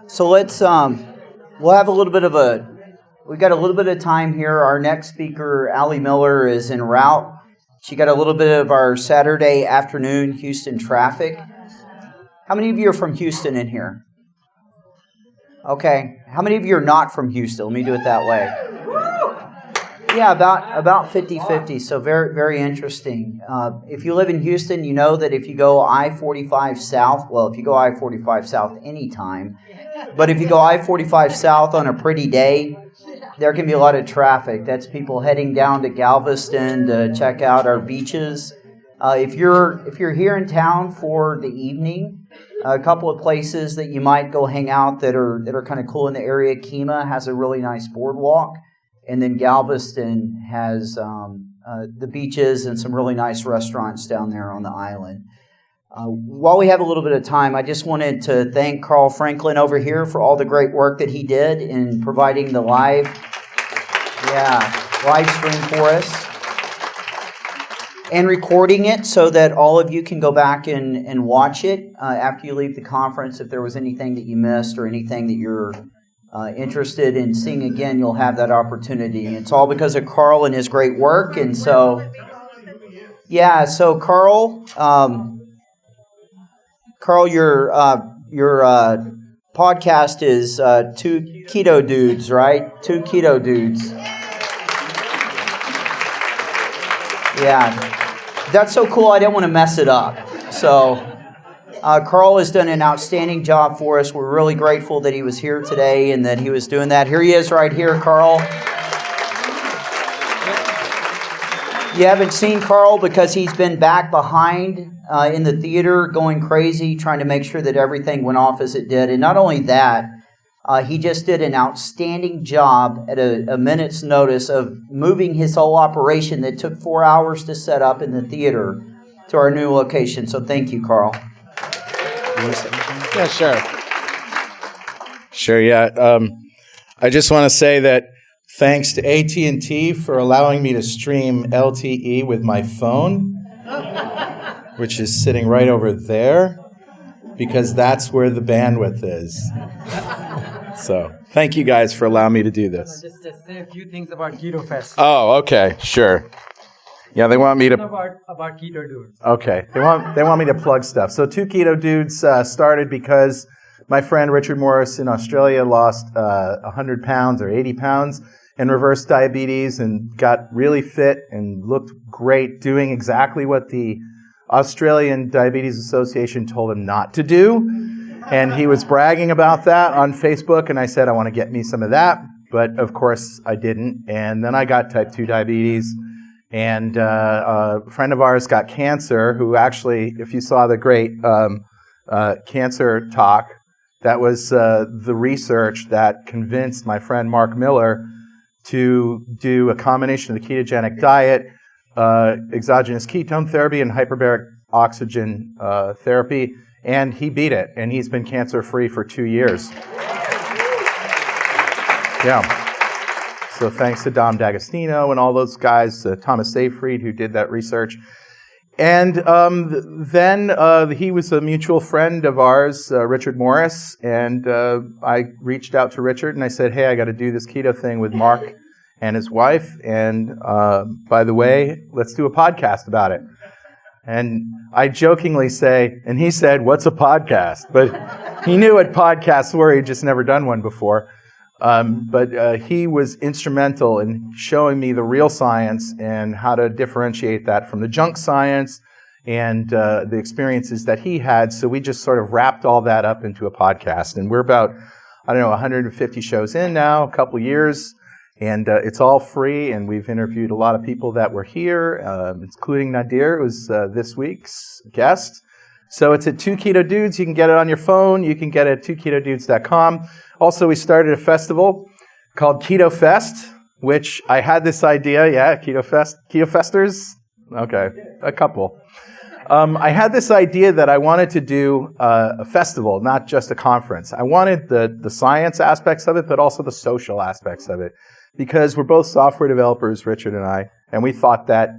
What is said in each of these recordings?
So let's, we'll have a little bit of we've got a little bit of time here. Our next speaker, Allie Miller, is en route. She got a little bit of our Saturday afternoon Houston traffic. How many of you are from Houston in here? Okay. How many of you are not from Houston? Let me do it that way. Yeah, about 50-50, so very, very interesting. If you live in Houston, you know that if you go I-45 south, well, if you go I-45 south anytime, but if you go I-45 south on a pretty day, there can be a lot of traffic. That's people heading down to Galveston to check out our beaches. If you're here in town for the evening, a couple of places that you might go hang out that are kind of cool in the area. Kemah has a really nice boardwalk. And then Galveston has the beaches and some really nice restaurants down there on the island. While we have a little bit of time, I just wanted to thank Carl Franklin over here for all the great work that he did in providing the live stream for us and recording it so that all of you can go back and watch it after you leave the conference. If there was anything that you missed or anything that you're interested in seeing again, you'll have that opportunity. It's all because of Carl and his great work. And so, Carl, your podcast is Two Keto Dudes, right? Two Keto Dudes. Yeah, that's so cool. I didn't want to mess it up. So. Carl has done an outstanding job for us. We're really grateful that he was here today and that he was doing that. Here he is right here, Carl. You haven't seen Carl because he's been back behind in the theater going crazy, trying to make sure that everything went off as it did. And not only that, he just did an outstanding job at a minute's notice of moving his whole operation that took 4 hours to set up in the theater to our new location. So thank you, Carl. Yeah, sure. Yeah. I just want to say that thanks to AT&T for allowing me to stream LTE with my phone, which is sitting right over there, because that's where the bandwidth is. So thank you guys for allowing me to do this. Just say a few things about Keto Fest. Oh, okay, sure. Yeah, they want me to about Keto Dudes. Okay, they want me to plug stuff. So Two Keto Dudes started because my friend Richard Morris in Australia lost 100 pounds or 80 pounds and reversed diabetes and got really fit and looked great, doing exactly what the Australian Diabetes Association told him not to do. And he was bragging about that on Facebook, and I said, I want to get me some of that. But of course I didn't. And then I got type 2 diabetes. And a friend of ours got cancer, who actually, if you saw the great cancer talk, that was the research that convinced my friend Mark Miller to do a combination of the ketogenic diet, exogenous ketone therapy, and hyperbaric oxygen therapy. And he beat it, and he's been cancer-free for 2 years. Yeah. So thanks to Dom D'Agostino and all those guys, Thomas Seyfried, who did that research. And then he was a mutual friend of ours, Richard Morris, and I reached out to Richard and I said, hey, I got to do this keto thing with Mark and his wife, and by the way, let's do a podcast about it. And I jokingly say, and he said, what's a podcast? But he knew what podcasts were, he'd just never done one before. But he was instrumental in showing me the real science and how to differentiate that from the junk science and the experiences that he had. So we just sort of wrapped all that up into a podcast. And we're about, 150 shows in now, a couple years. And it's all free. And we've interviewed a lot of people that were here, including Nadir, who's this week's guest. So it's at Two Keto Dudes. You can get it on your phone. You can get it at twoketodudes.com. Also, we started a festival called Keto Fest, which I had this idea. Yeah, Keto Fest. Keto Festers? Okay, a couple. I had this idea that I wanted to do a festival, not just a conference. I wanted the science aspects of it, but also the social aspects of it. Because we're both software developers, Richard and I, and we thought that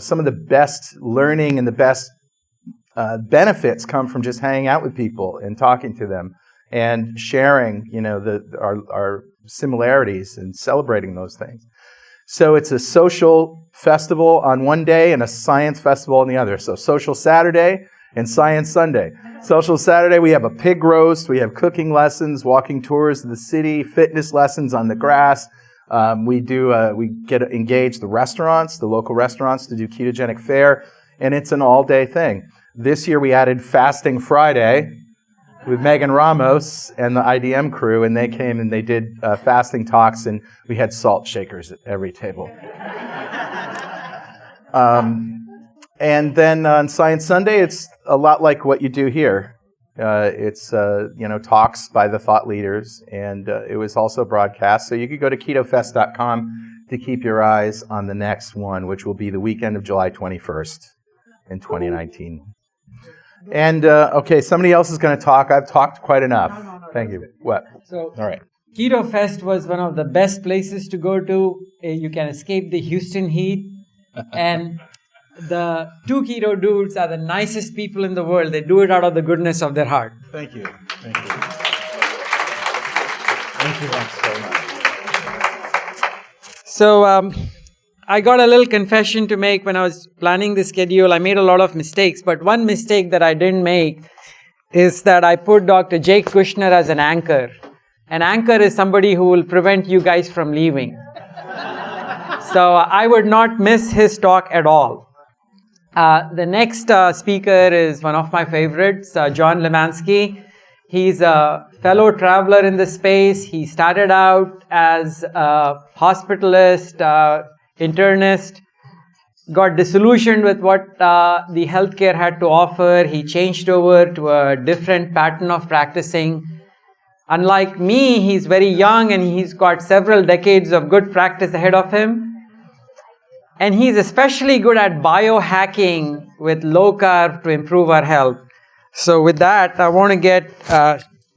some of the best learning and the best benefits come from just hanging out with people and talking to them and sharing, our similarities and celebrating those things. So it's a social festival on one day and a science festival on the other. So social Saturday and science Sunday. Social Saturday, we have a pig roast, we have cooking lessons, walking tours of the city, fitness lessons on the grass. We get engage the local restaurants to do ketogenic fare, and it's an all-day thing. This year we added Fasting Friday with Megan Ramos and the IDM crew, and they came and they did fasting talks, and we had salt shakers at every table. And then on Science Sunday, it's a lot like what you do here. It's talks by the thought leaders, and it was also broadcast. So you could go to ketofest.com to keep your eyes on the next one, which will be the weekend of July 21st in 2019. And, somebody else is going to talk. I've talked quite enough. No. Thank you. What? So, all right. Keto Fest was one of the best places to go to. You can escape the Houston heat. And the two keto dudes are the nicest people in the world. They do it out of the goodness of their heart. Thank you. Thank you. Thank you very much. So, I got a little confession to make when I was planning the schedule. I made a lot of mistakes, but one mistake that I didn't make is that I put Dr. Jake Kushner as an anchor. An anchor is somebody who will prevent you guys from leaving. So I would not miss his talk at all. The next speaker is one of my favorites, John Limansky. He's a fellow traveler in the space. He started out as a hospitalist, internist, got disillusioned with what the healthcare had to offer. He changed over to a different pattern of practicing. Unlike me, he's very young and he's got several decades of good practice ahead of him. And he's especially good at biohacking with low carb to improve our health. So with that, I want to get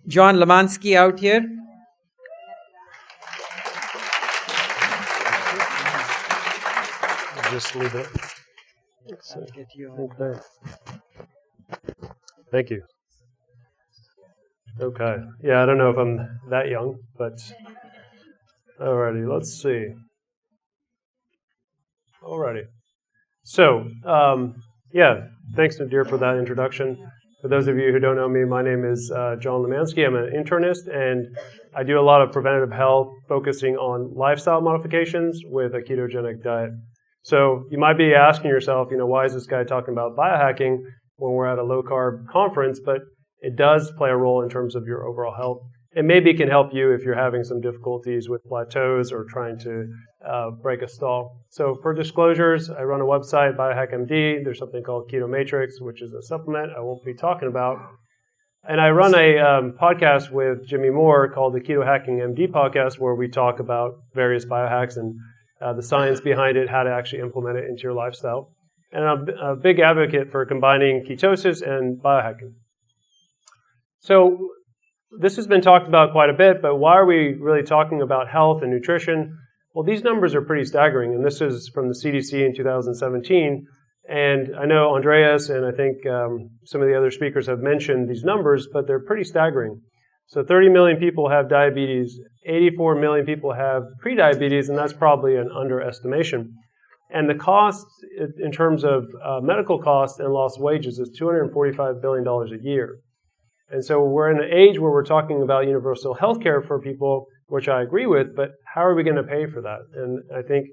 John Limansky out here. Just leave it. Okay. Thank you. Okay. Yeah, I don't know if I'm that young, but alrighty, let's see. Alrighty. So, thanks, Nadir, for that introduction. For those of you who don't know me, my name is John Limansky. I'm an internist, and I do a lot of preventative health, focusing on lifestyle modifications with a ketogenic diet. So you might be asking yourself, why is this guy talking about biohacking when we're at a low-carb conference? But it does play a role in terms of your overall health. And maybe it can help you if you're having some difficulties with plateaus or trying to break a stall. So for disclosures, I run a website, BiohackMD. There's something called Keto Matrix, which is a supplement I won't be talking about. And I run a podcast with Jimmy Moore called the Keto Hacking MD podcast, where we talk about various biohacks and the science behind it, how to actually implement it into your lifestyle. And I'm a big advocate for combining ketosis and biohacking. So this has been talked about quite a bit, but why are we really talking about health and nutrition? Well, these numbers are pretty staggering, and this is from the CDC in 2017. And I know Andreas and I think some of the other speakers have mentioned these numbers, but they're pretty staggering. So 30 million people have diabetes, 84 million people have prediabetes, and that's probably an underestimation. And the cost in terms of medical costs and lost wages is $245 billion a year. And so we're in an age where we're talking about universal health care for people, which I agree with, but how are we going to pay for that? And I think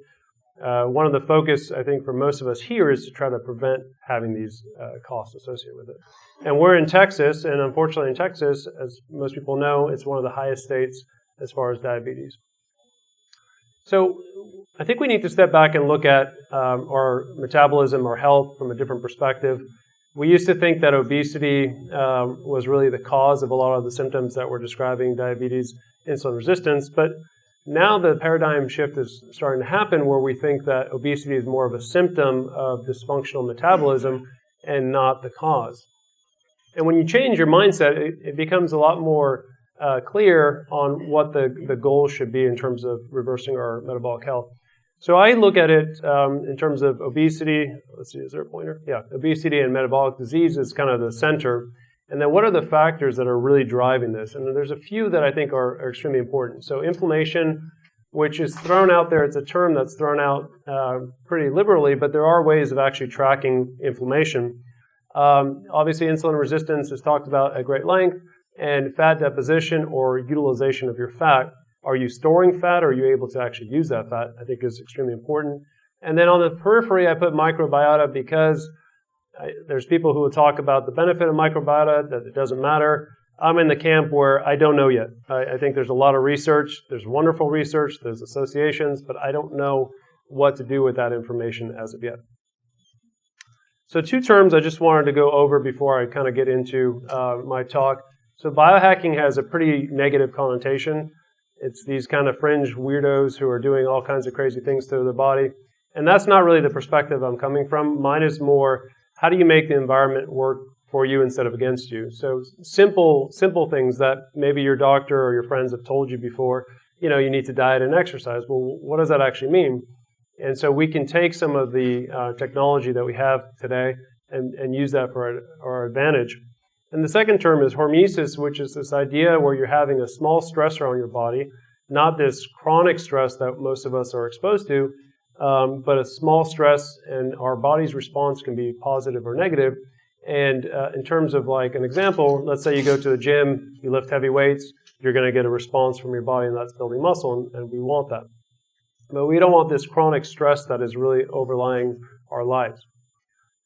one of the focus, I think, for most of us here is to try to prevent having these costs associated with it. And we're in Texas, and unfortunately in Texas, as most people know, it's one of the highest states as far as diabetes. So I think we need to step back and look at our metabolism, our health from a different perspective. We used to think that obesity was really the cause of a lot of the symptoms that we're describing, diabetes, insulin resistance, but now the paradigm shift is starting to happen where we think that obesity is more of a symptom of dysfunctional metabolism and not the cause. And when you change your mindset, it becomes a lot more clear on what the goal should be in terms of reversing our metabolic health. So I look at it in terms of obesity. Let's see, is there a pointer? Yeah, obesity and metabolic disease is kind of the center. And then what are the factors that are really driving this? And there's a few that I think are extremely important. So inflammation, which is thrown out there, it's a term that's thrown out pretty liberally, but there are ways of actually tracking inflammation. Obviously, insulin resistance is talked about at great length, and fat deposition or utilization of your fat. Are you storing fat, or are you able to actually use that fat? I think is extremely important. And then on the periphery, I put microbiota because there's people who will talk about the benefit of microbiota, that it doesn't matter. I'm in the camp where I don't know yet. I think there's a lot of research. There's wonderful research. There's associations, but I don't know what to do with that information as of yet. So 2 terms I just wanted to go over before I kind of get into my talk. So biohacking has a pretty negative connotation. It's these kind of fringe weirdos who are doing all kinds of crazy things to their body. And that's not really the perspective I'm coming from. Mine is more, how do you make the environment work for you instead of against you? So simple things that maybe your doctor or your friends have told you before, you need to diet and exercise. Well, what does that actually mean? And so we can take some of the technology that we have today and use that for our advantage. And the second term is hormesis, which is this idea where you're having a small stressor on your body, not this chronic stress that most of us are exposed to, but a small stress, and our body's response can be positive or negative. And in terms of like an example, let's say you go to the gym, you lift heavy weights, you're going to get a response from your body, and that's building muscle, and we want that. But we don't want this chronic stress that is really overlying our lives.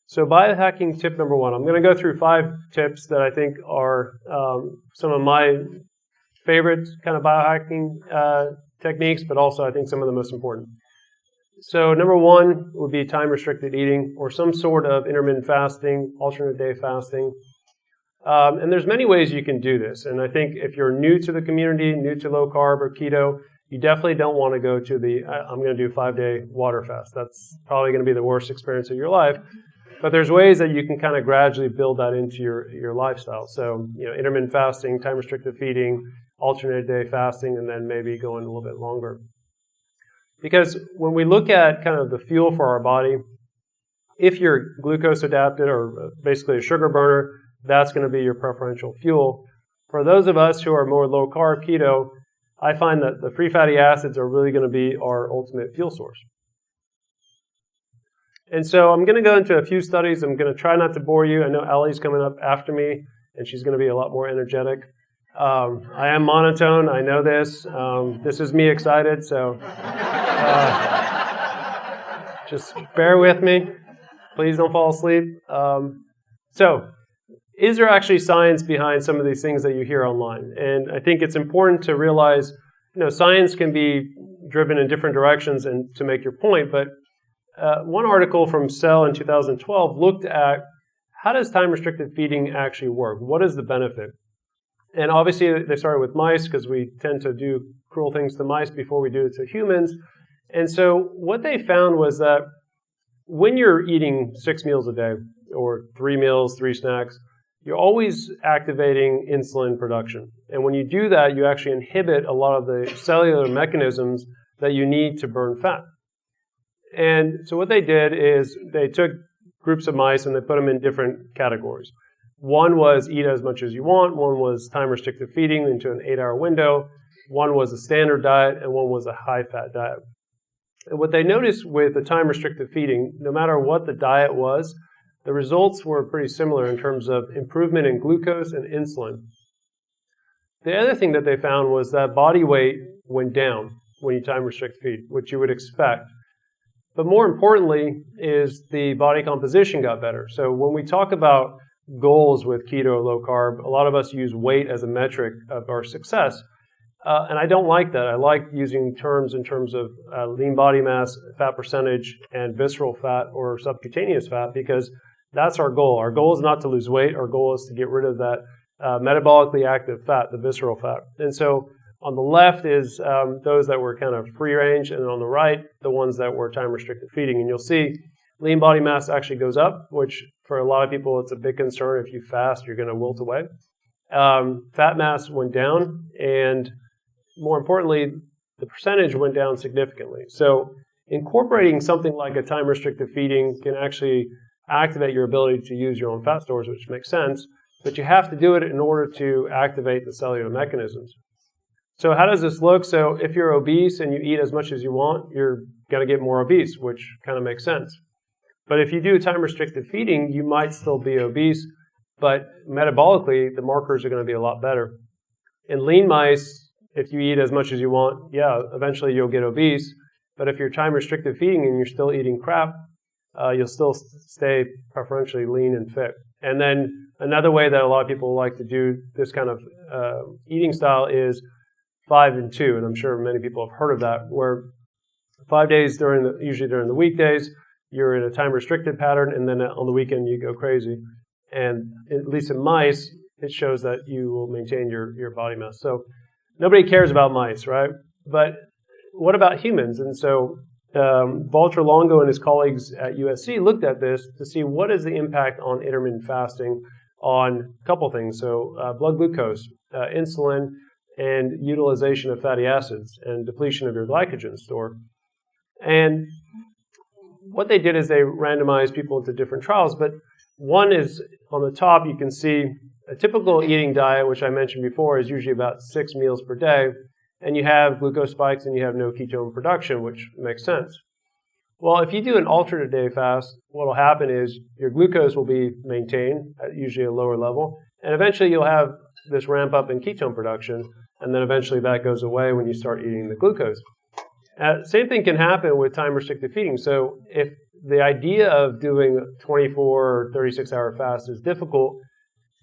So biohacking tip number 1. I'm going to go through 5 tips that I think are some of my favorite kind of biohacking techniques, but also I think some of the most important. So number 1 would be time-restricted eating or some sort of intermittent fasting, alternate day fasting. And there's many ways you can do this. And I think if you're new to the community, new to low carb or keto, you definitely don't want to go to the, I'm going to do 5-day water fast. That's probably going to be the worst experience of your life. But there's ways that you can kind of gradually build that into your lifestyle. So, intermittent fasting, time-restricted feeding, alternate day fasting, and then maybe going a little bit longer. Because when we look at kind of the fuel for our body, if you're glucose adapted or basically a sugar burner, that's going to be your preferential fuel. For those of us who are more low carb keto, I find that the free fatty acids are really going to be our ultimate fuel source. And so I'm going to go into a few studies. I'm going to try not to bore you. I know Allie's coming up after me, and she's going to be a lot more energetic. I am monotone. I know this. This is me excited, so just bear with me. Please don't fall asleep. So is there actually science behind some of these things that you hear online? And I think it's important to realize, science can be driven in different directions and to make your point, but one article from Cell in 2012 looked at how does time-restricted feeding actually work? What is the benefit? And obviously they started with mice because we tend to do cruel things to mice before we do it to humans. And so what they found was that when you're eating 6 meals a day or 3 meals, 3 snacks, you're always activating insulin production. And when you do that, you actually inhibit a lot of the cellular mechanisms that you need to burn fat. And so what they did is they took groups of mice and they put them in different categories. One was eat as much as you want. One was time-restricted feeding into an 8-hour window. One was a standard diet, and one was a high-fat diet. And what they noticed with the time-restricted feeding, no matter what the diet was, the results were pretty similar in terms of improvement in glucose and insulin. The other thing that they found was that body weight went down when you time-restrict feed, which you would expect. But more importantly is the body composition got better. So when we talk about goals with keto or low carb, a lot of us use weight as a metric of our success. And I don't like that. I like using terms in terms of lean body mass, fat percentage, and visceral fat or subcutaneous fat because that's our goal. Our goal is not to lose weight. Our goal is to get rid of that metabolically active fat, the visceral fat. And so on the left is those that were kind of free range, and on the right, the ones that were time-restricted feeding. And you'll see lean body mass actually goes up, which for a lot of people, it's a big concern. If you fast, you're going to wilt away. Fat mass went down, and more importantly, the percentage went down significantly. So incorporating something like a time-restricted feeding can actually activate your ability to use your own fat stores, which makes sense, but you have to do it in order to activate the cellular mechanisms. So how does this look? So if you're obese and you eat as much as you want, you're going to get more obese, which kind of makes sense. But if you do time-restricted feeding, you might still be obese, but metabolically, the markers are going to be a lot better. In lean mice, if you eat as much as you want, yeah, eventually you'll get obese. But if you're time-restricted feeding and you're still eating crap, you'll still stay preferentially lean and fit. And then another way that a lot of people like to do this kind of eating style is 5 and 2, and I'm sure many people have heard of that, where 5 days usually during the weekdays, you're in a time-restricted pattern, and then on the weekend you go crazy. And at least in mice, it shows that you will maintain your body mass. So nobody cares about mice, right? But what about humans? And so Walter Longo and his colleagues at USC looked at this to see what is the impact on intermittent fasting on a couple things. So blood glucose, insulin, and utilization of fatty acids and depletion of your glycogen store. And what they did is they randomized people into different trials, but one is on the top, you can see a typical eating diet, which I mentioned before, is usually about 6 meals per day, and you have glucose spikes and you have no ketone production, which makes sense. Well, if you do an alternate day fast, what will happen is your glucose will be maintained at usually a lower level, and eventually you'll have this ramp up in ketone production, and then eventually that goes away when you start eating the glucose. Same thing can happen with time-restricted feeding. So if the idea of doing 24 or 36-hour fast is difficult,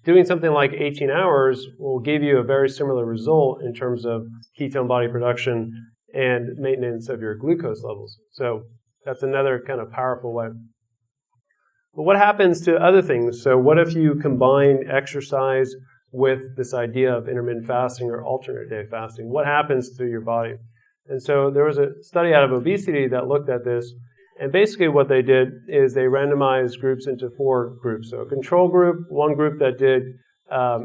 doing something like 18 hours will give you a very similar result in terms of ketone body production and maintenance of your glucose levels. So that's another kind of powerful way. But what happens to other things? So what if you combine exercise with this idea of intermittent fasting or alternate day fasting? What happens to your body? And so there was a study out of obesity that looked at this, and basically what they did is they randomized groups into 4 groups. So a control group, one group that did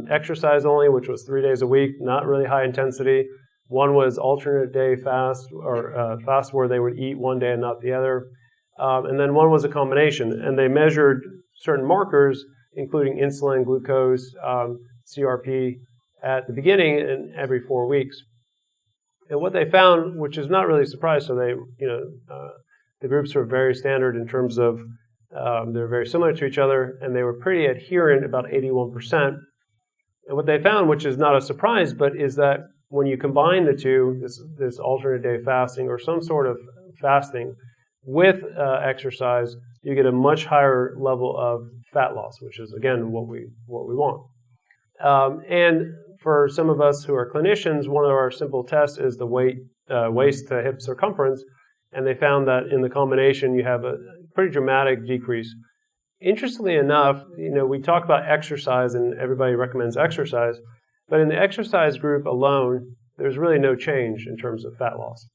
exercise only, which was 3 days a week, not really high intensity. One was alternate day fast, or fast where they would eat one day and not the other. And then one was a combination, and they measured certain markers, including insulin, glucose, CRP, at the beginning and every 4 weeks. And what they found, which is not really a surprise, so the groups are very standard in terms of they're very similar to each other, and they were pretty adherent, about 81%. And what they found, which is not a surprise, but is that when you combine the two, this alternate day fasting or some sort of fasting with exercise, you get a much higher level of fat loss, which is again what we want. And for some of us who are clinicians, one of our simple tests is the waist to hip circumference, and they found that in the combination you have a pretty dramatic decrease. Interestingly enough, we talk about exercise and everybody recommends exercise, but in the exercise group alone, there's really no change in terms of fat loss.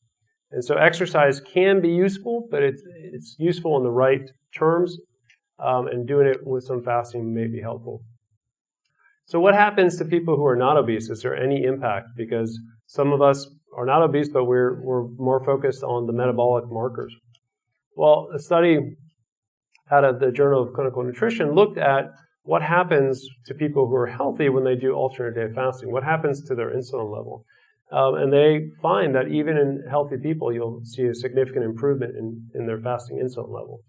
And so exercise can be useful, but it's useful in the right terms, and doing it with some fasting may be helpful. So what happens to people who are not obese? Is there any impact? Because some of us are not obese, but we're more focused on the metabolic markers. Well, a study out of the Journal of Clinical Nutrition looked at what happens to people who are healthy when they do alternate day fasting. What happens to their insulin level? And they find that even in healthy people, you'll see a significant improvement in their fasting insulin level.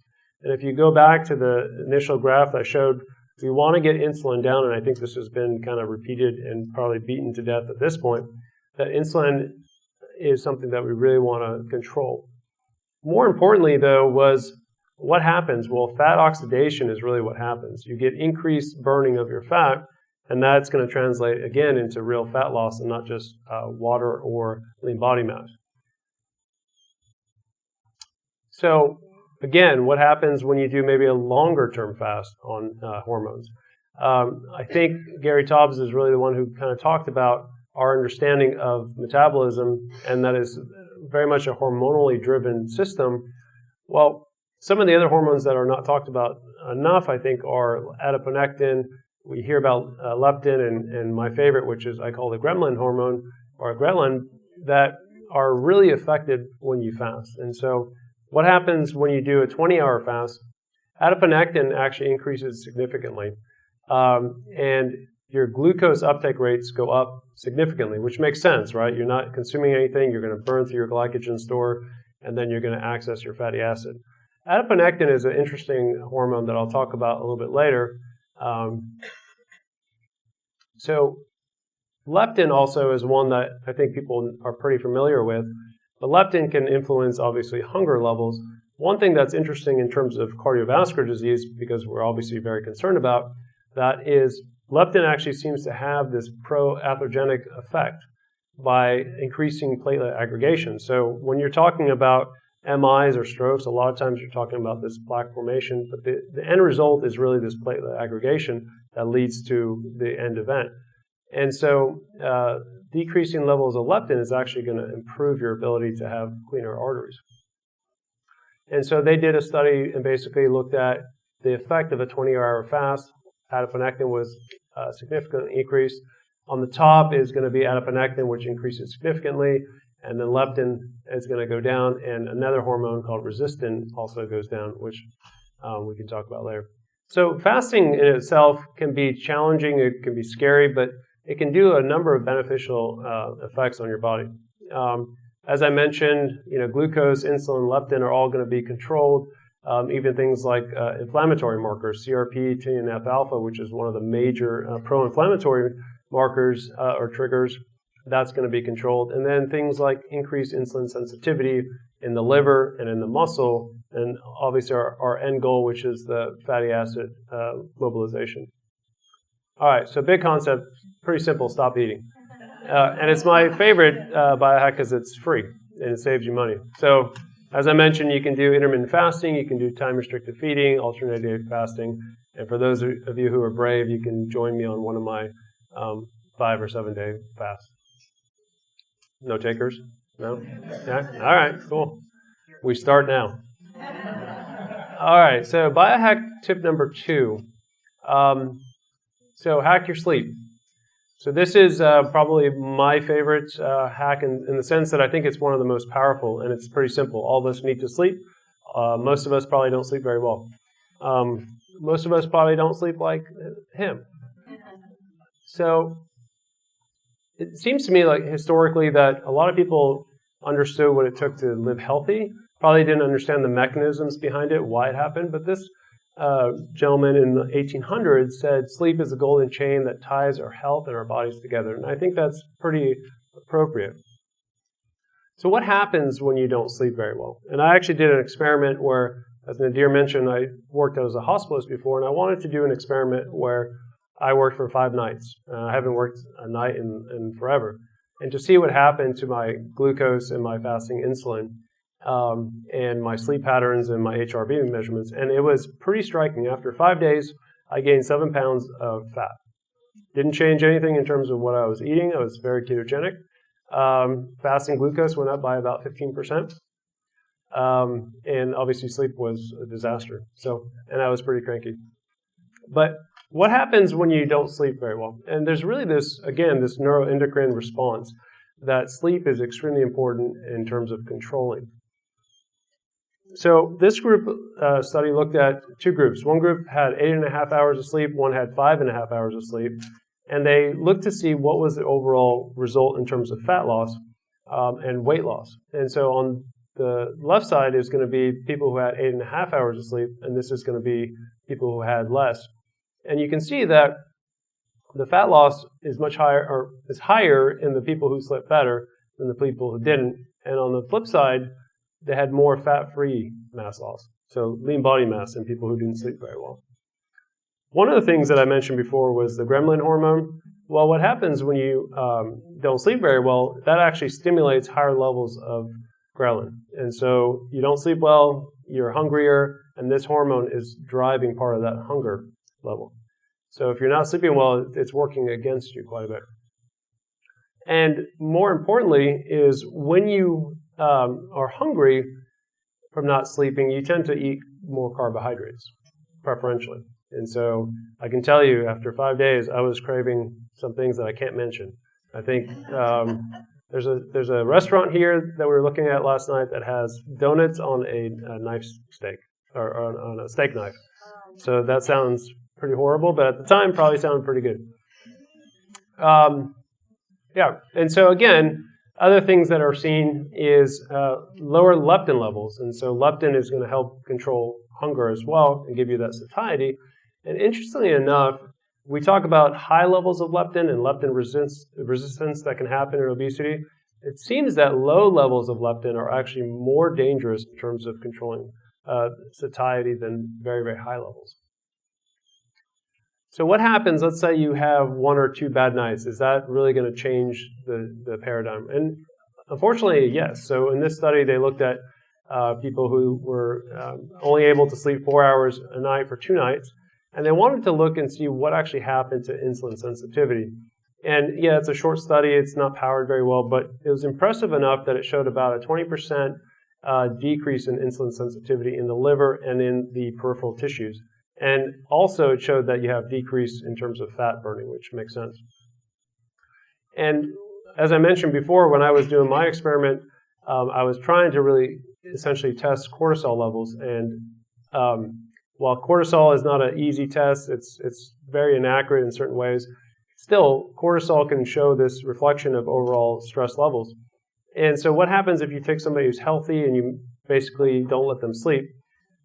And if you go back to the initial graph I showed, we want to get insulin down, and I think this has been kind of repeated and probably beaten to death at this point, that insulin is something that we really want to control. More importantly, though, was what happens? Well, fat oxidation is really what happens. You get increased burning of your fat, and that's going to translate, again, into real fat loss and not just water or lean body mass. So, again, what happens when you do maybe a longer-term fast on hormones? I think Gary Taubes is really the one who kind of talked about our understanding of metabolism, and that is very much a hormonally driven system. Well, some of the other hormones that are not talked about enough, I think, are adiponectin. We hear about leptin, and my favorite, which is I call the gremlin hormone, or ghrelin, that are really affected when you fast. And so What happens when you do a 20-hour fast? Adiponectin actually increases significantly, and your glucose uptake rates go up significantly, which makes sense, right? You're not consuming anything, you're going to burn through your glycogen store, and then you're going to access your fatty acid. Adiponectin is an interesting hormone that I'll talk about a little bit later. So leptin also is one that I think people are pretty familiar with. But leptin can influence, obviously, hunger levels. One thing that's interesting in terms of cardiovascular disease, because we're obviously very concerned about that, is leptin actually seems to have this pro-atherogenic effect by increasing platelet aggregation. So when you're talking about MIs or strokes, a lot of times you're talking about this plaque formation, but the end result is really this platelet aggregation that leads to the end event. And so decreasing levels of leptin is actually going to improve your ability to have cleaner arteries. And so they did a study and basically looked at the effect of a 20-hour fast. Adiponectin was significantly increased. On the top is going to be adiponectin, which increases significantly, and then leptin is going to go down, and another hormone called resistin also goes down, which we can talk about later. So fasting in itself can be challenging, it can be scary, but it can do a number of beneficial effects on your body. As I mentioned, glucose, insulin, leptin are all going to be controlled. Even things like inflammatory markers, CRP, TNF-alpha, which is one of the major pro-inflammatory markers or triggers, that's going to be controlled. And then things like increased insulin sensitivity in the liver and in the muscle, and obviously our end goal, which is the fatty acid mobilization. All right, so big concept, pretty simple, stop eating. And it's my favorite biohack because it's free and it saves you money. So as I mentioned, you can do intermittent fasting, you can do time-restricted feeding, alternative fasting, and for those of you who are brave, you can join me on one of my 5 or 7 day fasts. No takers? No? Yeah? All right, cool. We start now. All right, so biohack tip number 2. So hack your sleep. So this is probably my favorite hack in the sense that I think it's one of the most powerful, and it's pretty simple. All of us need to sleep. Most of us probably don't sleep very well. Most of us probably don't sleep like him. So it seems to me like historically that a lot of people understood what it took to live healthy, probably didn't understand the mechanisms behind it, why it happened, but this gentleman in the 1800s said sleep is a golden chain that ties our health and our bodies together. And I think that's pretty appropriate. So what happens when you don't sleep very well? And I actually did an experiment where, as Nadir mentioned, I worked as a hospitalist before, and I wanted to do an experiment where I worked for 5 nights. I haven't worked a night in forever. And to see what happened to my glucose and my fasting insulin, and my sleep patterns and my HRV measurements, and it was pretty striking. After 5 days, I gained 7 pounds of fat. Didn't change anything in terms of what I was eating. I was very ketogenic. Fasting glucose went up by about 15%. And obviously sleep was a disaster. And I was pretty cranky. But what happens when you don't sleep very well? And there's really this neuroendocrine response that sleep is extremely important in terms of controlling. So this group study looked at 2 groups. One group had 8.5 hours of sleep, one had 5.5 hours of sleep, and they looked to see what was the overall result in terms of fat loss and weight loss. And so on the left side is going to be people who had 8.5 hours of sleep, and this is going to be people who had less. And you can see that the fat loss is much higher, or is higher in the people who slept better than the people who didn't. And on the flip side, they had more fat-free mass loss, so lean body mass in people who didn't sleep very well. One of the things that I mentioned before was the gremlin hormone. Well, what happens when you don't sleep very well, that actually stimulates higher levels of ghrelin. And so you don't sleep well, you're hungrier, and this hormone is driving part of that hunger level. So if you're not sleeping well, it's working against you quite a bit. And more importantly is when you are hungry from not sleeping, you tend to eat more carbohydrates, preferentially. And so I can tell you, after 5 days, I was craving some things that I can't mention. I think There's a restaurant here that we were looking at last night that has donuts on a knife steak, or on a steak knife. So that sounds pretty horrible, but at the time probably sounded pretty good. Yeah, and so again, other things that are seen is lower leptin levels. And so leptin is going to help control hunger as well and give you that satiety. And interestingly enough, we talk about high levels of leptin and leptin resistance that can happen in obesity. It seems that low levels of leptin are actually more dangerous in terms of controlling satiety than very, very high levels. So what happens, let's say you have 1 or 2 bad nights, is that really going to change the paradigm? And unfortunately, yes. So in this study, they looked at people who were only able to sleep 4 hours a night for 2 nights, and they wanted to look and see what actually happened to insulin sensitivity. And yeah, it's a short study, it's not powered very well, but it was impressive enough that it showed about a 20% decrease in insulin sensitivity in the liver and in the peripheral tissues. And also it showed that you have decrease in terms of fat burning, which makes sense. And as I mentioned before, when I was doing my experiment, I was trying to really essentially test cortisol levels. And while cortisol is not an easy test, it's very inaccurate in certain ways, still cortisol can show this reflection of overall stress levels. And so what happens if you take somebody who's healthy and you basically don't let them sleep?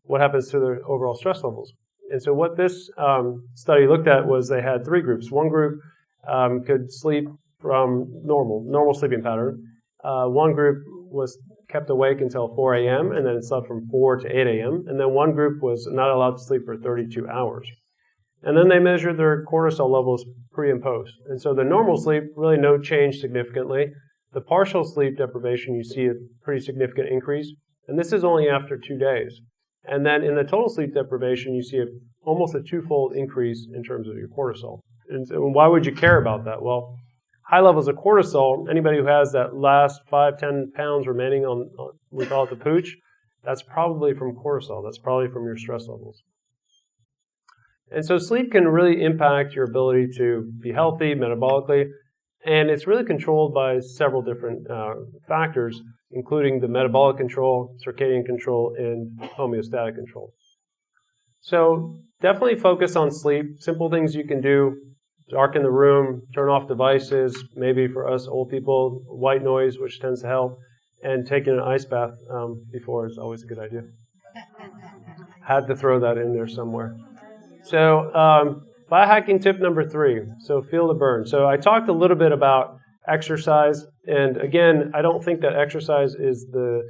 What happens to their overall stress levels? And so what this study looked at was they had 3 groups. One group could sleep from normal sleeping pattern. One group was kept awake until 4 a.m. and then it slept from 4 to 8 a.m. And then one group was not allowed to sleep for 32 hours. And then they measured their cortisol levels pre and post. And so the normal sleep, really no change significantly. The partial sleep deprivation, you see a pretty significant increase. And this is only after 2 days. And then in the total sleep deprivation, you see almost a 2-fold increase in terms of your cortisol. And so why would you care about that? Well, high levels of cortisol, anybody who has that last 5-10 pounds remaining on, we call it the pooch, that's probably from cortisol. That's probably from your stress levels. And so sleep can really impact your ability to be healthy metabolically. And it's really controlled by several different factors, including the metabolic control, circadian control, and homeostatic control. So definitely focus on sleep. Simple things you can do: darken the room, turn off devices, maybe for us old people, white noise, which tends to help, and taking an ice bath before is always a good idea. Had to throw that in there somewhere. So biohacking tip number 3, so feel the burn. So I talked a little bit about exercise, and again, I don't think that exercise is the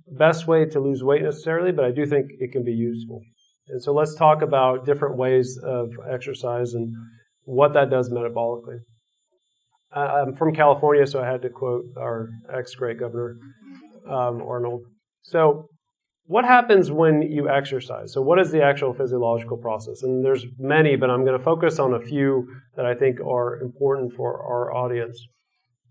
best way to lose weight necessarily, but I do think it can be useful. And so let's talk about different ways of exercise and what that does metabolically. I'm from California, so I had to quote our ex-great governor, Arnold. So what happens when you exercise? So what is the actual physiological process? And there's many, but I'm going to focus on a few that I think are important for our audience.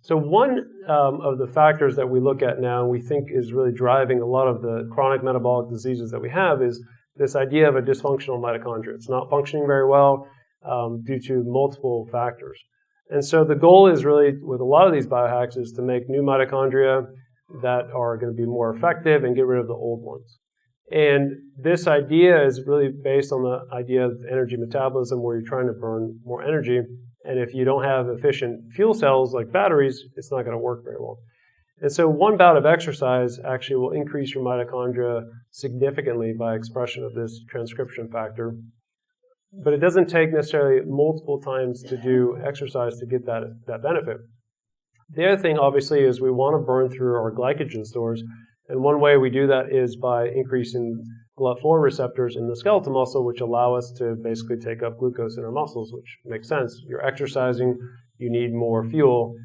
So one of the factors that we look at now, we think is really driving a lot of the chronic metabolic diseases that we have, is this idea of a dysfunctional mitochondria. It's not functioning very well due to multiple factors. And so the goal is really, with a lot of these biohacks, is to make new mitochondria that are going to be more effective and get rid of the old ones. And this idea is really based on the idea of energy metabolism, where you're trying to burn more energy. And if you don't have efficient fuel cells like batteries, it's not going to work very well. And so one bout of exercise actually will increase your mitochondria significantly by expression of this transcription factor. But it doesn't take necessarily multiple times to do exercise to get that benefit. The other thing, obviously, is we want to burn through our glycogen stores. And one way we do that is by increasing GLUT4 receptors in the skeletal muscle, which allow us to basically take up glucose in our muscles, which makes sense. You're exercising, you need more fuel.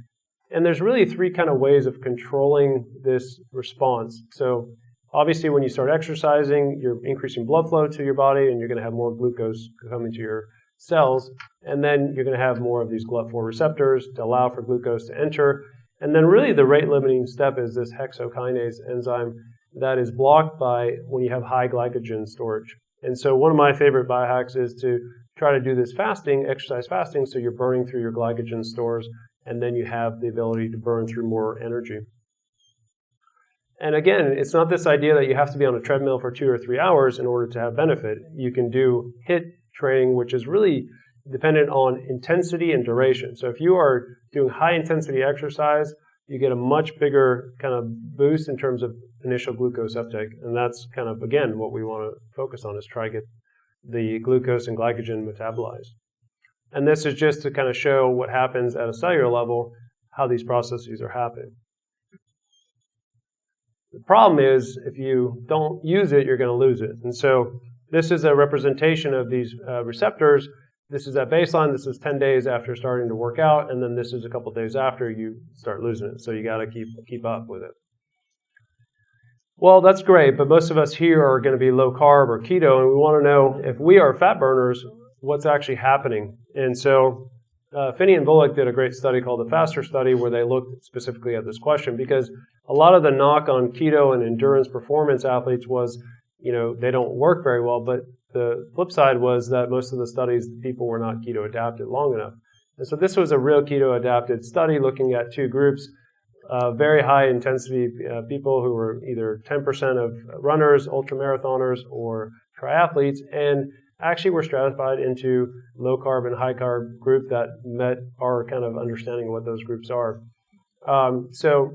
And there's really 3 kind of ways of controlling this response. So obviously, when you start exercising, you're increasing blood flow to your body, and you're going to have more glucose come into your cells. And then you're going to have more of these GLUT4 receptors to allow for glucose to enter. And then really the rate-limiting step is this hexokinase enzyme that is blocked by when you have high glycogen storage. And so one of my favorite biohacks is to try to do this fasting, exercise fasting, so you're burning through your glycogen stores and then you have the ability to burn through more energy. And again, it's not this idea that you have to be on a treadmill for 2 or 3 hours in order to have benefit. You can do HIIT training, which is really dependent on intensity and duration. So if you are doing high intensity exercise, you get a much bigger kind of boost in terms of initial glucose uptake. And that's kind of, again, what we want to focus on, is try to get the glucose and glycogen metabolized. And this is just to kind of show what happens at a cellular level, how these processes are happening. The problem is, if you don't use it, you're going to lose it. And so this is a representation of these receptors. This is at baseline. This is 10 days after starting to work out, and then this is a couple days after you start losing it. So you got to keep up with it. Well, that's great, but most of us here are going to be low carb or keto, and we want to know, if we are fat burners, what's actually happening. And so Finney and Bullock did a great study called the FASTER study, where they looked specifically at this question, because a lot of the knock on keto and endurance performance athletes was, they don't work very well, but the flip side was that most of the studies, people were not keto adapted long enough. And so this was a real keto adapted study looking at 2 groups, very high intensity people who were either 10% of runners, ultramarathoners, or triathletes, and actually were stratified into low carb and high carb group that met our kind of understanding of what those groups are. So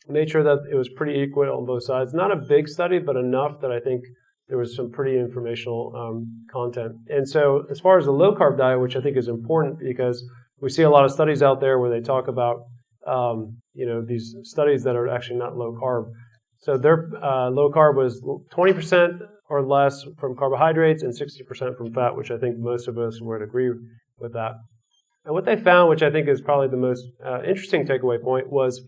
made sure that it was pretty equal on both sides. Not a big study, but enough that I think there was some pretty informational content. And so as far as the low carb diet, which I think is important, because we see a lot of studies out there where they talk about these studies that are actually not low carb. So their low carb was 20% or less from carbohydrates and 60% from fat, which I think most of us would agree with that. And what they found, which I think is probably the most interesting takeaway point, was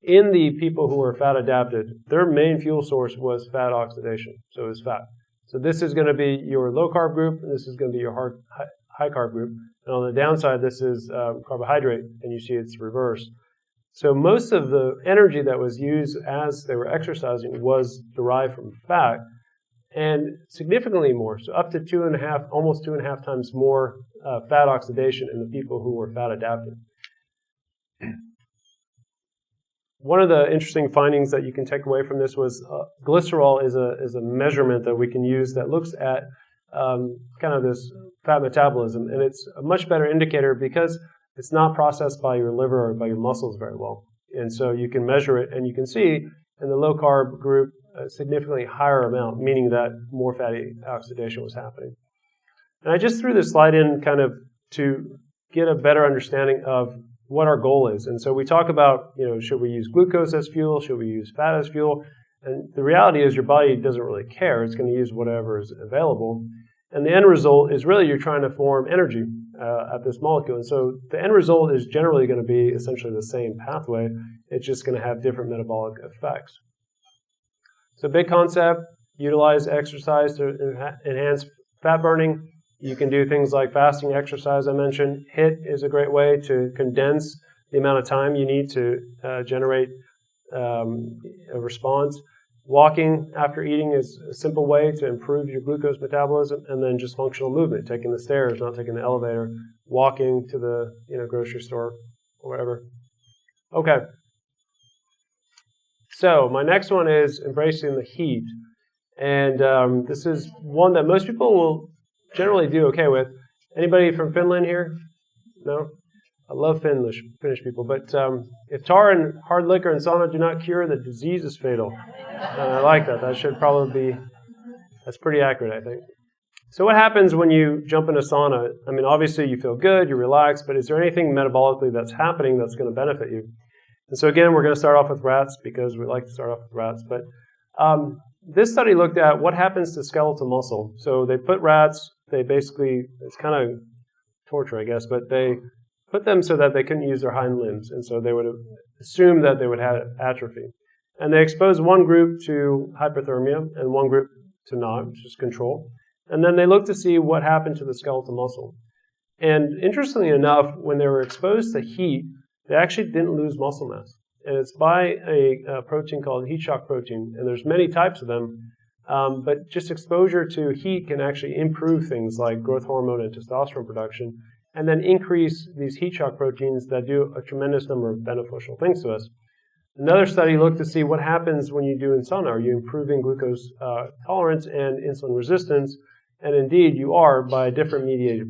in the people who were fat adapted, their main fuel source was fat oxidation. So it was fat. So this is going to be your low carb group, and this is going to be your high carb group. And on the downside, this is carbohydrate, and you see it's reversed. So most of the energy that was used as they were exercising was derived from fat, and significantly more, so up to almost 2.5 times more fat oxidation in the people who were fat adapted. One of the interesting findings that you can take away from this was glycerol is a measurement that we can use that looks at kind of this fat metabolism, and it's a much better indicator because it's not processed by your liver or by your muscles very well. And so you can measure it, and you can see in the low carb group a significantly higher amount, meaning that more fatty oxidation was happening. And I just threw this slide in kind of to get a better understanding of what our goal is. And so we talk about, should we use glucose as fuel? Should we use fat as fuel? And the reality is your body doesn't really care. It's going to use whatever is available. And the end result is really you're trying to form energy at this molecule. And so the end result is generally going to be essentially the same pathway. It's just going to have different metabolic effects. So big concept, utilize exercise to enhance fat burning. You can do things like fasting exercise, I mentioned. HIIT is a great way to condense the amount of time you need to generate a response. Walking after eating is a simple way to improve your glucose metabolism, and then just functional movement, taking the stairs, not taking the elevator, walking to the grocery store or whatever. Okay. So my next one is embracing the heat. And this is one that most people will generally do okay with. Anybody from Finland here? No? I love Finnish people, but if tar and hard liquor and sauna do not cure, the disease is fatal. I like that. That should probably be, that's pretty accurate, I think. So what happens when you jump in a sauna? I mean, obviously you feel good, you relax, but is there anything metabolically that's happening that's going to benefit you? And so again, we're going to start off with rats because we like to start off with rats. But this study looked at what happens to skeletal muscle. So they put rats, they basically, it's kind of torture, I guess, but they put them so that they couldn't use their hind limbs. And so they would assume that they would have atrophy. And they exposed one group to hypothermia and one group to not, which is control. And then they looked to see what happened to the skeletal muscle. And interestingly enough, when they were exposed to heat, they actually didn't lose muscle mass. And it's by a protein called heat shock protein. And there's many types of them. But just exposure to heat can actually improve things like growth hormone and testosterone production. and then increase these heat shock proteins that do a tremendous number of beneficial things to us. Another study looked to see what happens when you do in sauna. Are you improving glucose tolerance and insulin resistance? And indeed, you are by a different mediated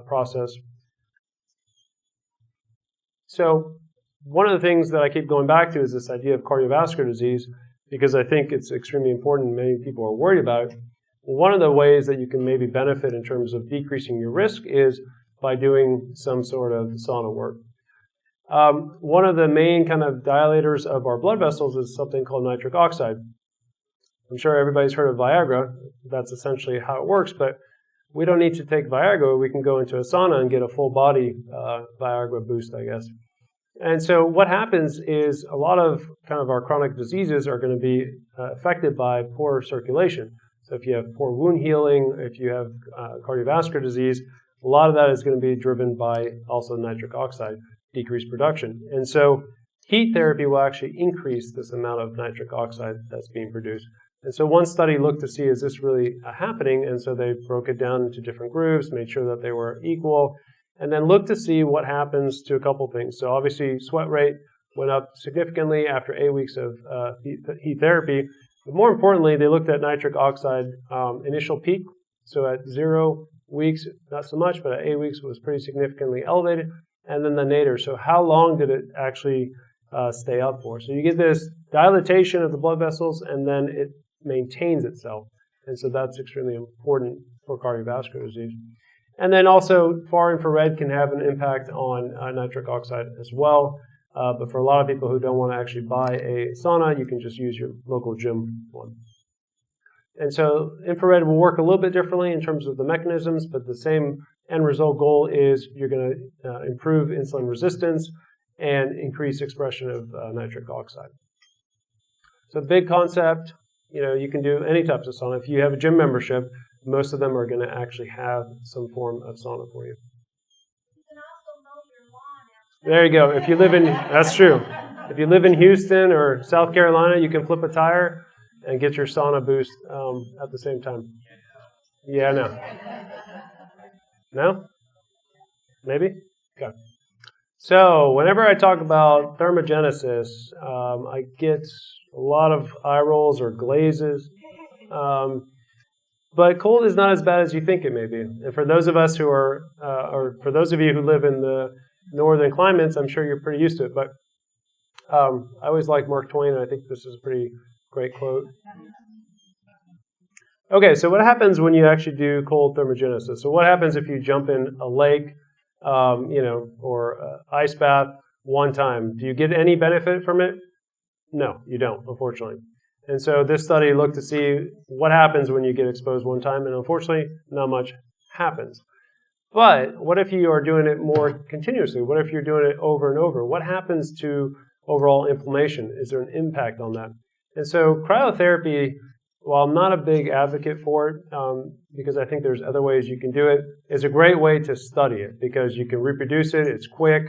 process. So one of the things that I keep going back to is this idea of cardiovascular disease, because I think it's extremely important and many people are worried about it. One of the ways that you can maybe benefit in terms of decreasing your risk is by doing some sort of sauna work. One of the main kind of dilators of our blood vessels is something called nitric oxide. I'm sure everybody's heard of Viagra. That's essentially how it works, but we don't need to take Viagra. We can go into a sauna and get a full body Viagra boost, I guess. And so what happens is a lot of kind of our chronic diseases are going to be affected by poor circulation. So if you have poor wound healing, if you have cardiovascular disease, a lot of that is going to be driven by also nitric oxide, decreased production. And so heat therapy will actually increase this amount of nitric oxide that's being produced. And so one study looked to see, is this really happening? And so they broke it down into different groups, made sure that they were equal, and then looked to see what happens to a couple things. So obviously sweat rate went up significantly after 8 weeks of heat therapy. But more importantly, they looked at nitric oxide initial peak. So at 0 weeks, not so much, but at 8 weeks it was pretty significantly elevated. And then the nadir. So how long did it actually stay up for? So you get this dilatation of the blood vessels, and then it maintains itself. And so that's extremely important for cardiovascular disease. And then also far infrared can have an impact on nitric oxide as well. But for a lot of people who don't want to actually buy a sauna, you can just use your local gym one. And so infrared will work a little bit differently in terms of the mechanisms, but the same end result goal is you're going to improve insulin resistance and increase expression of nitric oxide. So big concept, you can do any types of sauna. If you have a gym membership, most of them are going to actually have some form of sauna for you. There you go. If you live in, that's true. If you live in Houston or South Carolina, you can flip a tire and get your sauna boost at the same time. Yeah, no. No? Maybe? Okay. So whenever I talk about thermogenesis, I get a lot of eye rolls or glazes. But cold is not as bad as you think it may be. And for those of us who are, or for those of you who live in the northern climates, I'm sure you're pretty used to it. But I always like Mark Twain, and I think this is a pretty great quote. Okay, so what happens when you actually do cold thermogenesis? So what happens if you jump in a lake, or ice bath one time? Do you get any benefit from it? No, you don't, unfortunately. And so this study looked to see what happens when you get exposed one time, and unfortunately, not much happens. But what if you are doing it more continuously? What if you're doing it over and over? What happens to overall inflammation? Is there an impact on that? And so cryotherapy, while I'm not a big advocate for it, because I think there's other ways you can do it, is a great way to study it because you can reproduce it, it's quick,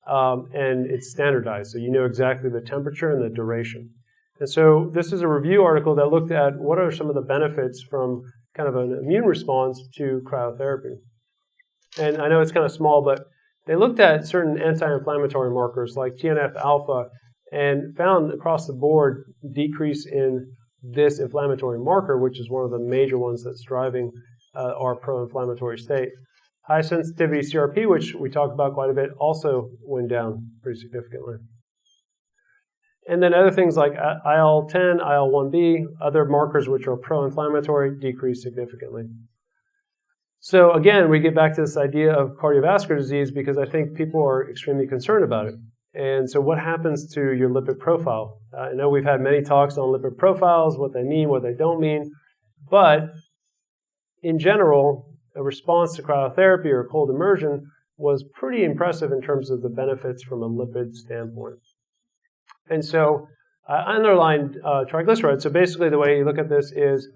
and it's standardized. So you know exactly the temperature and the duration. And so this is a review article that looked at what are some of the benefits from kind of an immune response to cryotherapy. And I know it's kind of small, but they looked at certain anti-inflammatory markers like TNF-alpha and found across the board decrease in this inflammatory marker, which is one of the major ones that's driving our pro-inflammatory state. High sensitivity CRP, which we talked about quite a bit, also went down pretty significantly. And then other things like IL-10, IL-1B, other markers which are pro-inflammatory, decreased significantly. So again, we get back to this idea of cardiovascular disease because I think people are extremely concerned about it. And so what happens to your lipid profile? I know we've had many talks on lipid profiles, what they mean, what they don't mean. But in general, a response to cryotherapy or cold immersion was pretty impressive in terms of the benefits from a lipid standpoint. And so I underlined triglycerides. So basically the way you look at this is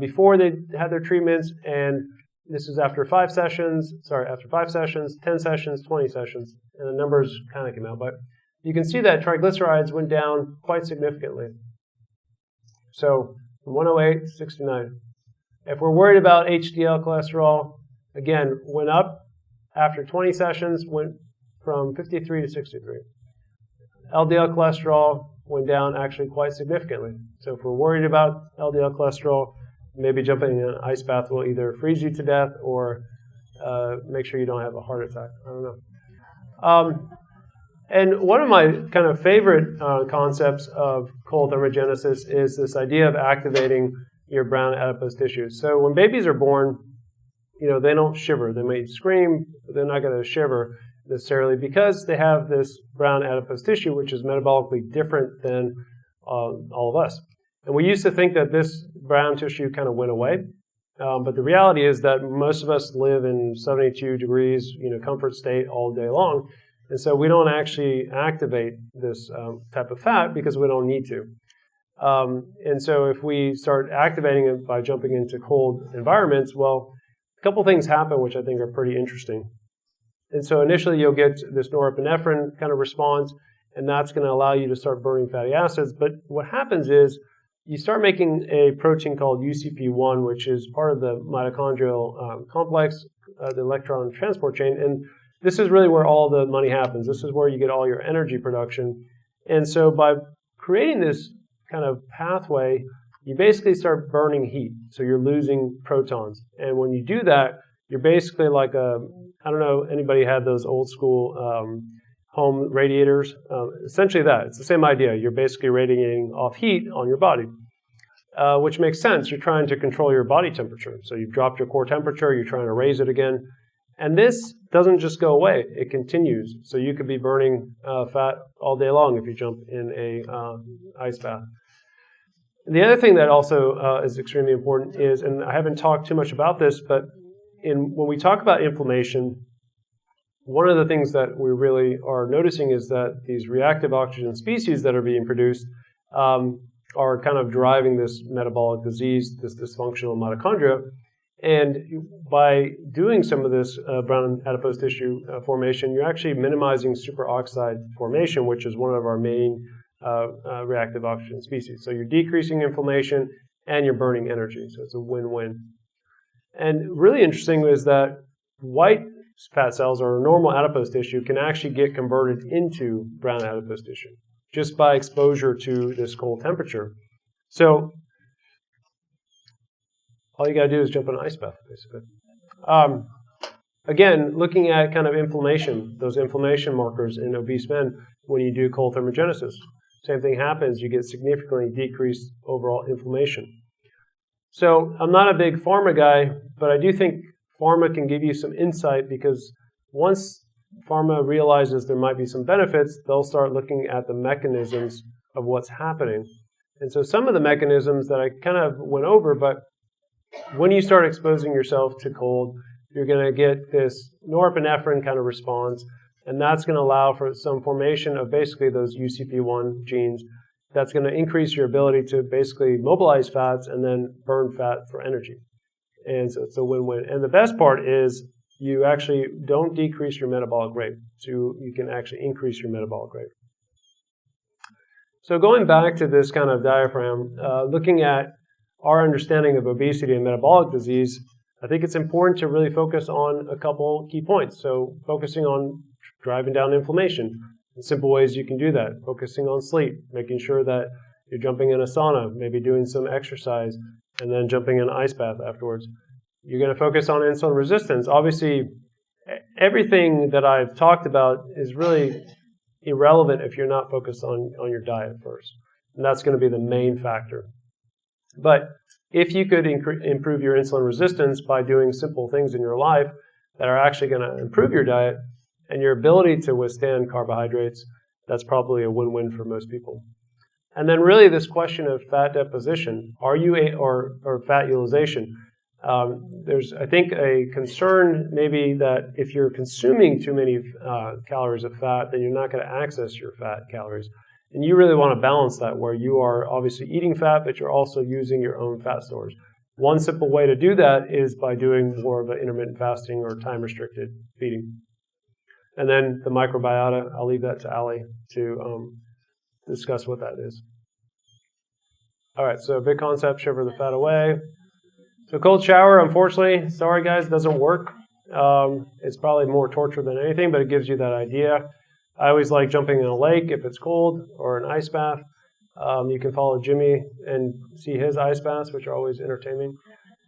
before they had their treatments, and this is after 5 sessions, 10 sessions, 20 sessions, and the numbers kind of came out. But you can see that triglycerides went down quite significantly. So from 108 to 69. If we're worried about HDL cholesterol, again, went up after 20 sessions, went from 53 to 63. LDL cholesterol went down actually quite significantly. So if we're worried about LDL cholesterol, maybe jumping in an ice bath will either freeze you to death or make sure you don't have a heart attack. I don't know. And one of my kind of favorite concepts of cold thermogenesis is this idea of activating your brown adipose tissue. So when babies are born, they don't shiver. They may scream, but they're not going to shiver necessarily because they have this brown adipose tissue, which is metabolically different than all of us. And we used to think that this brown tissue kind of went away. But the reality is that most of us live in 72 degrees, comfort state all day long. And so we don't actually activate this type of fat because we don't need to. And so if we start activating it by jumping into cold environments, well, a couple things happen which I think are pretty interesting. And so initially you'll get this norepinephrine kind of response, and that's going to allow you to start burning fatty acids. But what happens is you start making a protein called UCP1, which is part of the mitochondrial complex, the electron transport chain. And this is really where all the money happens. This is where you get all your energy production. And so by creating this kind of pathway, you basically start burning heat. So you're losing protons. And when you do that, you're basically like I don't know, anybody had those old school home radiators? Essentially that. It's the same idea. You're basically radiating off heat on your body, which makes sense. You're trying to control your body temperature. So you've dropped your core temperature. You're trying to raise it again. And this doesn't just go away. It continues. So you could be burning fat all day long if you jump in a ice bath. The other thing that also is extremely important is, and I haven't talked too much about this, but when we talk about inflammation, one of the things that we really are noticing is that these reactive oxygen species that are being produced are kind of driving this metabolic disease, this dysfunctional mitochondria. And by doing some of this brown adipose tissue formation, you're actually minimizing superoxide formation, which is one of our main reactive oxygen species. So you're decreasing inflammation and you're burning energy. So it's a win-win. And really interesting is that white fat cells or normal adipose tissue can actually get converted into brown adipose tissue just by exposure to this cold temperature. So all you got to do is jump in an ice bath, basically. Again, looking at kind of inflammation, those inflammation markers in obese men when you do cold thermogenesis. Same thing happens. You get significantly decreased overall inflammation. So I'm not a big pharma guy, but I do think pharma can give you some insight because once pharma realizes there might be some benefits, they'll start looking at the mechanisms of what's happening. And so some of the mechanisms that I kind of went over, but when you start exposing yourself to cold, you're going to get this norepinephrine kind of response, and that's going to allow for some formation of basically those UCP1 genes. That's going to increase your ability to basically mobilize fats and then burn fat for energy. And so it's a win-win. And the best part is you actually don't decrease your metabolic rate. So you can actually increase your metabolic rate. So going back to this kind of diagram, looking at our understanding of obesity and metabolic disease, I think it's important to really focus on a couple key points. So focusing on driving down inflammation. In simple ways you can do that. Focusing on sleep, making sure that you're jumping in a sauna, maybe doing some exercise, and then jumping in an ice bath afterwards. You're going to focus on insulin resistance. Obviously, everything that I've talked about is really irrelevant if you're not focused on your diet first. And that's going to be the main factor. But if you could improve your insulin resistance by doing simple things in your life that are actually going to improve your diet and your ability to withstand carbohydrates, that's probably a win-win for most people. And then really this question of fat deposition, or fat utilization. There's, I think, a concern maybe that if you're consuming too many calories of fat, then you're not going to access your fat calories. And you really want to balance that where you are obviously eating fat, but you're also using your own fat stores. One simple way to do that is by doing more of an intermittent fasting or time-restricted feeding. And then the microbiota, I'll leave that to Ali to discuss what that is. All right, so big concept, shiver the fat away. So cold shower, unfortunately, sorry guys, doesn't work. It's probably more torture than anything, but it gives you that idea. I always like jumping in a lake if it's cold, or an ice bath. You can follow Jimmy and see his ice baths, which are always entertaining.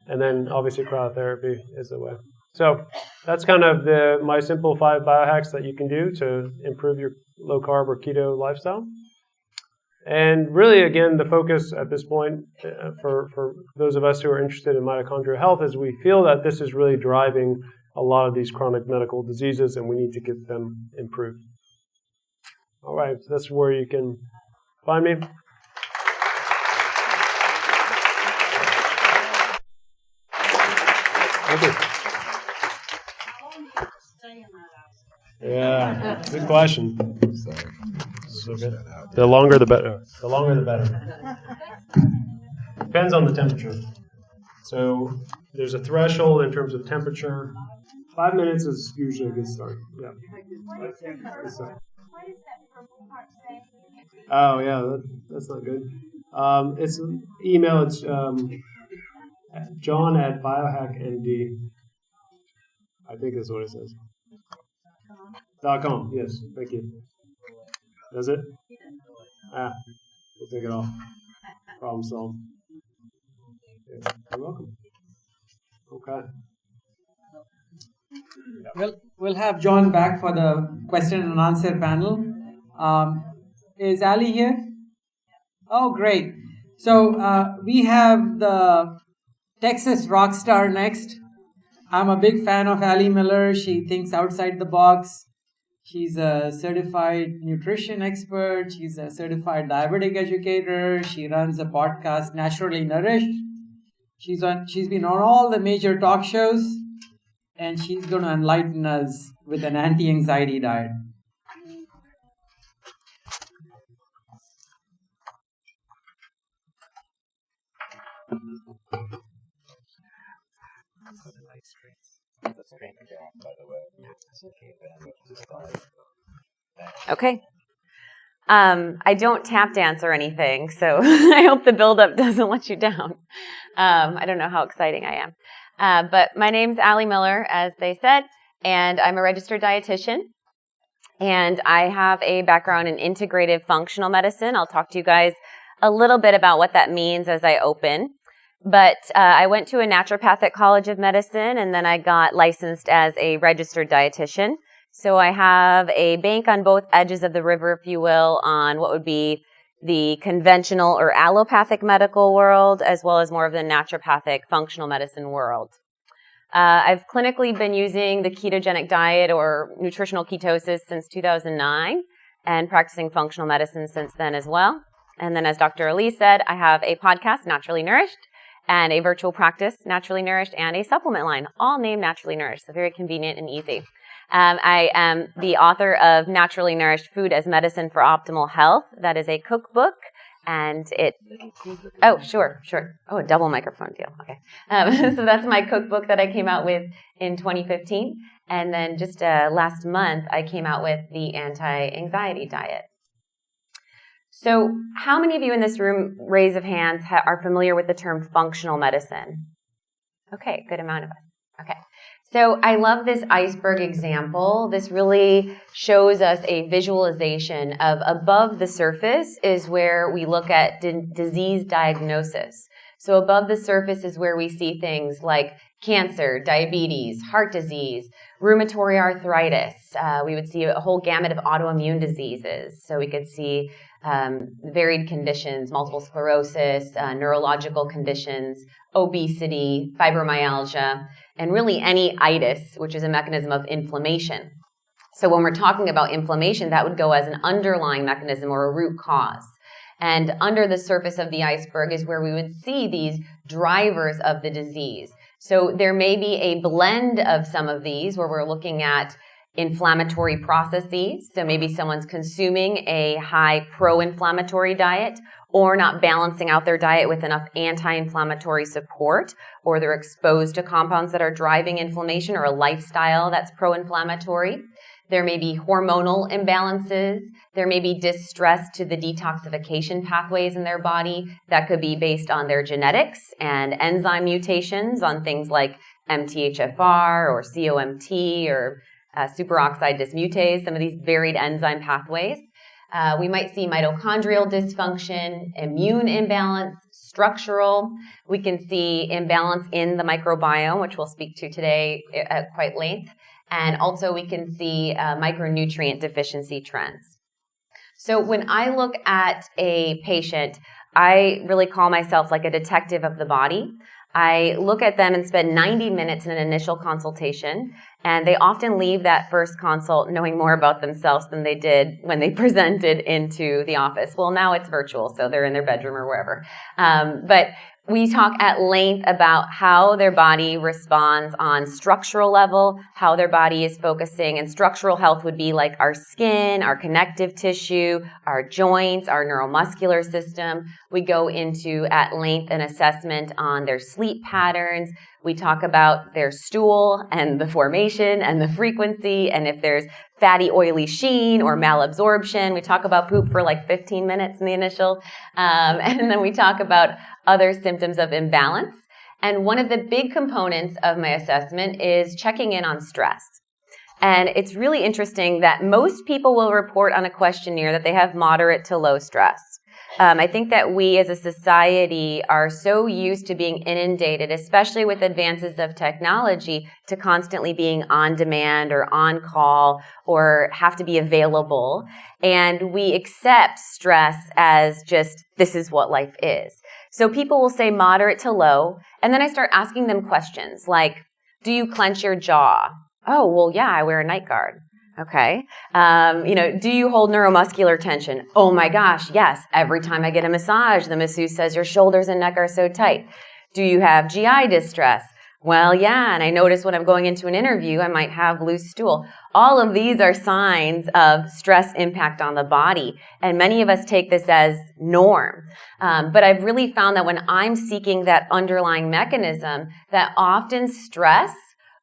And then obviously cryotherapy is the way. So that's kind of my simple 5 biohacks that you can do to improve your low carb or keto lifestyle. And really, again, the focus at this point for those of us who are interested in mitochondrial health is we feel that this is really driving a lot of these chronic medical diseases, and we need to get them improved. All right, so that's where you can find me. Thank you. Yeah, good question. So good. The longer the better. The longer the better. Depends on the temperature. So there's a threshold in terms of temperature. 5 minutes is usually a good start. Yeah. Oh yeah, that's not good. It's email. It's John at Biohacknd. I think that's what it says. .com. Yes, thank you. Does it? We'll take it off. Problem solved. Yeah, you're welcome. Okay. Well, we'll have John back for the question and answer panel. Is Ali here? Oh, great. So we have the Texas rock star next. I'm a big fan of Ali Miller. She thinks outside the box. She's a certified nutrition expert. She's a certified diabetic educator. She runs a podcast, Naturally Nourished. She's been on all the major talk shows, and she's going to enlighten us with an anti-anxiety diet. Okay. I don't tap dance or anything, so I hope the build-up doesn't let you down. I don't know how exciting I am. But my name's Ali Miller, as they said, and I'm a registered dietitian. And I have a background in integrative functional medicine. I'll talk to you guys a little bit about what that means as I open. But I went to a naturopathic college of medicine, and then I got licensed as a registered dietitian. So I have a bank on both edges of the river, if you will, on what would be the conventional or allopathic medical world, as well as more of the naturopathic functional medicine world. I've clinically been using the ketogenic diet or nutritional ketosis since 2009 and practicing functional medicine since then as well. And then, as Dr. Ali said, I have a podcast, Naturally Nourished, and a virtual practice, Naturally Nourished, and a supplement line, all named Naturally Nourished, so very convenient and easy. I am the author of Naturally Nourished Food as Medicine for Optimal Health. That is a cookbook, and oh, sure. Oh, a double microphone deal. Okay. So that's my cookbook that I came out with in 2015. And then just last month, I came out with the anti-anxiety diet. So how many of you in this room, raise of hands, are familiar with the term functional medicine? Okay, good amount of us. Okay. So I love this iceberg example. This really shows us a visualization of above the surface is where we look at disease diagnosis. So above the surface is where we see things like cancer, diabetes, heart disease, rheumatoid arthritis. We would see a whole gamut of autoimmune diseases. So we could see varied conditions, multiple sclerosis, neurological conditions, obesity, fibromyalgia, and really any itis, which is a mechanism of inflammation. So when we're talking about inflammation, that would go as an underlying mechanism or a root cause. And under the surface of the iceberg is where we would see these drivers of the disease. So there may be a blend of some of these where we're looking at inflammatory processes. So maybe someone's consuming a high pro-inflammatory diet or not balancing out their diet with enough anti-inflammatory support, or they're exposed to compounds that are driving inflammation or a lifestyle that's pro-inflammatory. There may be hormonal imbalances. There may be distress to the detoxification pathways in their body that could be based on their genetics and enzyme mutations on things like MTHFR or COMT or superoxide dismutase, some of these varied enzyme pathways. We might see mitochondrial dysfunction, immune imbalance, structural. We can see imbalance in the microbiome, which we'll speak to today at quite length. And also we can see micronutrient deficiency trends. So when I look at a patient, I really call myself like a detective of the body. I look at them and spend 90 minutes in an initial consultation, and they often leave that first consult knowing more about themselves than they did when they presented into the office. Well, now it's virtual, so they're in their bedroom or wherever. But we talk at length about how their body responds on structural level, how their body is focusing, and structural health would be like our skin, our connective tissue, our joints, our neuromuscular system. We go into at length an assessment on their sleep patterns. We talk about their stool and the formation and the frequency, and if there's fatty, oily sheen or malabsorption. We talk about poop for like 15 minutes in the initial, and then we talk about other symptoms of imbalance. And one of the big components of my assessment is checking in on stress. And it's really interesting that most people will report on a questionnaire that they have moderate to low stress. I think that we as a society are so used to being inundated, especially with advances of technology, to constantly being on demand or on call or have to be available. And we accept stress as just, this is what life is. So people will say moderate to low, and then I start asking them questions like, do you clench your jaw? Oh, well, yeah, I wear a night guard. Okay. Do you hold neuromuscular tension? Oh my gosh, yes. Every time I get a massage, the masseuse says your shoulders and neck are so tight. Do you have GI distress? Well, yeah, and I notice when I'm going into an interview, I might have loose stool. All of these are signs of stress impact on the body, and many of us take this as norm. But I've really found that when I'm seeking that underlying mechanism, that often stress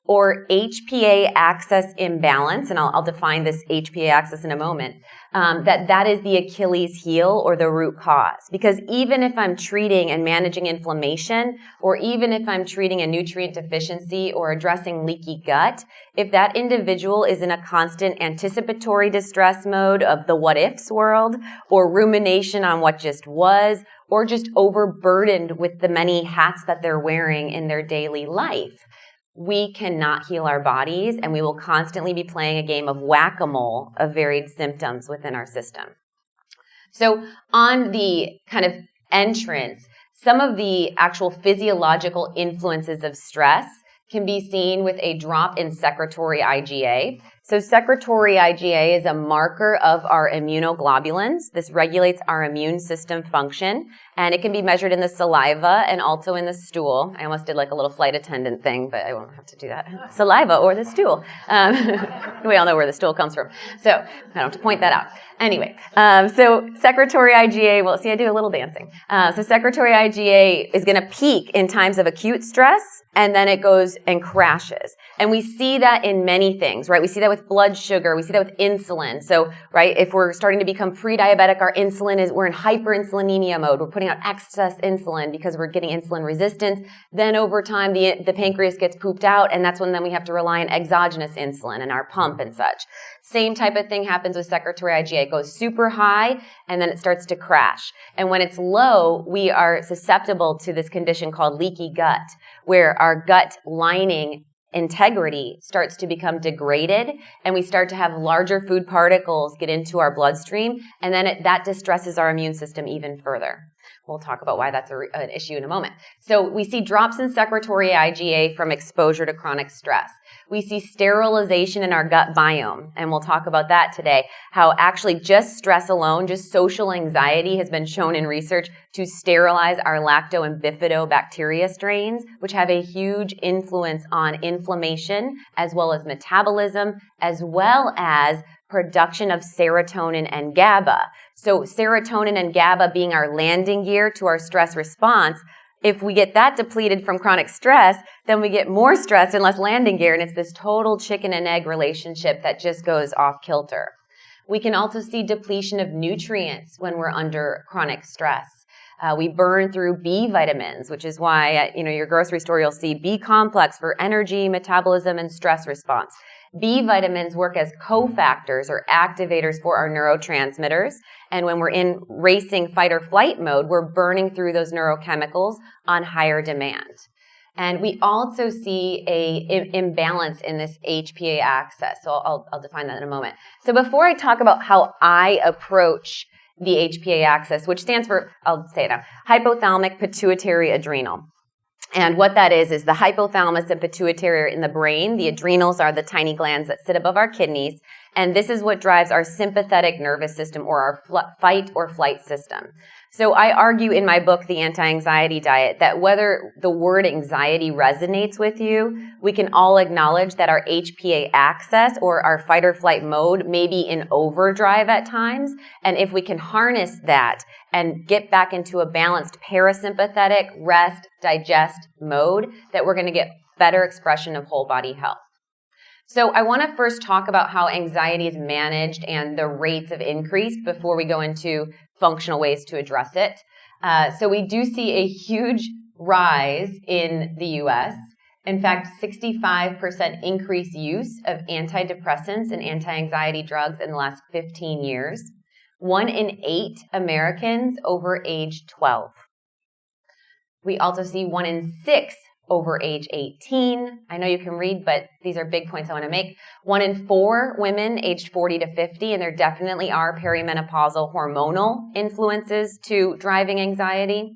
or HPA axis imbalance, and I'll define this HPA axis in a moment, that is the Achilles heel or the root cause. Because even if I'm treating and managing inflammation, or even if I'm treating a nutrient deficiency or addressing leaky gut, if that individual is in a constant anticipatory distress mode of the what ifs world, or rumination on what just was, or just overburdened with the many hats that they're wearing in their daily life, we cannot heal our bodies, and we will constantly be playing a game of whack-a-mole of varied symptoms within our system. So on the kind of entrance, some of the actual physiological influences of stress can be seen with a drop in secretory IgA. So secretory IgA is a marker of our immunoglobulins. This regulates our immune system function, and it can be measured in the saliva and also in the stool. I almost did like a little flight attendant thing, but I won't have to do that. Saliva or the stool. We all know where the stool comes from, so I don't have to point that out. Anyway, so secretory IgA, well, see, I do a little dancing. So secretory IgA is going to peak in times of acute stress, and then it goes and crashes. And we see that in many things, right? We see that with blood sugar. We see that with insulin. So, right, if we're starting to become pre-diabetic, our insulin we're in hyperinsulinemia mode. We're putting out excess insulin because we're getting insulin resistance. Then over time, the pancreas gets pooped out, and that's when then we have to rely on exogenous insulin and our pump and such. Same type of thing happens with secretory IgA. It goes super high, and then it starts to crash. And when it's low, we are susceptible to this condition called leaky gut, where our gut lining integrity starts to become degraded, and we start to have larger food particles get into our bloodstream, and then that distresses our immune system even further. We'll talk about why that's an issue in a moment. So we see drops in secretory IgA from exposure to chronic stress. We see sterilization in our gut biome, and we'll talk about that today, how actually just stress alone, just social anxiety has been shown in research to sterilize our lacto and bifidobacteria strains, which have a huge influence on inflammation as well as metabolism, as well as production of serotonin and GABA. So serotonin and GABA being our landing gear to our stress response. If we get that depleted from chronic stress, then we get more stress and less landing gear, and it's this total chicken and egg relationship that just goes off kilter. We can also see depletion of nutrients when we're under chronic stress. We burn through B vitamins, which is why at your grocery store you'll see B complex for energy, metabolism, and stress response. B vitamins work as cofactors or activators for our neurotransmitters. And when we're in racing fight or flight mode, we're burning through those neurochemicals on higher demand. And we also see a imbalance in this HPA axis. So I'll define that in a moment. So before I talk about how I approach the HPA axis, which stands for, I'll say it now, hypothalamic pituitary adrenal. And what that is the hypothalamus and pituitary are in the brain. The adrenals are the tiny glands that sit above our kidneys. And this is what drives our sympathetic nervous system or our fight or flight system. So I argue in my book, The Anti-Anxiety Diet, that whether the word anxiety resonates with you, we can all acknowledge that our HPA axis or our fight or flight mode may be in overdrive at times. And if we can harness that and get back into a balanced parasympathetic rest, digest mode, that we're going to get better expression of whole body health. So I want to first talk about how anxiety is managed and the rates of increase before we go into functional ways to address it. So we do see a huge rise in the U.S. In fact, 65% increased use of antidepressants and anti-anxiety drugs in the last 15 years. 1 in 8 Americans over age 12. We also see 1 in 6 over age 18. I know you can read, but these are big points I want to make. 1 in 4 women aged 40 to 50, and there definitely are perimenopausal hormonal influences to driving anxiety.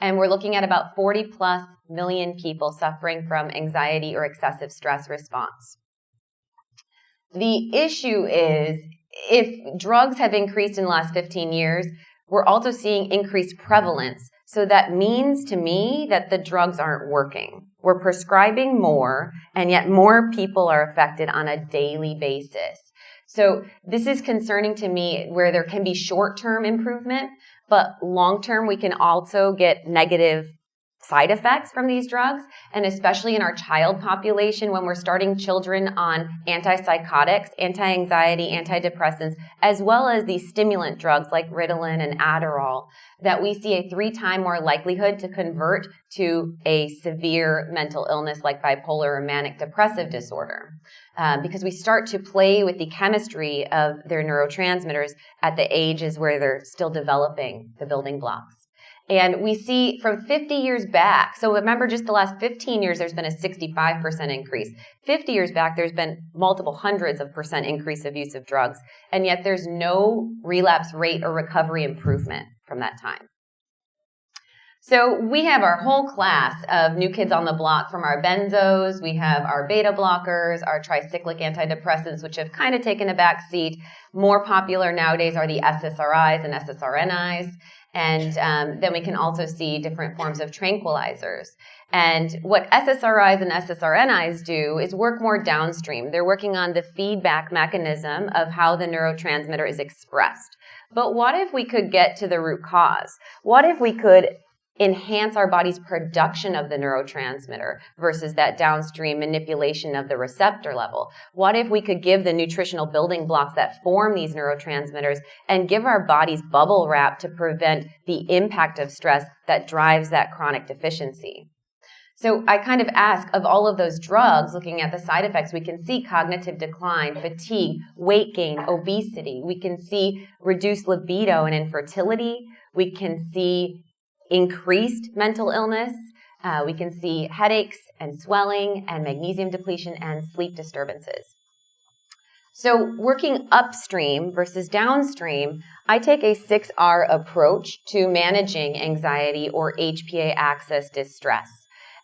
And we're looking at about 40 plus million people suffering from anxiety or excessive stress response. The issue is, if drugs have increased in the last 15 years, we're also seeing increased prevalence. So that means to me that the drugs aren't working. We're prescribing more, and yet more people are affected on a daily basis. So this is concerning to me, where there can be short-term improvement, but long-term we can also get negative side effects from these drugs, and especially in our child population, when we're starting children on antipsychotics, anti-anxiety, antidepressants, as well as these stimulant drugs like Ritalin and Adderall, that we see a 3-time more likelihood to convert to a severe mental illness like bipolar or manic depressive disorder. Because we start to play with the chemistry of their neurotransmitters at the ages where they're still developing the building blocks. And we see from 50 years back, so remember just the last 15 years, there's been a 65% increase. 50 years back, there's been multiple hundreds of % increase of use of drugs, and yet there's no relapse rate or recovery improvement from that time. So we have our whole class of new kids on the block from our benzos. We have our beta blockers, our tricyclic antidepressants, which have kind of taken a back seat. More popular nowadays are the SSRIs and SSRNIs. And then we can also see different forms of tranquilizers. And what SSRIs and SSRNIs do is work more downstream. They're working on the feedback mechanism of how the neurotransmitter is expressed. But what if we could get to the root cause? What if we could enhance our body's production of the neurotransmitter versus that downstream manipulation of the receptor level? What if we could give the nutritional building blocks that form these neurotransmitters and give our bodies bubble wrap to prevent the impact of stress that drives that chronic deficiency? So I kind of ask, of all of those drugs, looking at the side effects, we can see cognitive decline, fatigue, weight gain, obesity. We can see reduced libido and infertility. We can see increased mental illness. We can see headaches and swelling and magnesium depletion and sleep disturbances. So working upstream versus downstream, I take a 6R approach to managing anxiety or HPA axis distress.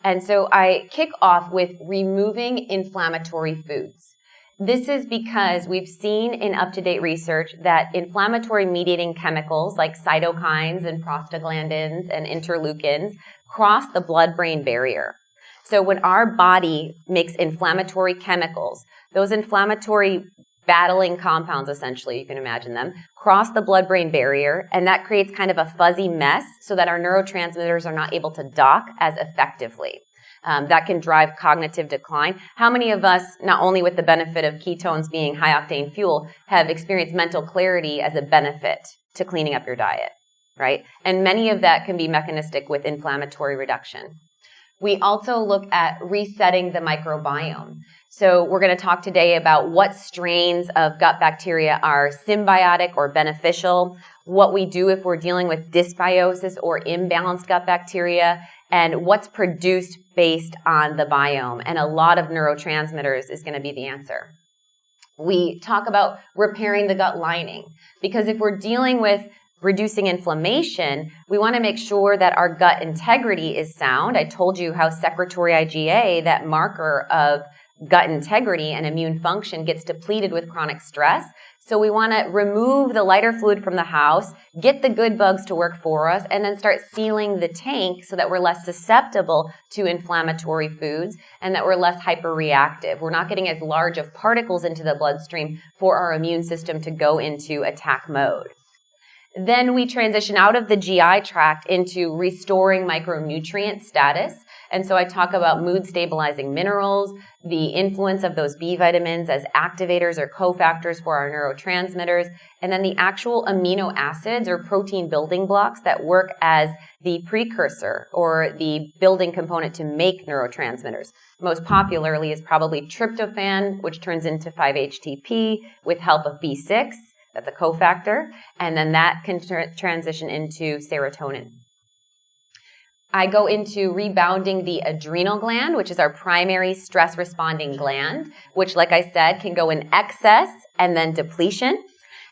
And so I kick off with removing inflammatory foods. This is because we've seen in up-to-date research that inflammatory mediating chemicals like cytokines and prostaglandins and interleukins cross the blood-brain barrier. So when our body makes inflammatory chemicals, those inflammatory battling compounds, essentially, you can imagine them, cross the blood-brain barrier, and that creates kind of a fuzzy mess so that our neurotransmitters are not able to dock as effectively. That can drive cognitive decline. How many of us, not only with the benefit of ketones being high-octane fuel, have experienced mental clarity as a benefit to cleaning up your diet, right? And many of that can be mechanistic with inflammatory reduction. We also look at resetting the microbiome. So we're going to talk today about what strains of gut bacteria are symbiotic or beneficial, what we do if we're dealing with dysbiosis or imbalanced gut bacteria, and what's produced based on the biome. And a lot of neurotransmitters is going to be the answer. We talk about repairing the gut lining, because if we're dealing with reducing inflammation, we want to make sure that our gut integrity is sound. I told you how secretory IgA, that marker of gut integrity and immune function, gets depleted with chronic stress. So we want to remove the lighter fluid from the house, get the good bugs to work for us, and then start sealing the tank so that we're less susceptible to inflammatory foods and that we're less hyperreactive. We're not getting as large of particles into the bloodstream for our immune system to go into attack mode. Then we transition out of the GI tract into restoring micronutrient status. And so I talk about mood stabilizing minerals, the influence of those B vitamins as activators or cofactors for our neurotransmitters, and then the actual amino acids or protein building blocks that work as the precursor or the building component to make neurotransmitters. Most popularly is probably tryptophan, which turns into 5-HTP with help of B6. That's a cofactor, and then that can transition into serotonin. I go into rebounding the adrenal gland, which is our primary stress-responding gland, which, like I said, can go in excess and then depletion.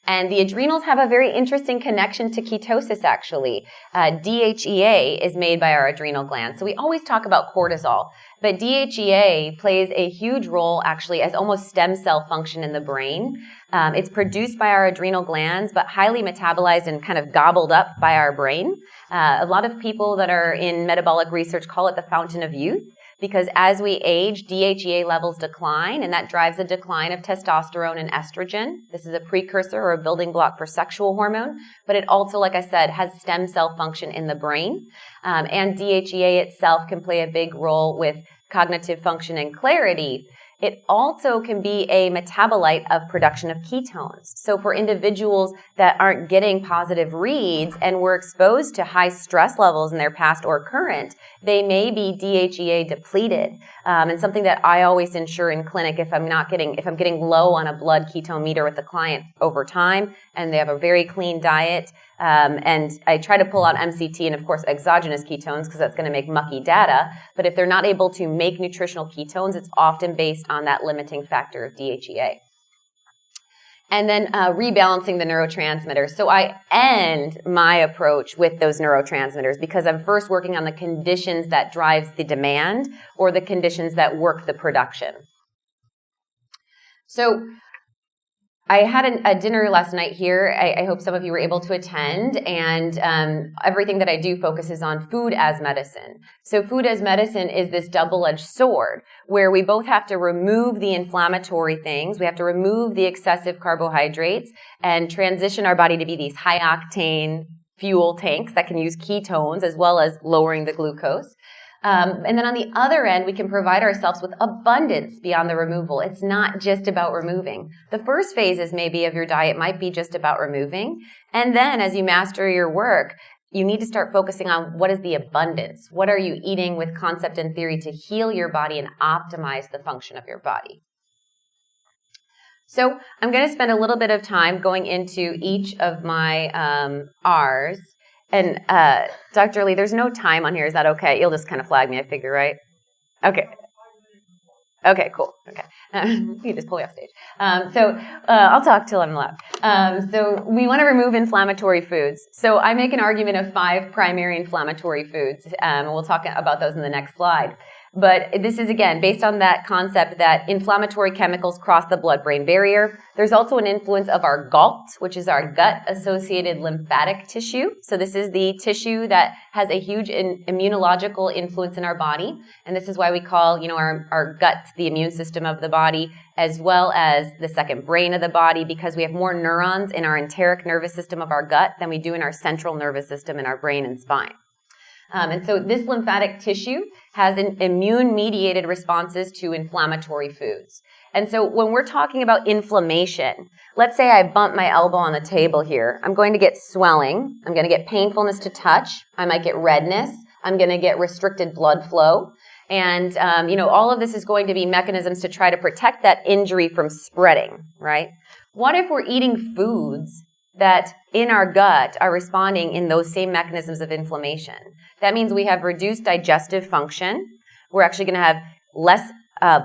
And the adrenals have a very interesting connection to ketosis, actually. DHEA is made by our adrenal gland. So we always talk about cortisol, but DHEA plays a huge role, actually, as almost stem cell function in the brain. It's produced by our adrenal glands, but highly metabolized and kind of gobbled up by our brain. A lot of people that are in metabolic research call it the fountain of youth, because as we age, DHEA levels decline, and that drives a decline of testosterone and estrogen. This is a precursor or a building block for sexual hormone, but it also, like I said, has stem cell function in the brain. And DHEA itself can play a big role with cognitive function and clarity. It also can be a metabolite of production of ketones. So for individuals that aren't getting positive reads and were exposed to high stress levels in their past or current, they may be DHEA depleted. And something that I always ensure in clinic, if I'm getting low on a blood ketone meter with the client over time, and they have a very clean diet, and I try to pull out MCT and, of course, exogenous ketones because that's going to make mucky data. But if they're not able to make nutritional ketones, it's often based on that limiting factor of DHEA. And then rebalancing the neurotransmitters. So I end my approach with those neurotransmitters because I'm first working on the conditions that drives the demand or the conditions that work the production. So I had a dinner last night here. I hope some of you were able to attend, and everything that I do focuses on food as medicine. So food as medicine is this double-edged sword where we both have to remove the inflammatory things, we have to remove the excessive carbohydrates and transition our body to be these high-octane fuel tanks that can use ketones as well as lowering the glucose. And then on the other end, we can provide ourselves with abundance beyond the removal. It's not just about removing. The first phases maybe of your diet might be just about removing. And then as you master your work, you need to start focusing on what is the abundance. What are you eating with concept and theory to heal your body and optimize the function of your body? So I'm going to spend a little bit of time going into each of my R's. And Dr. Lee, there's no time on here. Is that okay? You'll just kind of flag me, I figure, right? Okay. Okay, cool. Okay. You can just pull me off stage. So I'll talk till I'm loud. So we want to remove inflammatory foods. So I make an argument of 5 primary inflammatory foods. And we'll talk about those in the next slide. But this is, again, based on that concept that inflammatory chemicals cross the blood-brain barrier. There's also an influence of our GALT, which is our gut-associated lymphatic tissue. So this is the tissue that has a huge immunological influence in our body. And this is why we call, our gut the immune system of the body, as well as the second brain of the body, because we have more neurons in our enteric nervous system of our gut than we do in our central nervous system in our brain and spine. And so this lymphatic tissue has immune-mediated responses to inflammatory foods. And so when we're talking about inflammation, let's say I bump my elbow on the table here. I'm going to get swelling. I'm going to get painfulness to touch. I might get redness. I'm going to get restricted blood flow. And, all of this is going to be mechanisms to try to protect that injury from spreading, right? What if we're eating foods that in our gut are responding in those same mechanisms of inflammation? That means we have reduced digestive function. We're actually going to have less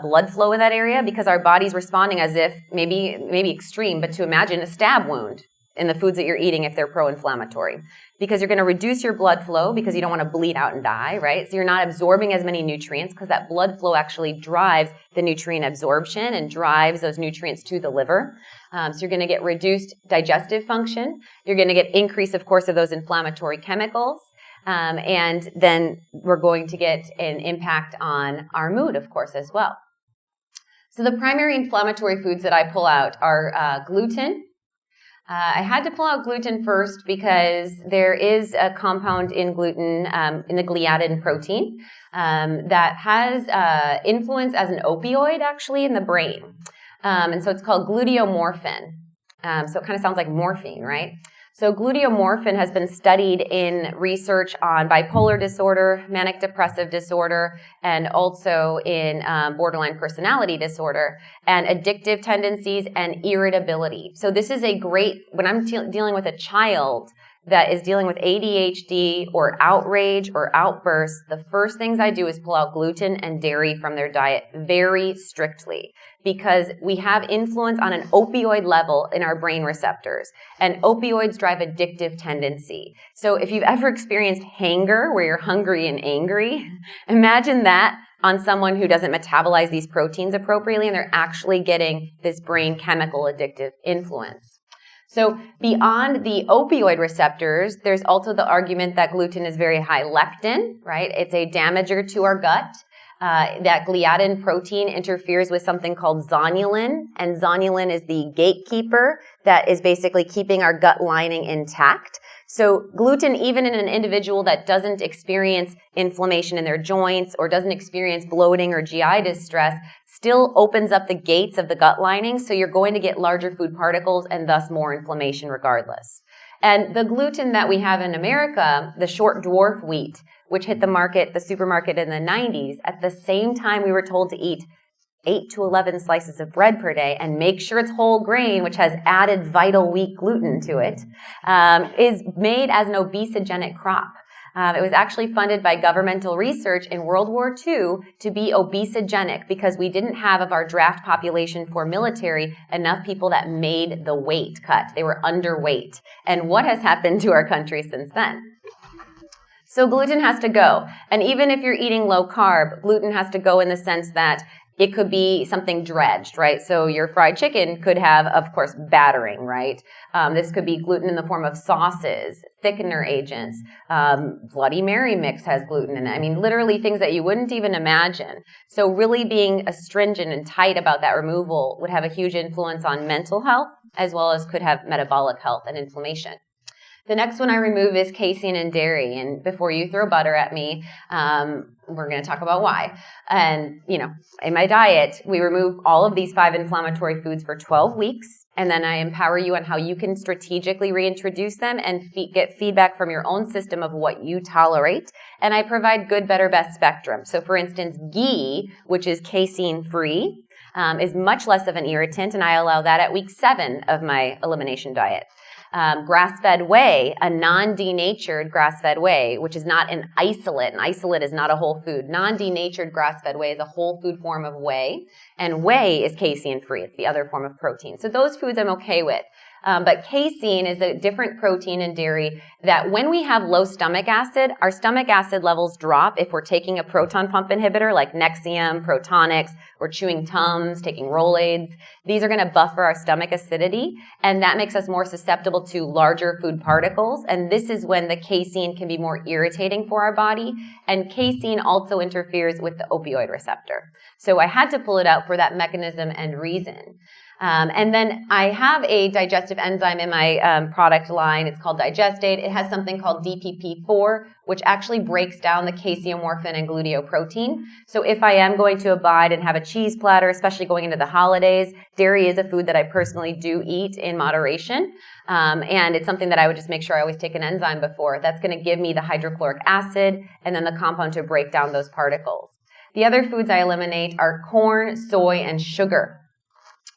blood flow in that area because our body's responding as if, maybe extreme, but to imagine a stab wound in the foods that you're eating if they're pro-inflammatory. Because you're going to reduce your blood flow because you don't want to bleed out and die, right? So you're not absorbing as many nutrients because that blood flow actually drives the nutrient absorption and drives those nutrients to the liver. So you're going to get reduced digestive function. You're going to get increase, of course, of those inflammatory chemicals. And then we're going to get an impact on our mood, of course, as well. So the primary inflammatory foods that I pull out are gluten. I had to pull out gluten first because there is a compound in gluten, in the gliadin protein, that has influence as an opioid actually in the brain. And so it's called gluteomorphin. So it kind of sounds like morphine, right? So gluteomorphin has been studied in research on bipolar disorder, manic depressive disorder, and also in borderline personality disorder, and addictive tendencies and irritability. So this is a great, when I'm dealing with a child that is dealing with ADHD or outrage or outbursts, the first things I do is pull out gluten and dairy from their diet very strictly because we have influence on an opioid level in our brain receptors, and opioids drive addictive tendency. So if you've ever experienced hanger, where you're hungry and angry, imagine that on someone who doesn't metabolize these proteins appropriately and they're actually getting this brain chemical addictive influence. So beyond the opioid receptors, there's also the argument that gluten is very high lectin, right? It's a damager to our gut. That gliadin protein interferes with something called zonulin, and zonulin is the gatekeeper that is basically keeping our gut lining intact. So gluten, even in an individual that doesn't experience inflammation in their joints or doesn't experience bloating or GI distress, still opens up the gates of the gut lining, so you're going to get larger food particles and thus more inflammation regardless. And the gluten that we have in America, the short dwarf wheat, which hit the supermarket in the 90s, at the same time we were told to eat 8 to 11 slices of bread per day and make sure it's whole grain, which has added vital wheat gluten to it, is made as an obesogenic crop. It was actually funded by governmental research in World War II to be obesogenic because we didn't have of our draft population for military enough people that made the weight cut. They were underweight. And what has happened to our country since then? So gluten has to go. And even if you're eating low carb, gluten has to go in the sense that it could be something dredged, right? So your fried chicken could have, of course, battering, right? This could be gluten in the form of sauces, thickener agents. Bloody Mary mix has gluten in it. I mean, literally things that you wouldn't even imagine. So really being astringent and tight about that removal would have a huge influence on mental health as well as could have metabolic health and inflammation. The next one I remove is casein and dairy. And before you throw butter at me, we're going to talk about why. And, in my diet, we remove all of these 5 inflammatory foods for 12 weeks. And then I empower you on how you can strategically reintroduce them and get feedback from your own system of what you tolerate. And I provide good, better, best spectrum. So for instance, ghee, which is casein-free, is much less of an irritant. And I allow that at week 7 of my elimination diet. Grass-fed whey, a non-denatured grass-fed whey, which is not an isolate. An isolate is not a whole food. Non-denatured grass-fed whey is a whole food form of whey, and whey is casein-free. It's the other form of protein. So those foods I'm okay with. But casein is a different protein in dairy that when we have low stomach acid, our stomach acid levels drop if we're taking a proton pump inhibitor like Nexium, Protonix, or chewing Tums, taking Rolaids. These are going to buffer our stomach acidity, and that makes us more susceptible to larger food particles. And this is when the casein can be more irritating for our body. And casein also interferes with the opioid receptor. So I had to pull it out for that mechanism and reason. And then I have a digestive enzyme in my product line. It's called Digestate. It has something called DPP4, which actually breaks down the caseomorphin and gluteoprotein. So if I am going to abide and have a cheese platter, especially going into the holidays, dairy is a food that I personally do eat in moderation. And it's something that I would just make sure I always take an enzyme before. That's going to give me the hydrochloric acid and then the compound to break down those particles. The other foods I eliminate are corn, soy, and sugar.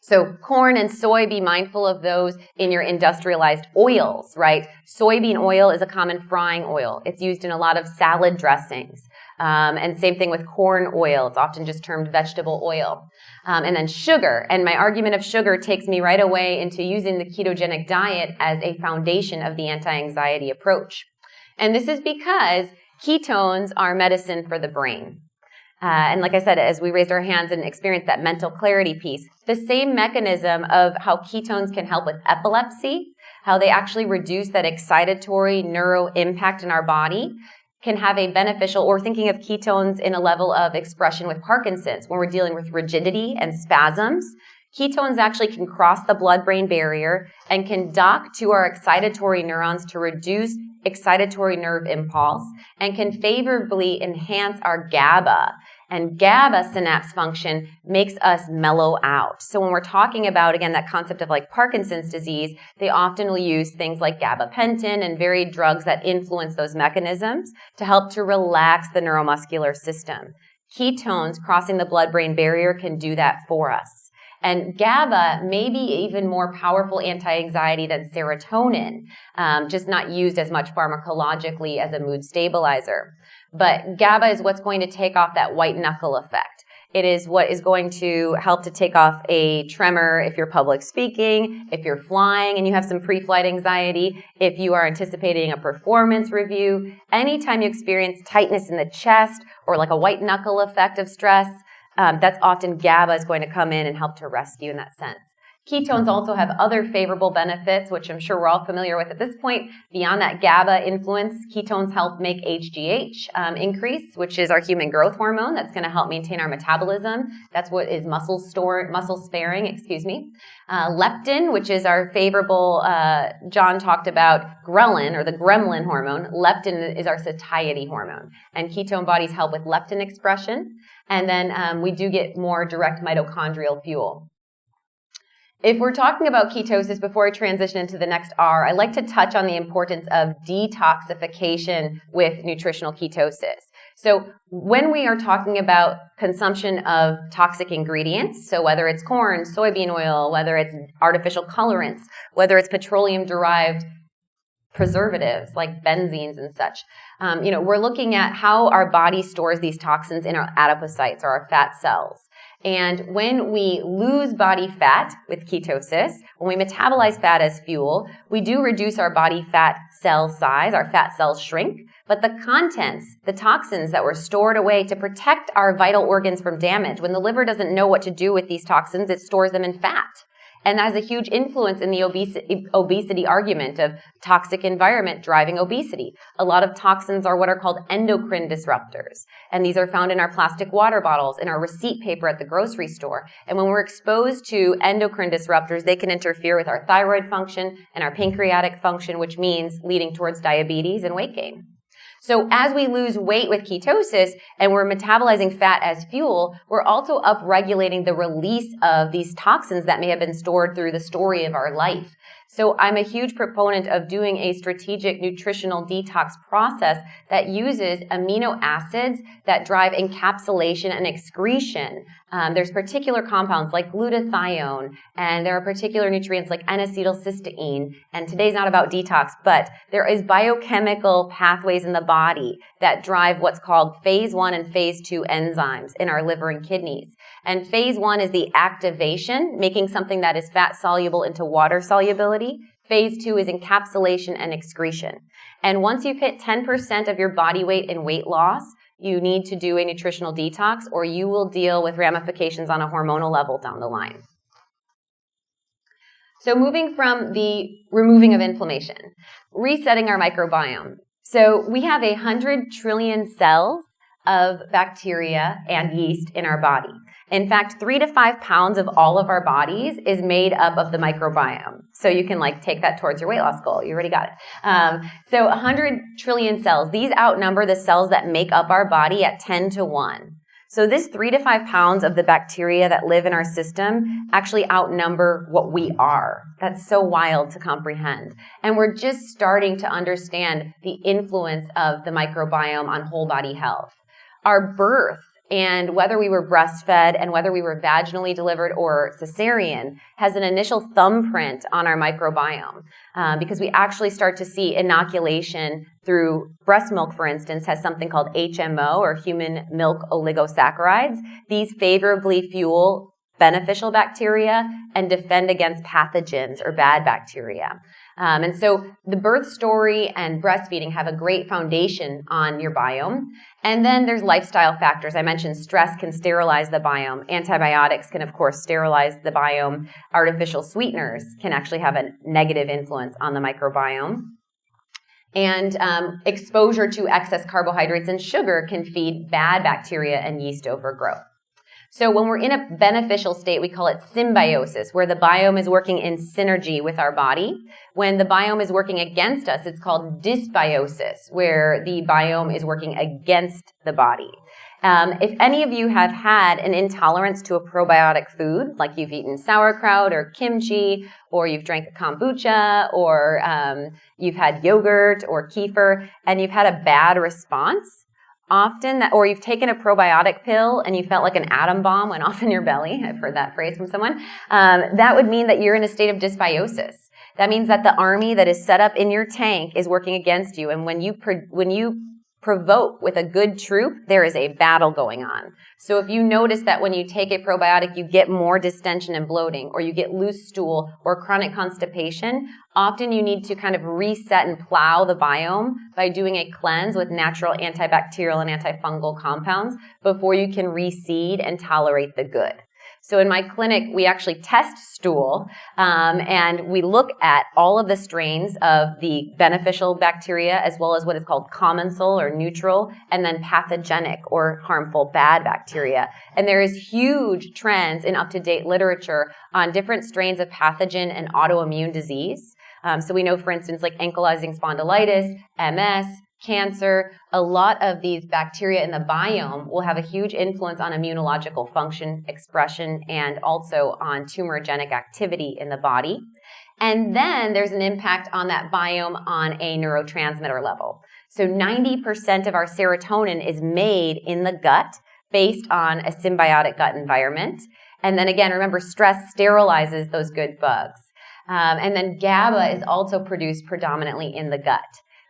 So corn and soy, be mindful of those in your industrialized oils, right? Soybean oil is a common frying oil. It's used in a lot of salad dressings. And same thing with corn oil. It's often just termed vegetable oil. And then sugar. And my argument of sugar takes me right away into using the ketogenic diet as a foundation of the anti-anxiety approach. And this is because ketones are medicine for the brain. And like I said, as we raised our hands and experienced that mental clarity piece, the same mechanism of how ketones can help with epilepsy, how they actually reduce that excitatory neuro impact in our body, can have a beneficial, or thinking of ketones in a level of expression with Parkinson's, when we're dealing with rigidity and spasms. Ketones actually can cross the blood-brain barrier and can dock to our excitatory neurons to reduce excitatory nerve impulse and can favorably enhance our GABA. And GABA synapse function makes us mellow out. So when we're talking about, again, that concept of like Parkinson's disease, they often will use things like gabapentin and varied drugs that influence those mechanisms to help to relax the neuromuscular system. Ketones crossing the blood-brain barrier can do that for us. And GABA may be even more powerful anti-anxiety than serotonin, just not used as much pharmacologically as a mood stabilizer. But GABA is what's going to take off that white knuckle effect. It is what is going to help to take off a tremor if you're public speaking, if you're flying and you have some pre-flight anxiety, if you are anticipating a performance review, anytime you experience tightness in the chest or like a white knuckle effect of stress, that's often GABA is going to come in and help to rescue in that sense. Ketones also have other favorable benefits, which I'm sure we're all familiar with at this point. Beyond that GABA influence, ketones help make HGH increase, which is our human growth hormone. That's going to help maintain our metabolism. That's what is muscle sparing. Leptin, which is our favorable, John talked about ghrelin or the gremlin hormone. Leptin is our satiety hormone. And ketone bodies help with leptin expression. And then we do get more direct mitochondrial fuel. If we're talking about ketosis, before I transition into the next R, I like to touch on the importance of detoxification with nutritional ketosis. So when we are talking about consumption of toxic ingredients, so whether it's corn, soybean oil, whether it's artificial colorants, whether it's petroleum-derived preservatives like benzenes and such, we're looking at how our body stores these toxins in our adipocytes or our fat cells. And when we lose body fat with ketosis, when we metabolize fat as fuel, we do reduce our body fat cell size, our fat cells shrink, but the contents, the toxins that were stored away to protect our vital organs from damage, when the liver doesn't know what to do with these toxins, it stores them in fat. And that has a huge influence in the obesity argument of toxic environment driving obesity. A lot of toxins are what are called endocrine disruptors. And these are found in our plastic water bottles, in our receipt paper at the grocery store. And when we're exposed to endocrine disruptors, they can interfere with our thyroid function and our pancreatic function, which means leading towards diabetes and weight gain. So as we lose weight with ketosis and we're metabolizing fat as fuel, we're also upregulating the release of these toxins that may have been stored through the story of our life. So I'm a huge proponent of doing a strategic nutritional detox process that uses amino acids that drive encapsulation and excretion. There's particular compounds like glutathione, and there are particular nutrients like N-acetylcysteine. And today's not about detox, but there is biochemical pathways in the body that drive what's called phase 1 and phase 2 enzymes in our liver and kidneys. And phase 1 is the activation, making something that is fat soluble into water solubility. Phase 2 is encapsulation and excretion. And once you've hit 10% of your body weight in weight loss, you need to do a nutritional detox or you will deal with ramifications on a hormonal level down the line. So moving from the removing of inflammation, resetting our microbiome. So we have 100 trillion cells of bacteria and yeast in our body. In fact, 3 to 5 pounds of all of our bodies is made up of the microbiome. So you can take that towards your weight loss goal. You already got it. So 100 trillion cells. These outnumber the cells that make up our body at 10 to 1. So this 3 to 5 pounds of the bacteria that live in our system actually outnumber what we are. That's so wild to comprehend. And we're just starting to understand the influence of the microbiome on whole body health. Our birth, and whether we were breastfed and whether we were vaginally delivered or cesarean, has an initial thumbprint on our microbiome because we actually start to see inoculation through breast milk, for instance, has something called HMO, or human milk oligosaccharides. These favorably fuel beneficial bacteria and defend against pathogens or bad bacteria. And so the birth story and breastfeeding have a great foundation on your biome. And then there's lifestyle factors. I mentioned stress can sterilize the biome. Antibiotics can, of course, sterilize the biome. Artificial sweeteners can actually have a negative influence on the microbiome. And exposure to excess carbohydrates and sugar can feed bad bacteria and yeast overgrowth. So when we're in a beneficial state, we call it symbiosis, where the biome is working in synergy with our body. When the biome is working against us, it's called dysbiosis, where the biome is working against the body. If any of you have had an intolerance to a probiotic food, like you've eaten sauerkraut or kimchi, or you've drank a kombucha, or you've had yogurt or kefir, and you've had a bad response, or you've taken a probiotic pill and you felt like an atom bomb went off in your belly. I've heard that phrase from someone. That would mean that you're in a state of dysbiosis. That means that the army that is set up in your tank is working against you. And when you provoke with a good troop, there is a battle going on. So if you notice that when you take a probiotic, you get more distension and bloating, or you get loose stool or chronic constipation, often you need to kind of reset and plow the biome by doing a cleanse with natural antibacterial and antifungal compounds before you can reseed and tolerate the good. So in my clinic, we actually test stool, and we look at all of the strains of the beneficial bacteria as well as what is called commensal or neutral, and then pathogenic or harmful bad bacteria. And there is huge trends in up-to-date literature on different strains of pathogen and autoimmune disease. So we know, for instance, like ankylosing spondylitis, MS, cancer, a lot of these bacteria in the biome will have a huge influence on immunological function, expression, and also on tumorigenic activity in the body. And then there's an impact on that biome on a neurotransmitter level. So 90% of our serotonin is made in the gut based on a symbiotic gut environment. And then again, remember, stress sterilizes those good bugs. And then GABA is also produced predominantly in the gut.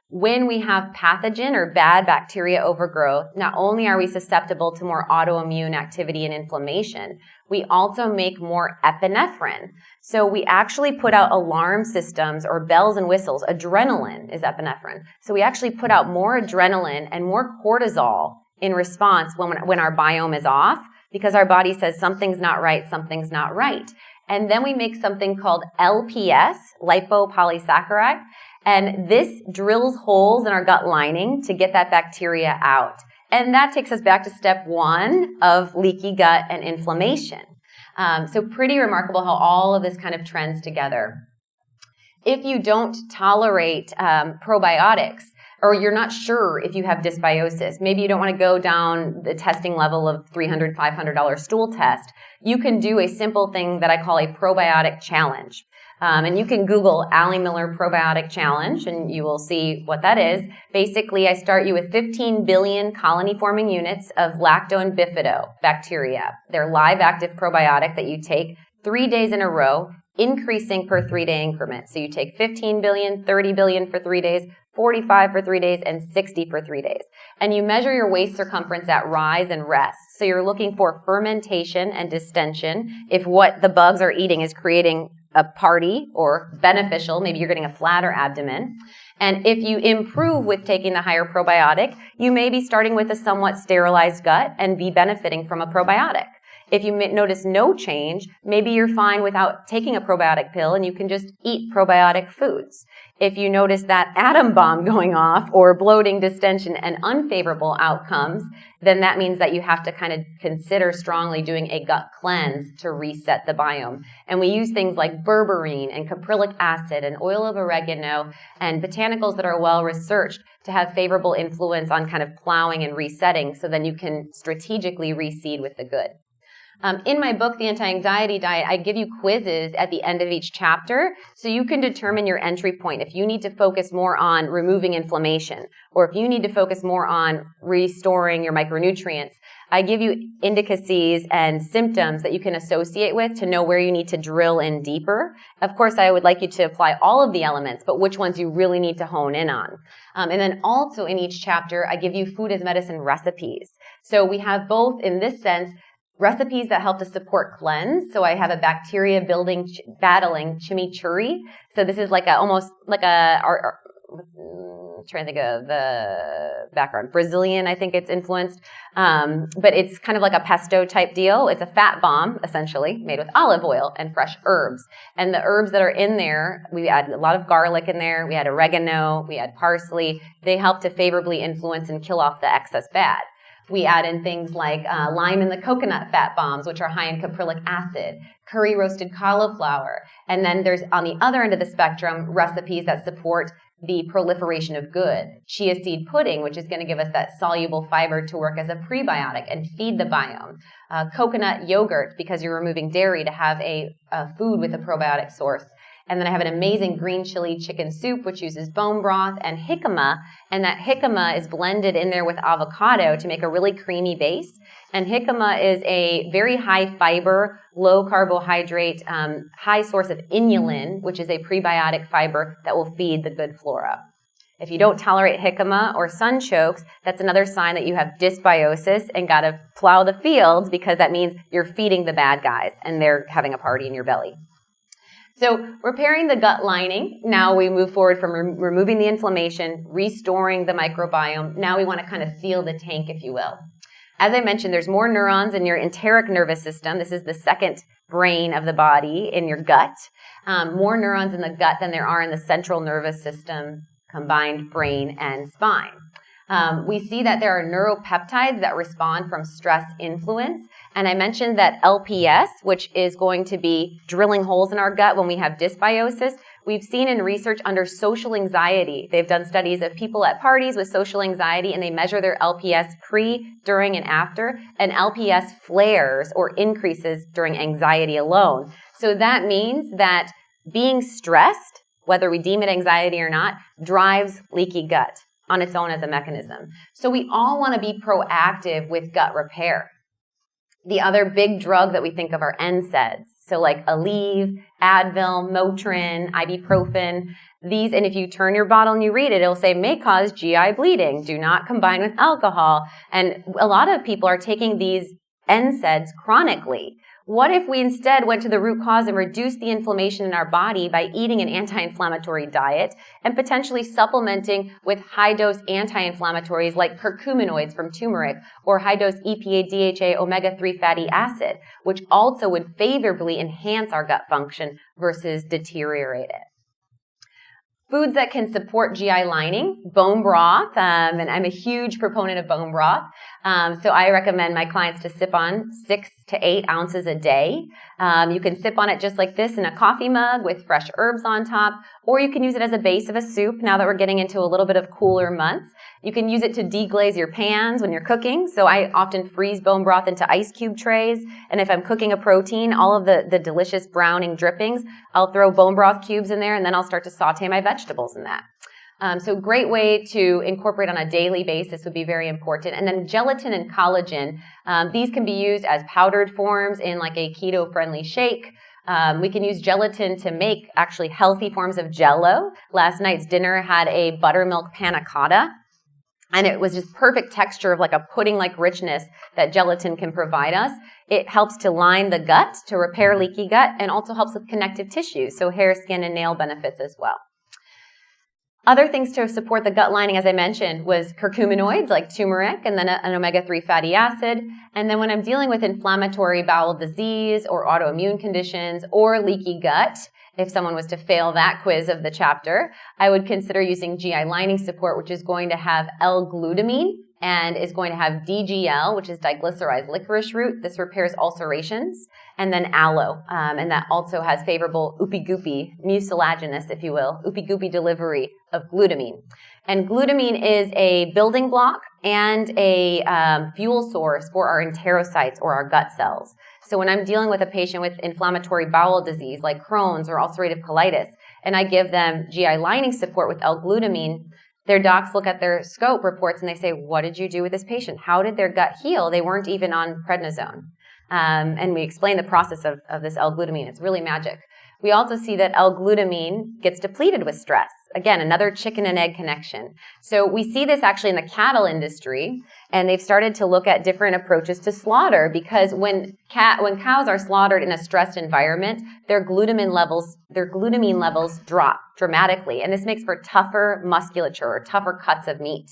When we have pathogen or bad bacteria overgrowth, not only are we susceptible to more autoimmune activity and inflammation, we also make more epinephrine. So we actually put out alarm systems or bells and whistles. Adrenaline is epinephrine. So we actually put out more adrenaline and more cortisol in response when our biome is off, because our body says something's not right, something's not right. And then we make something called LPS, lipopolysaccharide. And this drills holes in our gut lining to get that bacteria out. And that takes us back to step 1 of leaky gut and inflammation. So pretty remarkable how all of this kind of trends together. If you don't tolerate probiotics, or you're not sure if you have dysbiosis, maybe you don't want to go down the testing level of $300, $500 stool test, you can do a simple thing that I call a probiotic challenge. And you can Google Ali Miller Probiotic Challenge, and you will see what that is. Basically, I start you with 15 billion colony-forming units of lacto and bifido bacteria. They're live active probiotic that you take 3 days in a row, increasing per 3-day increment. So you take 15 billion, 30 billion for 3 days, 45 for 3 days, and 60 for 3 days. And you measure your waist circumference at rise and rest. So you're looking for fermentation and distension. If what the bugs are eating is creating a party or beneficial, maybe you're getting a flatter abdomen. And if you improve with taking the higher probiotic, you may be starting with a somewhat sterilized gut and be benefiting from a probiotic. If you notice no change, maybe you're fine without taking a probiotic pill and you can just eat probiotic foods. If you notice that atom bomb going off or bloating, distension, and unfavorable outcomes, then that means that you have to kind of consider strongly doing a gut cleanse to reset the biome. And we use things like berberine and caprylic acid and oil of oregano and botanicals that are well researched to have favorable influence on kind of plowing and resetting, so then you can strategically reseed with the good. In my book, The Anti-Anxiety Diet, I give you quizzes at the end of each chapter so you can determine your entry point. If you need to focus more on removing inflammation, or if you need to focus more on restoring your micronutrients, I give you indices and symptoms that you can associate with to know where you need to drill in deeper. Of course, I would like you to apply all of the elements, but which ones you really need to hone in on. And then also in each chapter, I give you food as medicine recipes. So we have both, in this sense, recipes that help to support cleanse. So I have a bacteria battling chimichurri. So this is like almost like trying to think of the background. Brazilian, I think it's influenced. But it's kind of like a pesto type deal. It's a fat bomb, essentially, made with olive oil and fresh herbs. And the herbs that are in there, we add a lot of garlic in there. We add oregano. We add parsley. They help to favorably influence and kill off the excess bad. We add in things like lime in the coconut fat bombs, which are high in caprylic acid, curry roasted cauliflower. And then there's, on the other end of the spectrum, recipes that support the proliferation of good. Chia seed pudding, which is going to give us that soluble fiber to work as a prebiotic and feed the biome. Coconut yogurt, because you're removing dairy to have a food with a probiotic source. And then I have an amazing green chili chicken soup, which uses bone broth and jicama. And that jicama is blended in there with avocado to make a really creamy base. And jicama is a very high fiber, low carbohydrate, high source of inulin, which is a prebiotic fiber that will feed the good flora. If you don't tolerate jicama or sunchokes, that's another sign that you have dysbiosis and got to plow the fields, because that means you're feeding the bad guys and they're having a party in your belly. So repairing the gut lining, now we move forward from removing the inflammation, restoring the microbiome. Now we want to kind of seal the tank, if you will. As I mentioned, there's more neurons in your enteric nervous system. This is the second brain of the body in your gut. More neurons in the gut than there are in the central nervous system, combined brain and spine. We see that there are neuropeptides that respond from stress influence. And I mentioned that LPS, which is going to be drilling holes in our gut when we have dysbiosis, we've seen in research under social anxiety. They've done studies of people at parties with social anxiety, and they measure their LPS pre, during, and after. And LPS flares or increases during anxiety alone. So that means that being stressed, whether we deem it anxiety or not, drives leaky gut on its own as a mechanism. So we all want to be proactive with gut repair. The other big drug that we think of are NSAIDs. So like Aleve, Advil, Motrin, ibuprofen. These, and if you turn your bottle and you read it, it'll say may cause GI bleeding. Do not combine with alcohol. And a lot of people are taking these NSAIDs chronically. What if we instead went to the root cause and reduced the inflammation in our body by eating an anti-inflammatory diet and potentially supplementing with high-dose anti-inflammatories like curcuminoids from turmeric or high-dose EPA, DHA, omega-3 fatty acid, which also would favorably enhance our gut function versus deteriorate it. Foods that can support GI lining, bone broth, and I'm a huge proponent of bone broth. So I recommend my clients to sip on 6 to 8 ounces a day. You can sip on it just like this in a coffee mug with fresh herbs on top, or you can use it as a base of a soup now that we're getting into a little bit of cooler months. You can use it to deglaze your pans when you're cooking. So I often freeze bone broth into ice cube trays. And if I'm cooking a protein, all of the delicious browning drippings, I'll throw bone broth cubes in there, and then I'll start to saute my vegetables in that. So great way to incorporate on a daily basis would be very important. And then gelatin and collagen, these can be used as powdered forms in like a keto-friendly shake. We can use gelatin to make actually healthy forms of Jell-O. Last night's dinner had a buttermilk panna cotta, and it was just perfect texture of like a pudding-like richness that gelatin can provide us. It helps to line the gut, to repair leaky gut, and also helps with connective tissues, so hair, skin, and nail benefits as well. Other things to support the gut lining, as I mentioned, was curcuminoids like turmeric and then an omega-3 fatty acid. And then when I'm dealing with inflammatory bowel disease or autoimmune conditions or leaky gut, if someone was to fail that quiz of the chapter, I would consider using GI lining support, which is going to have L-glutamine and is going to have DGL, which is diglycerized licorice root. This repairs ulcerations. And then aloe, and that also has favorable oopi-goopy, mucilaginous, if you will, oopi-goopy delivery of glutamine. And glutamine is a building block and a fuel source for our enterocytes or our gut cells. So when I'm dealing with a patient with inflammatory bowel disease like Crohn's or ulcerative colitis, and I give them GI lining support with L-glutamine, their docs look at their scope reports and they say, what did you do with this patient? How did their gut heal? They weren't even on prednisone. And we explain the process of this L-glutamine. It's really magic. We also see that L-glutamine gets depleted with stress. Again, another chicken and egg connection. So we see this actually in the cattle industry, and they've started to look at different approaches to slaughter because when cows are slaughtered in a stressed environment, their glutamine levels drop dramatically, and this makes for tougher musculature or tougher cuts of meat.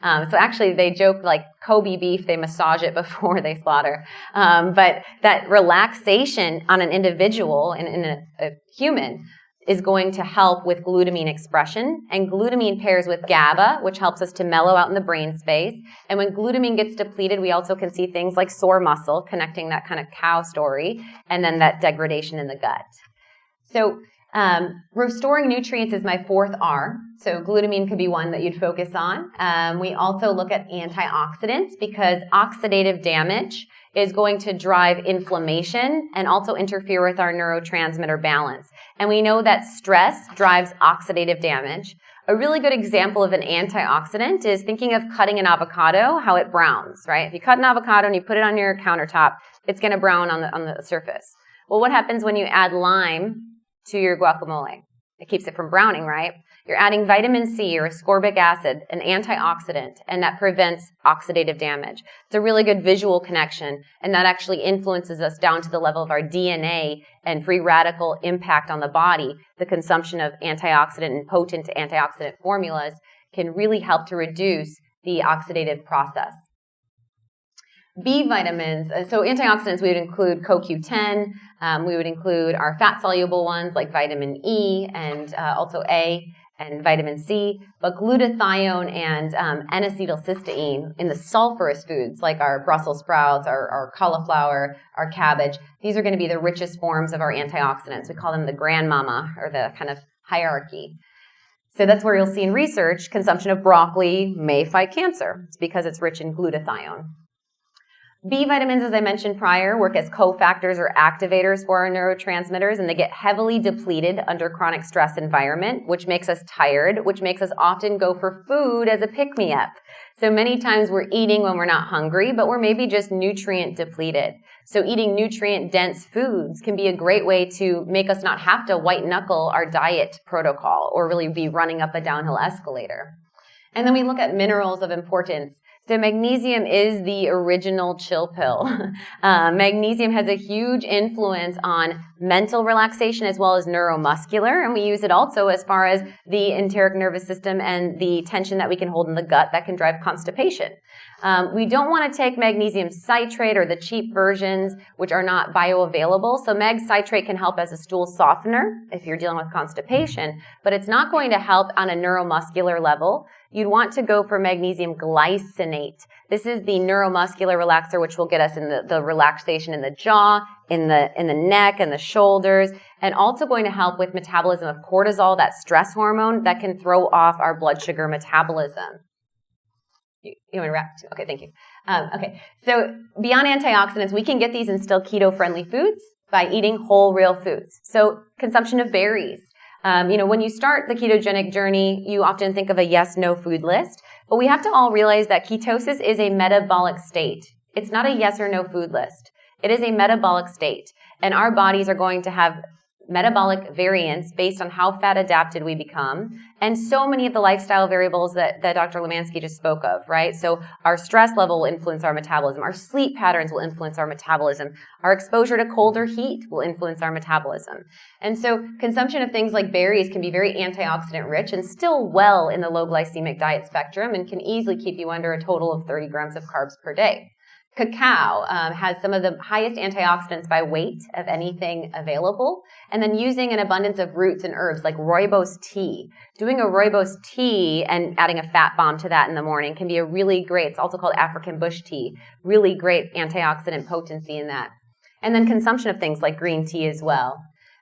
So actually, they joke like Kobe beef, they massage it before they slaughter. But that relaxation on an individual and in a human is going to help with glutamine expression. And glutamine pairs with GABA, which helps us to mellow out in the brain space. And when glutamine gets depleted, we also can see things like sore muscle, connecting that kind of cow story, and then that degradation in the gut. So restoring nutrients is my fourth R. So glutamine could be one that you'd focus on. We also look at antioxidants because oxidative damage is going to drive inflammation and also interfere with our neurotransmitter balance. And we know that stress drives oxidative damage. A really good example of an antioxidant is thinking of cutting an avocado, how it browns, right? If you cut an avocado and you put it on your countertop, it's going to brown on the surface. Well, what happens when you add lime to your guacamole? It keeps it from browning, right? You're adding vitamin C or ascorbic acid, an antioxidant, and that prevents oxidative damage. It's a really good visual connection, and that actually influences us down to the level of our DNA and free radical impact on the body. The consumption of antioxidant and potent antioxidant formulas can really help to reduce the oxidative process. B vitamins, so antioxidants, we would include CoQ10, we would include our fat-soluble ones like vitamin E and also A and vitamin C, but glutathione and N-acetylcysteine in the sulfurous foods like our Brussels sprouts, our cauliflower, our cabbage, these are going to be the richest forms of our antioxidants. We call them the grandmama or the kind of hierarchy. So that's where you'll see in research, consumption of broccoli may fight cancer. It's because it's rich in glutathione. B vitamins, as I mentioned prior, work as cofactors or activators for our neurotransmitters, and they get heavily depleted under chronic stress environment, which makes us tired, which makes us often go for food as a pick-me-up. So many times we're eating when we're not hungry, but we're maybe just nutrient depleted. So eating nutrient-dense foods can be a great way to make us not have to white-knuckle our diet protocol or really be running up a downhill escalator. And then we look at minerals of importance. So magnesium is the original chill pill. Magnesium has a huge influence on mental relaxation as well as neuromuscular, and we use it also as far as the enteric nervous system and the tension that we can hold in the gut that can drive constipation. We don't want to take magnesium citrate or the cheap versions, which are not bioavailable. So mag citrate can help as a stool softener if you're dealing with constipation, but it's not going to help on a neuromuscular level. You'd want to go for magnesium glycinate. This is the neuromuscular relaxer, which will get us in the relaxation in the jaw, in the neck and the shoulders, and also going to help with metabolism of cortisol, that stress hormone that can throw off our blood sugar metabolism. You want to wrap? Okay, thank you. Okay, so beyond antioxidants, we can get these in still keto-friendly foods by eating whole, real foods. So consumption of berries. When you start the ketogenic journey, you often think of a yes-no food list, but we have to all realize that ketosis is a metabolic state. It's not a yes or no food list. It is a metabolic state, and our bodies are going to have metabolic variance based on how fat adapted we become, and so many of the lifestyle variables that Dr. Limansky just spoke of, right? So our stress level will influence our metabolism, our sleep patterns will influence our metabolism, our exposure to cold or heat will influence our metabolism. And so consumption of things like berries can be very antioxidant rich and still well in the low glycemic diet spectrum and can easily keep you under a total of 30 grams of carbs per day. Cacao has some of the highest antioxidants by weight of anything available. And then using an abundance of roots and herbs like rooibos tea. Doing a rooibos tea and adding a fat bomb to that in the morning can be a really great, it's also called African bush tea, really great antioxidant potency in that. And then consumption of things like green tea as well.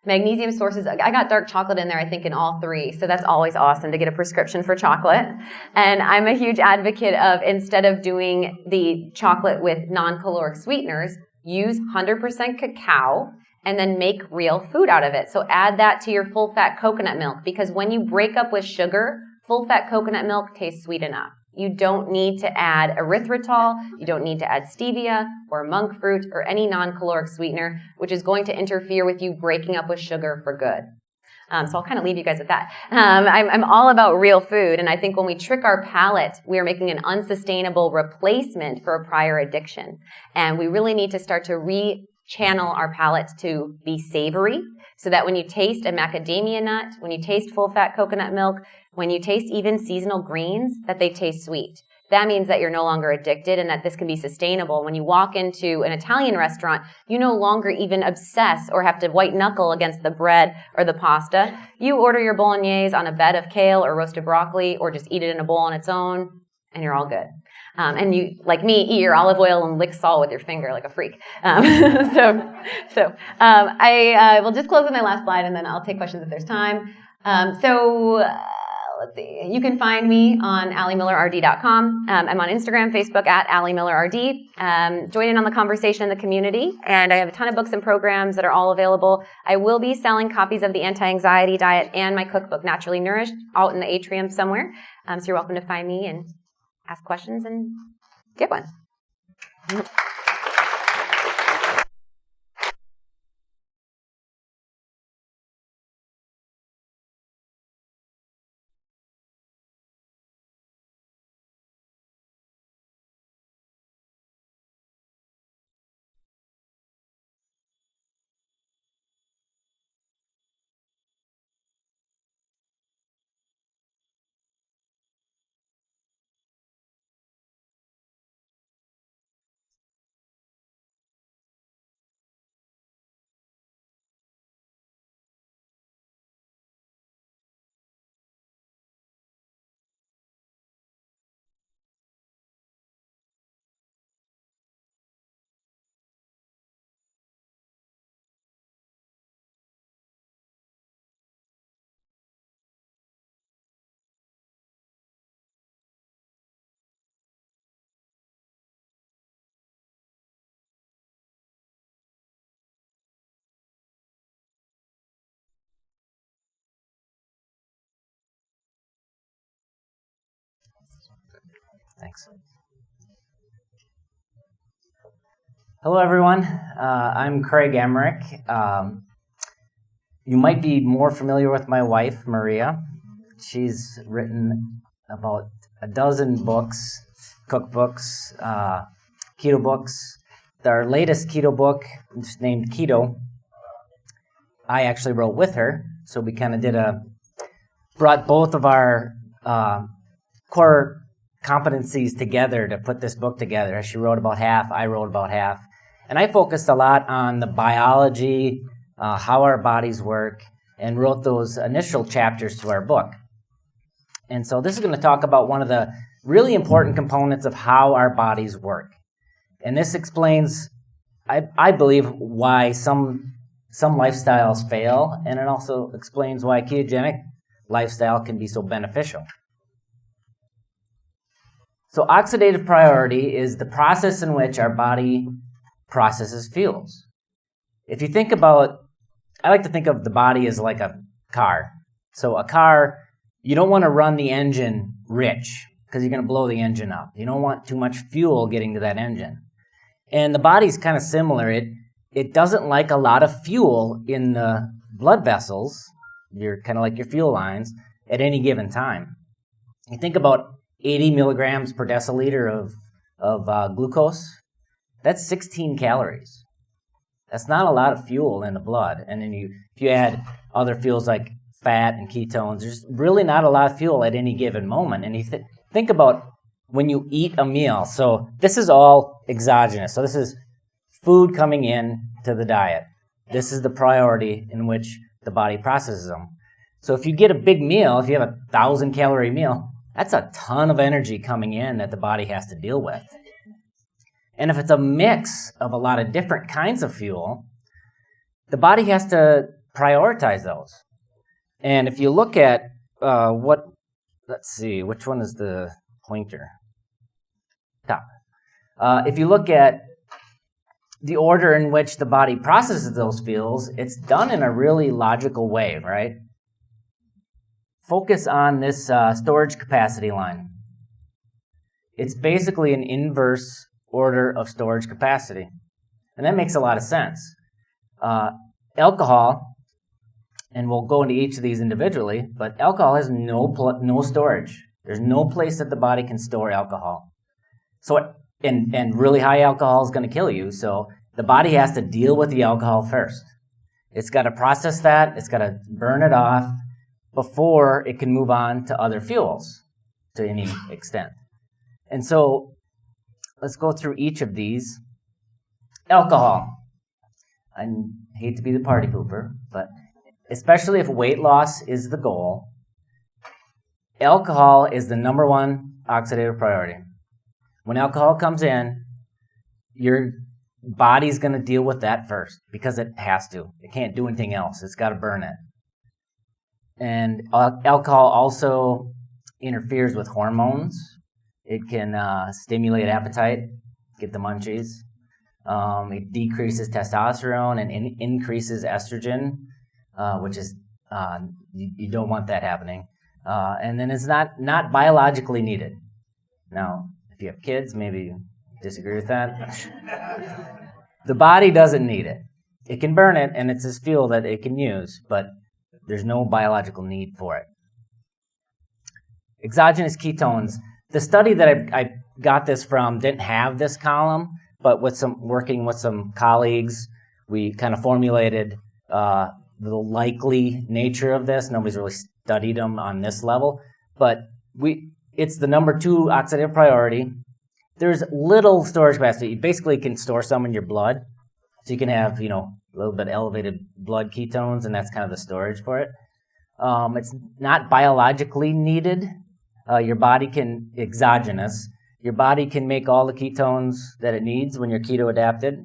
Magnesium sources, I got dark chocolate in there, I think, in all three. So that's always awesome to get a prescription for chocolate. And I'm a huge advocate of, instead of doing the chocolate with non-caloric sweeteners, use 100% cacao and then make real food out of it. So add that to your full-fat coconut milk, because when you break up with sugar, full-fat coconut milk tastes sweet enough. You don't need to add erythritol, you don't need to add stevia or monk fruit or any non-caloric sweetener, which is going to interfere with you breaking up with sugar for good. So I'll kind of leave you guys with that. I'm all about real food, and I think when we trick our palate, we are making an unsustainable replacement for a prior addiction. And we really need to start to re-channel our palate to be savory, so that when you taste a macadamia nut, when you taste full-fat coconut milk, when you taste even seasonal greens, that they taste sweet. That means that you're no longer addicted and that this can be sustainable. When you walk into an Italian restaurant, you no longer even obsess or have to white knuckle against the bread or the pasta. You order your bolognese on a bed of kale or roasted broccoli, or just eat it in a bowl on its own, and you're all good. And you, like me, eat your olive oil and lick salt with your finger like a freak. I will just close with my last slide, and then I'll take questions if there's time. Let's see. You can find me on AllieMillerRD.com. I'm on Instagram, Facebook at AllieMillerRD. Join in on the conversation in the community. And I have a ton of books and programs that are all available. I will be selling copies of the Anti-Anxiety Diet and my cookbook, Naturally Nourished, out in the atrium somewhere. So you're welcome to find me and ask questions and get one. Thanks. Hello, everyone. I'm Craig Emmerich. You might be more familiar with my wife, Maria. She's written about a dozen books, cookbooks, keto books. Our latest keto book is named Keto. I actually wrote with her, so we kind of brought both of our core competencies together to put this book together. She wrote about half, I wrote about half. And I focused a lot on the biology, how our bodies work, and wrote those initial chapters to our book. And so this is going to talk about one of the really important components of how our bodies work. And this explains, I believe, why some lifestyles fail, and it also explains why a ketogenic lifestyle can be so beneficial. So oxidative priority is the process in which our body processes fuels. If you think about, I like to think of the body as like a car. So a car, you don't want to run the engine rich because you're going to blow the engine up. You don't want too much fuel getting to that engine. And the body's kind of similar. It doesn't like a lot of fuel in the blood vessels, you're kind of like your fuel lines, at any given time. You think about 80 milligrams per deciliter of glucose. That's 16 calories. That's not a lot of fuel in the blood. And then if you add other fuels like fat and ketones, there's really not a lot of fuel at any given moment. And you think about when you eat a meal. So this is all exogenous. So this is food coming in to the diet. This is the priority in which the body processes them. So if you get a big meal, if you have 1,000-calorie meal, that's a ton of energy coming in that the body has to deal with. And if it's a mix of a lot of different kinds of fuel, the body has to prioritize those. And if you look at let's see, which one is the pointer? Top. If you look at the order in which the body processes those fuels, it's done in a really logical way, right? Focus on this storage capacity line. It's basically an inverse order of storage capacity. And that makes a lot of sense. Alcohol, and we'll go into each of these individually, but alcohol has no storage. There's no place that the body can store alcohol. So, and really high alcohol is going to kill you, so the body has to deal with the alcohol first. It's got to process that, it's got to burn it off before it can move on to other fuels to any extent. And so, let's go through each of these. Alcohol. I hate to be the party pooper, but especially if weight loss is the goal, alcohol is the number one oxidative priority. When alcohol comes in, your body's going to deal with that first because it has to. It can't do anything else. It's got to burn it. And alcohol also interferes with hormones. It can stimulate appetite, get the munchies. It decreases testosterone and increases estrogen, which is, you don't want that happening. And then it's not biologically needed. Now, if you have kids, maybe you disagree with that. The body doesn't need it. It can burn it, and it's this fuel that it can use, but there's no biological need for it. Exogenous ketones. The study that I got this from didn't have this column, but working with some colleagues, we kind of formulated the likely nature of this. Nobody's really studied them on this level, but it's the number 2 oxidative priority. There's little storage capacity. You basically can store some in your blood, so you can have a little bit elevated blood ketones, and that's kind of the storage for it. It's not biologically needed. Your body can, exogenous, your body can make all the ketones that it needs when you're keto adapted.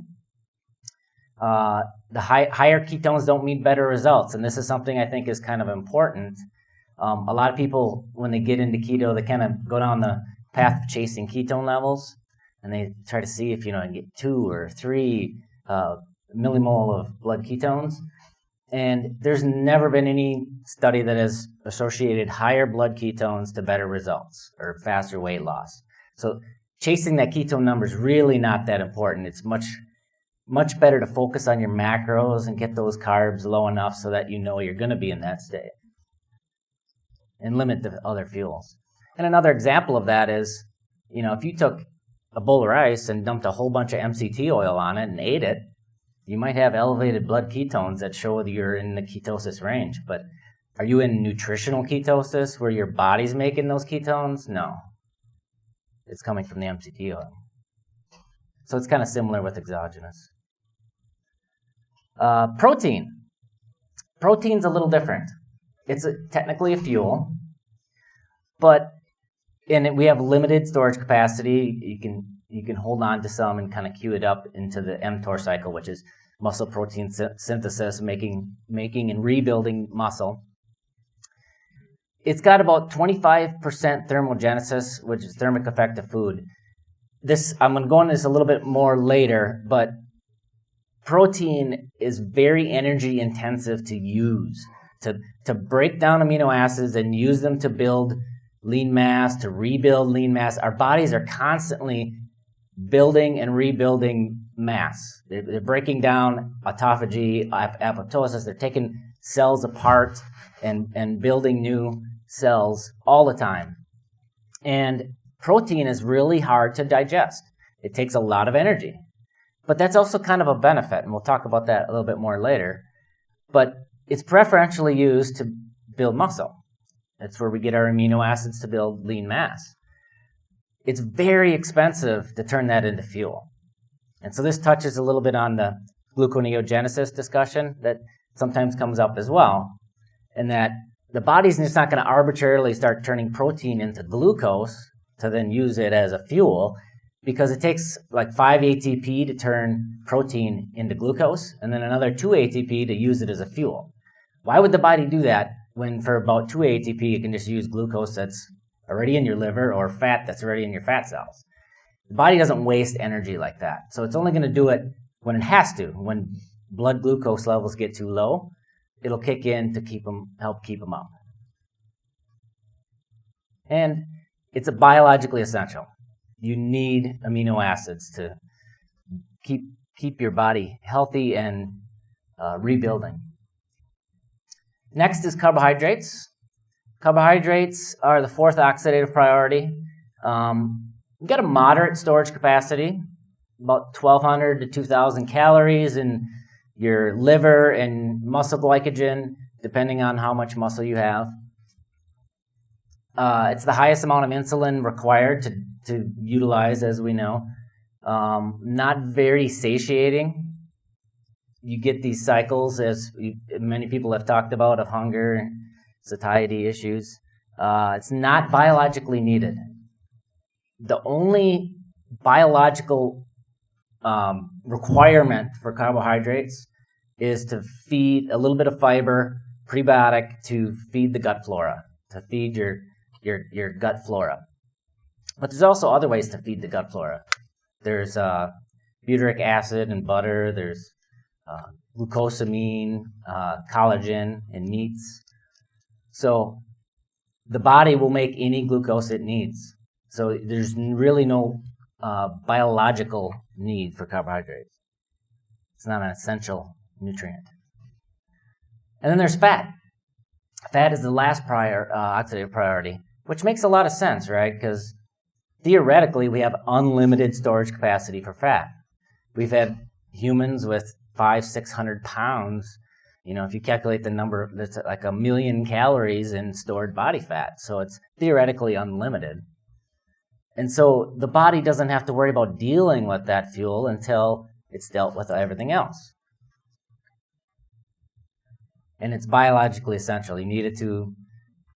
The higher ketones don't mean better results, and this is something I think is kind of important. A lot of people, when they get into keto, they kind of go down the path of chasing ketone levels, and they try to see if, can get 2 or 3 millimole of blood ketones. And there's never been any study that has associated higher blood ketones to better results or faster weight loss. So chasing that ketone number is really not that important. It's much better to focus on your macros and get those carbs low enough so that you're going to be in that state. And limit the other fuels. And another example of that is, if you took a bowl of rice and dumped a whole bunch of MCT oil on it and ate it, you might have elevated blood ketones that show that you're in the ketosis range. But are you in nutritional ketosis where your body's making those ketones? No. It's coming from the MCT oil. So it's kind of similar with exogenous. Protein. Protein's a little different. It's technically a fuel, and we have limited storage capacity. You can hold on to some and kind of queue it up into the mTOR cycle, which is muscle protein synthesis, making and rebuilding muscle. It's got about 25% thermogenesis, which is thermic effect of food. I'm going to go into this a little bit more later, but protein is very energy intensive to use. To break down amino acids and use them to build lean mass, to rebuild lean mass. Our bodies are constantly building and rebuilding mass. They're breaking down autophagy, apoptosis. They're taking cells apart and building new cells all the time. And protein is really hard to digest. It takes a lot of energy. But that's also kind of a benefit, and we'll talk about that a little bit more later. But it's preferentially used to build muscle. That's where we get our amino acids to build lean mass. It's very expensive to turn that into fuel. And so this touches a little bit on the gluconeogenesis discussion that sometimes comes up as well, in that the body's just not going to arbitrarily start turning protein into glucose to then use it as a fuel, because it takes like 5 ATP to turn protein into glucose, and then another 2 ATP to use it as a fuel. Why would the body do that when for about 2 ATP you can just use glucose that's already in your liver or fat that's already in your fat cells? The body doesn't waste energy like that. So it's only going to do it when it has to. When blood glucose levels get too low, it'll kick in to help keep them up. And it's biologically essential. You need amino acids to keep your body healthy and rebuilding. Next is carbohydrates. Carbohydrates are the fourth oxidative priority. You've got a moderate storage capacity, about 1,200 to 2,000 calories in your liver and muscle glycogen, depending on how much muscle you have. It's the highest amount of insulin required to utilize, as we know. Not very satiating. You get these cycles, as many people have talked about, of hunger and satiety issues. It's not biologically needed. The only biological requirement for carbohydrates is to feed a little bit of fiber, prebiotic, to feed the gut flora, to feed your gut flora. But there's also other ways to feed the gut flora. There's butyric acid in butter. There's glucosamine, collagen in meats. So the body will make any glucose it needs. So there's really no biological need for carbohydrates. It's not an essential nutrient. And then there's fat. Fat is the last oxidative priority, which makes a lot of sense, right? Because theoretically, we have unlimited storage capacity for fat. We've had humans with 500-600 pounds. You know, if you calculate the number, that's like 1 million calories in stored body fat. So it's theoretically unlimited. And so the body doesn't have to worry about dealing with that fuel until it's dealt with everything else. And it's biologically essential. You need it to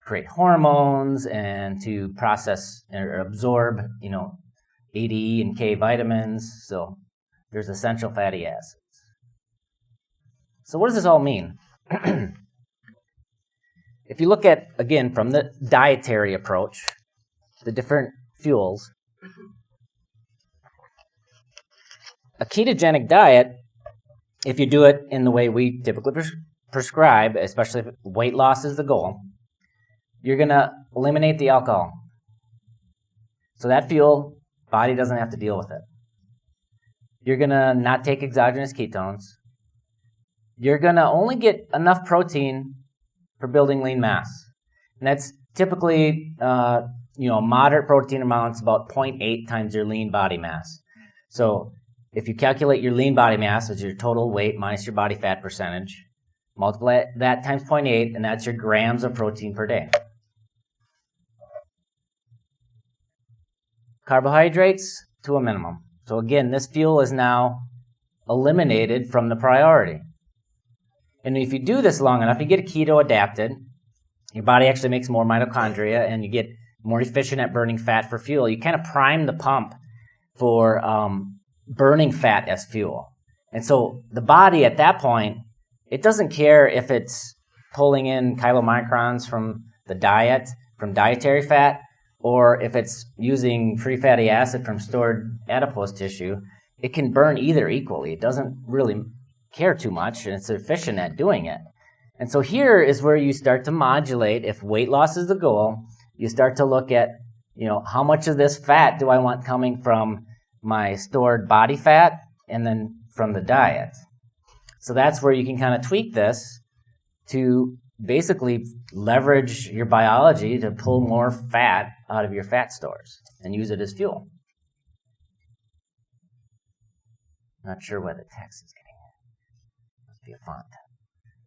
create hormones and to process or absorb, A, D, E, and K vitamins. So there's essential fatty acids. So what does this all mean? If you look at, again, from the dietary approach, the different fuels, a ketogenic diet, if you do it in the way we typically prescribe, especially if weight loss is the goal, you're going to eliminate the alcohol. So that fuel, body doesn't have to deal with it. You're going to not take exogenous ketones. You're going to only get enough protein for building lean mass. And that's typically, moderate protein amounts about 0.8 times your lean body mass. So if you calculate your lean body mass as your total weight minus your body fat percentage, multiply that times 0.8, and that's your grams of protein per day. Carbohydrates to a minimum. So again, this fuel is now eliminated from the priority. And if you do this long enough, you get keto adapted. Your body actually makes more mitochondria, and you get more efficient at burning fat for fuel. You kind of prime the pump for burning fat as fuel. And so the body at that point, it doesn't care if it's pulling in chylomicrons from the diet, from dietary fat, or if it's using free fatty acid from stored adipose tissue. It can burn either equally. It doesn't really care too much, and it's efficient at doing it. And so here is where you start to modulate. If weight loss is the goal, you start to look at, how much of this fat do I want coming from my stored body fat and then from the diet. So that's where you can kind of tweak this to basically leverage your biology to pull more fat out of your fat stores and use it as fuel. Not sure why the text is getting it. Must be a font.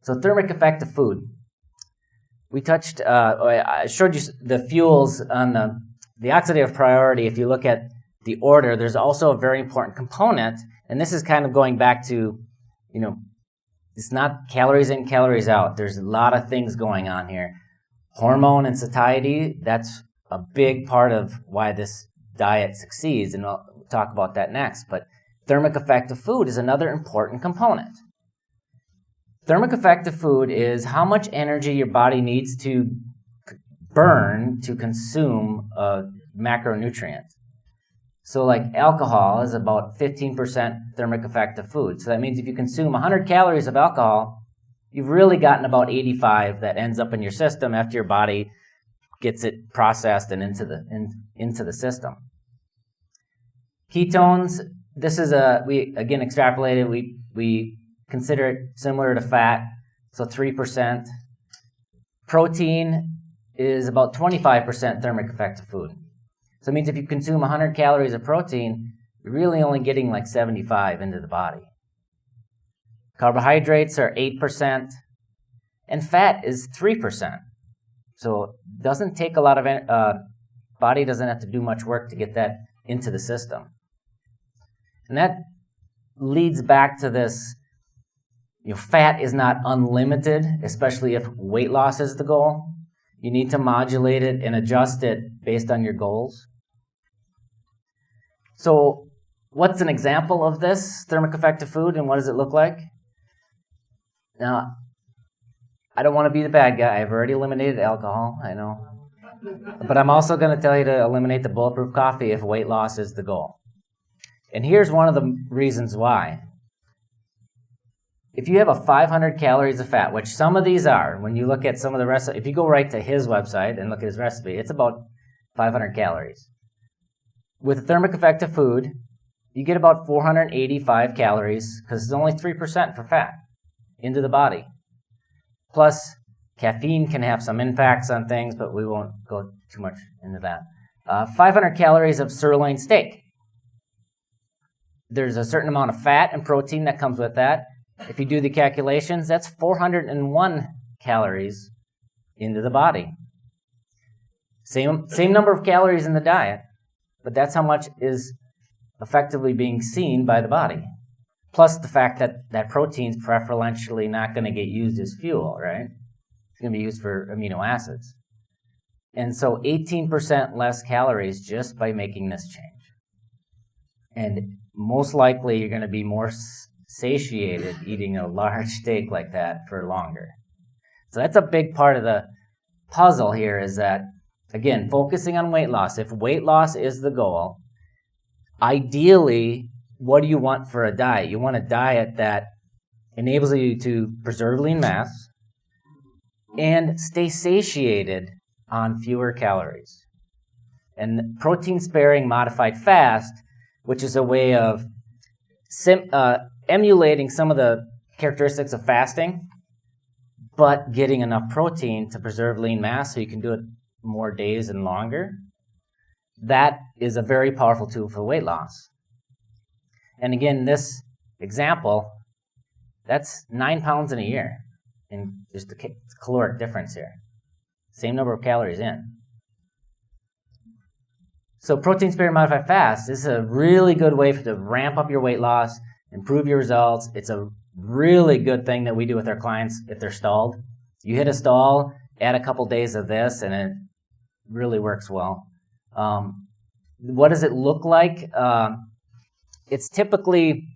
So thermic effect of food. We touched, I showed you the fuels on the oxidative priority. If you look at the order, there's also a very important component, and this is kind of going back to, it's not calories in, calories out. There's a lot of things going on here. Hormone and satiety, that's a big part of why this diet succeeds, and I'll talk about that next. But thermic effect of food is another important component. Thermic effect of food is how much energy your body needs to burn to consume a macronutrient. So like alcohol is about 15% thermic effect of food. So that means if you consume 100 calories of alcohol, you've really gotten about 85 that ends up in your system after your body gets it processed and into the system. Ketones, this is we again extrapolated, we consider it similar to fat, so 3%. Protein is about 25% thermic effect of food. So it means if you consume 100 calories of protein, you're really only getting like 75 into the body. Carbohydrates are 8%, and fat is 3%. So it doesn't take a lot of, body doesn't have to do much work to get that into the system. And that leads back to this, fat is not unlimited, especially if weight loss is the goal. You need to modulate it and adjust it based on your goals. So what's an example of this thermic effect of food, and what does it look like? Now, I don't want to be the bad guy. I've already eliminated alcohol, I know. But I'm also going to tell you to eliminate the bulletproof coffee if weight loss is the goal. And here's one of the reasons why. If you have a 500 calories of fat, which some of these are, when you look at some of the rest, if you go right to his website and look at his recipe, it's about 500 calories. With the thermic effect of food, you get about 485 calories, because it's only 3% for fat, into the body. Plus, caffeine can have some impacts on things, but we won't go too much into that. 500 calories of sirloin steak. There's a certain amount of fat and protein that comes with that. If you do the calculations, that's 401 calories into the body. Same number of calories in the diet, but that's how much is effectively being seen by the body. Plus the fact that that protein's preferentially not going to get used as fuel, right? It's going to be used for amino acids. And so 18% less calories just by making this change. And most likely you're going to be more satiated eating a large steak like that for longer. So that's a big part of the puzzle here, is that, again, focusing on weight loss. If weight loss is the goal, ideally, what do you want for a diet? You want a diet that enables you to preserve lean mass and stay satiated on fewer calories. And protein-sparing modified fast, which is a way of emulating some of the characteristics of fasting, but getting enough protein to preserve lean mass so you can do it more days and longer, that is a very powerful tool for weight loss. And again, this example, that's 9 pounds in a year, in just the caloric difference here. Same number of calories in. So protein-sparing modified fast is a really good way to ramp up your weight loss, improve your results. It's a really good thing that we do with our clients if they're stalled. You hit a stall, add a couple days of this, and it really works well. What does it look like? It's typically,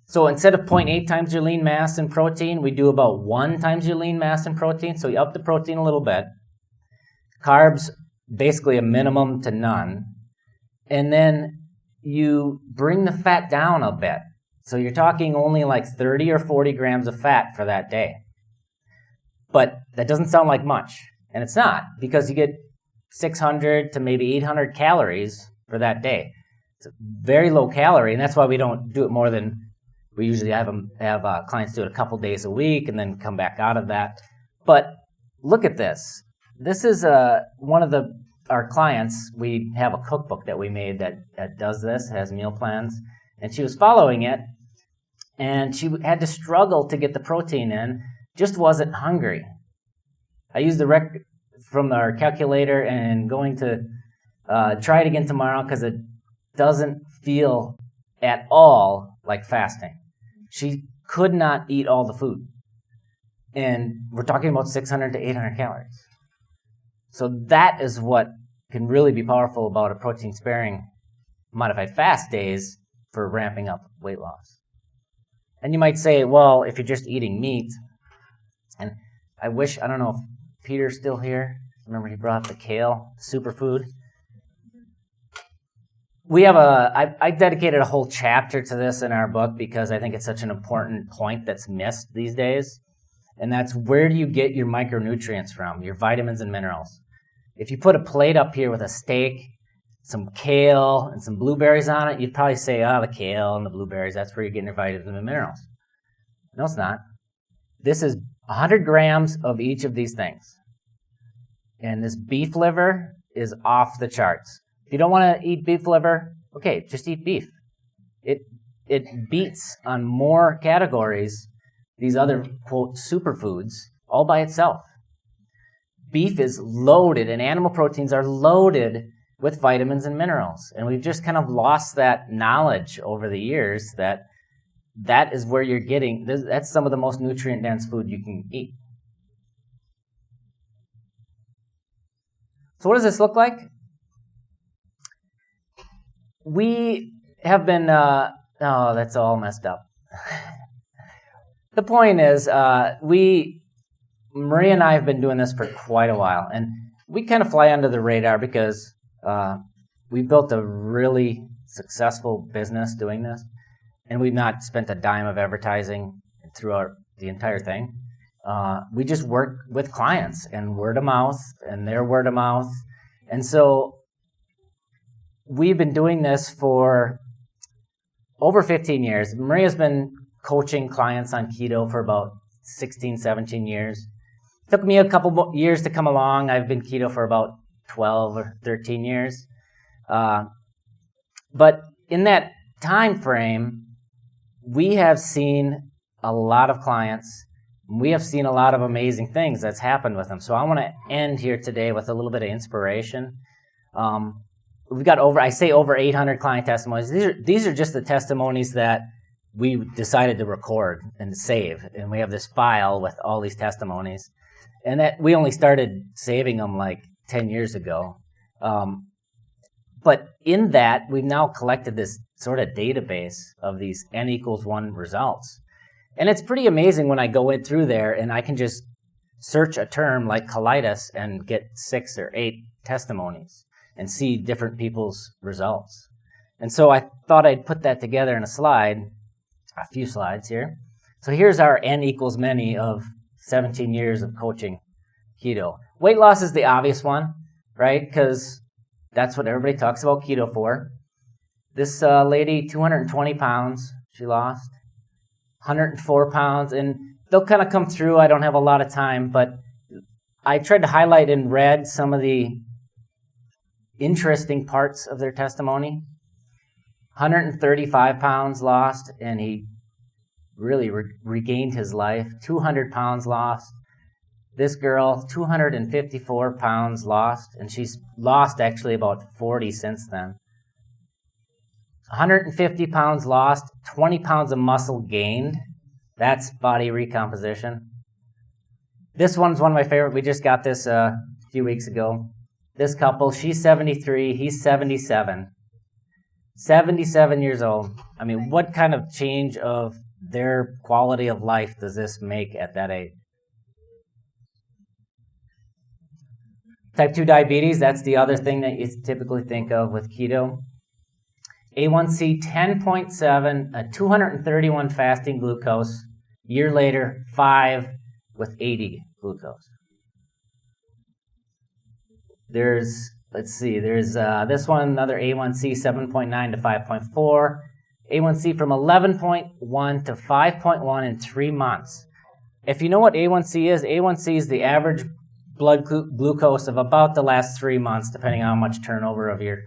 so instead of 0.8 times your lean mass in protein, we do about 1 times your lean mass in protein. So you up the protein a little bit. Carbs, basically a minimum to none. And then you bring the fat down a bit. So you're talking only like 30 or 40 grams of fat for that day. But that doesn't sound like much. And it's not, because you get 600 to maybe 800 calories for that day. It's very low calorie, and that's why we don't do it more than, we usually have clients do it a couple days a week and then come back out of that. But look at this. This is one of our clients. We have a cookbook that we made that does this, has meal plans, and she was following it, and she had to struggle to get the protein in, just wasn't hungry. I used the rec from our calculator and going to try it again tomorrow because it doesn't feel at all like fasting. She could not eat all the food. And we're talking about 600 to 800 calories. So that is what can really be powerful about a protein-sparing modified fast days for ramping up weight loss. And you might say, well, if you're just eating meat, and I don't know if Peter's still here. Remember he brought up the kale, superfood. We have I dedicated a whole chapter to this in our book because I think it's such an important point that's missed these days. And that's, where do you get your micronutrients from, your vitamins and minerals? If you put a plate up here with a steak, some kale, and some blueberries on it, you'd probably say, the kale and the blueberries, that's where you're getting your vitamins and minerals. No, it's not. This is 100 grams of each of these things. And this beef liver is off the charts. If you don't want to eat beef liver, okay, just eat beef. It beats on more categories these other, quote, superfoods all by itself. Beef is loaded, and animal proteins are loaded with vitamins and minerals. And we've just kind of lost that knowledge over the years that is where you're getting, that's some of the most nutrient-dense food you can eat. So what does this look like? We have been, that's all messed up. The point is, Maria and I have been doing this for quite a while, and we kind of fly under the radar because we built a really successful business doing this, and we've not spent a dime of advertising throughout the entire thing. We just work with clients and word of mouth and their word of mouth. And so we've been doing this for over 15 years. Maria's been coaching clients on keto for about 16, 17 years. It took me a couple years to come along. I've been keto for about 12 or 13 years. But in that time frame, we have seen a lot of clients. We have seen a lot of amazing things that's happened with them. So I want to end here today with a little bit of inspiration. We've got over 800 client testimonies. These are just the testimonies that we decided to record and save. And we have this file with all these testimonies. And that we only started saving them like 10 years ago. But in that, we've now collected this sort of database of these N=1 results. And it's pretty amazing when I go in through there and I can just search a term like colitis and get 6 or 8 testimonies and see different people's results. And so I thought I'd put that together in a slide, a few slides here. So here's our N=many of 17 years of coaching keto. Weight loss is the obvious one, right? Because that's what everybody talks about keto for. This lady, 220 pounds, she lost. 104 pounds, and they'll kind of come through. I don't have a lot of time, but I tried to highlight in red some of the interesting parts of their testimony. 135 pounds lost, and he really regained his life. 200 pounds lost. This girl, 254 pounds lost, and she's lost actually about 40 since then. 150 pounds lost, 20 pounds of muscle gained. That's body recomposition. This one's one of my favorite. We just got this a few weeks ago. This couple, she's 73, he's 77. 77 years old. I mean, what kind of change of their quality of life does this make at that age? Type 2 diabetes, that's the other thing that you typically think of with keto. A1C 10.7, a 231 fasting glucose. Year later, 5 with 80 glucose. There's this one, another A1C 7.9 to 5.4. A1C from 11.1 to 5.1 in 3 months. If you know what A1C is the average blood glucose of about the last 3 months, depending on how much turnover of your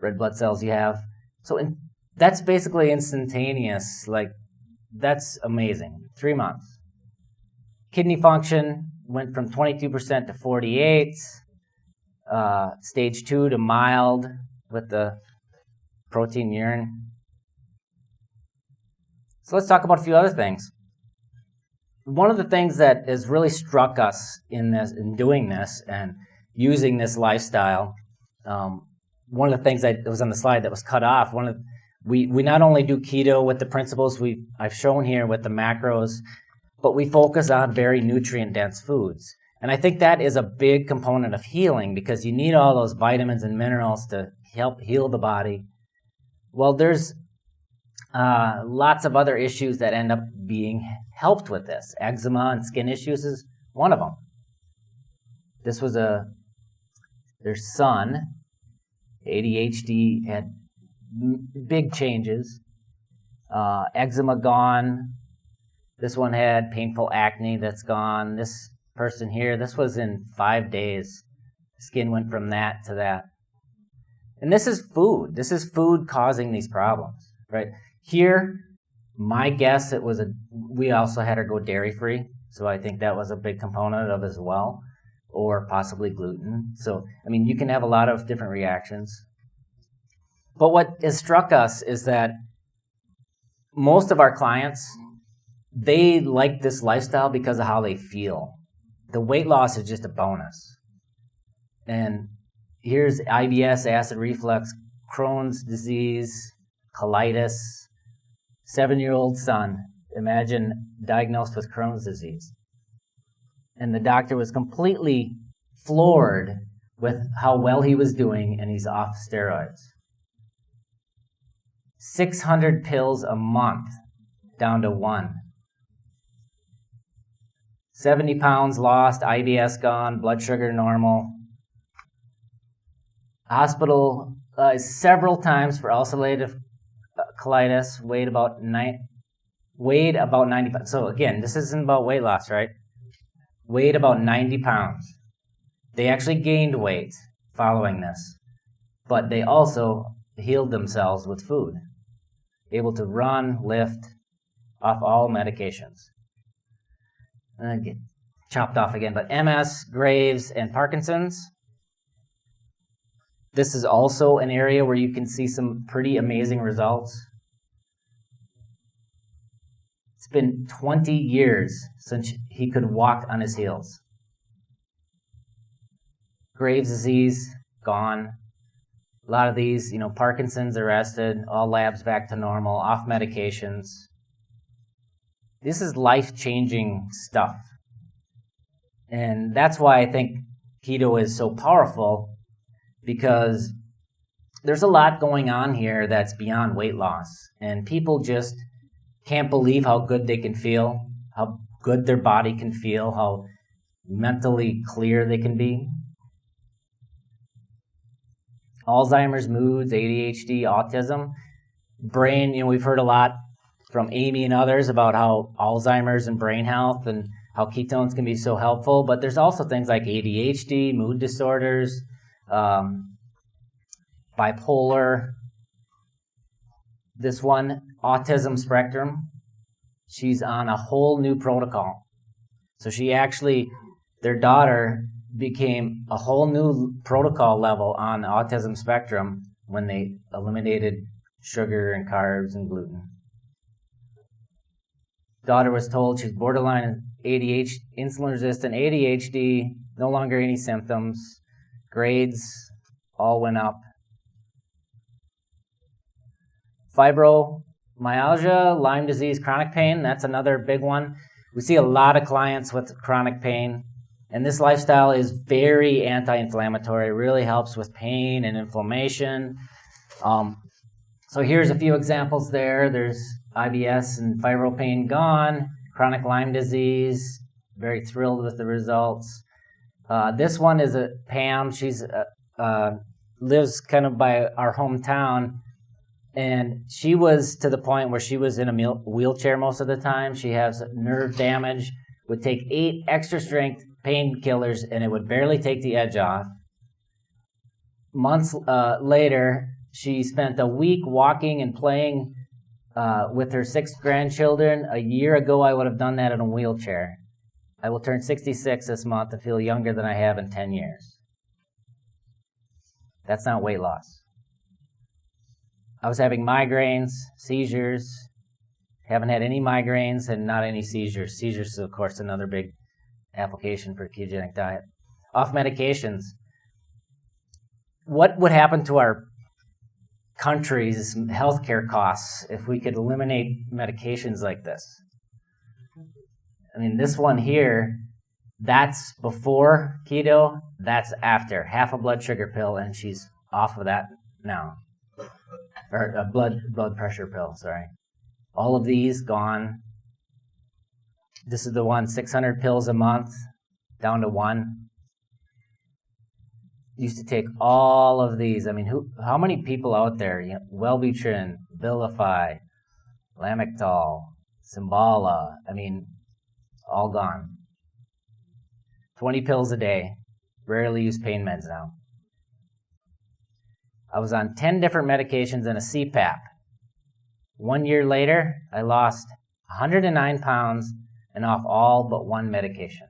red blood cells you have. So that's basically instantaneous. Like, that's amazing. 3 months. Kidney function went from 22% to 48%. Stage 2 to mild with the protein urine. So let's talk about a few other things. One of the things that has really struck us in doing this and using this lifestyle, one of the things that was on the slide that was cut off, we not only do keto with the principles I've shown here with the macros, but we focus on very nutrient-dense foods. And I think that is a big component of healing because you need all those vitamins and minerals to help heal the body. Well, there's lots of other issues that end up being helped with this. Eczema and skin issues is one of them. This was their son, ADHD, had big changes. Eczema gone. This one had painful acne that's gone. This person here, this was in 5 days. Skin went from that to that. And this is food. This is food causing these problems, right? Here, my guess, we also had her go dairy-free, so I think that was a big component of it as well, or possibly gluten. So, I mean, you can have a lot of different reactions. But what has struck us is that most of our clients, they like this lifestyle because of how they feel. The weight loss is just a bonus. And here's IBS, acid reflux, Crohn's disease, colitis, 7-year-old son, imagine, diagnosed with Crohn's disease. And the doctor was completely floored with how well he was doing, and he's off steroids. 600 pills a month, down to 1. 70 pounds lost, IBS gone, blood sugar normal. Hospital several times for ulcerative colitis, weighed about 90 pounds. So again, this isn't about weight loss, right? Weighed about 90 pounds. They actually gained weight following this, but they also healed themselves with food. Able to run, lift, off all medications. And then get chopped off again, but MS, Graves, and Parkinson's. This is also an area where you can see some pretty amazing results. It's been 20 years since he could walk on his heels. Graves' disease, gone. A lot of these, Parkinson's arrested, all labs back to normal, off medications. This is life-changing stuff. And that's why I think keto is so powerful, because there's a lot going on here that's beyond weight loss. And people just can't believe how good they can feel, how good their body can feel, how mentally clear they can be. Alzheimer's, moods, ADHD, autism, brain, we've heard a lot from Amy and others about how Alzheimer's and brain health and how ketones can be so helpful, but there's also things like ADHD, mood disorders, bipolar. This one, autism spectrum, she's on a whole new protocol. So their daughter became a whole new protocol level on the autism spectrum when they eliminated sugar and carbs and gluten. Daughter was told she's borderline ADHD, insulin-resistant ADHD, no longer any symptoms. Grades all went up. Fibromyalgia, Lyme disease, chronic pain, that's another big one. We see a lot of clients with chronic pain, and this lifestyle is very anti-inflammatory, really helps with pain and inflammation. So here's a few examples there. There's IBS and fibro pain gone, chronic Lyme disease, very thrilled with the results. This one is Pam. She's lives kind of by our hometown, and she was to the point where she was in a wheelchair most of the time. She has nerve damage, would take 8 extra strength painkillers and it would barely take the edge off. Months later, she spent a week walking and playing with her 6 grandchildren. A year ago, I would have done that in a wheelchair. I will turn 66 this month and feel younger than I have in 10 years. That's not weight loss. I was having migraines, seizures. Haven't had any migraines and not any seizures. Seizures is, of course, another big application for ketogenic diet. Off medications. What would happen to our country's healthcare costs if we could eliminate medications like this? I mean, this one here, that's before keto, that's after. Half a blood sugar pill, and she's off of that now. Or a blood pressure pill, sorry. All of these gone. This is the one, 600 pills a month, down to 1. Used to take all of these. I mean, how many people out there, Wellbutrin, Abilify, Lamictal, Cymbala, I mean, all gone. 20 pills a day. Rarely use pain meds now. I was on 10 different medications and a CPAP. 1 year later, I lost 109 pounds and off all but 1 medication.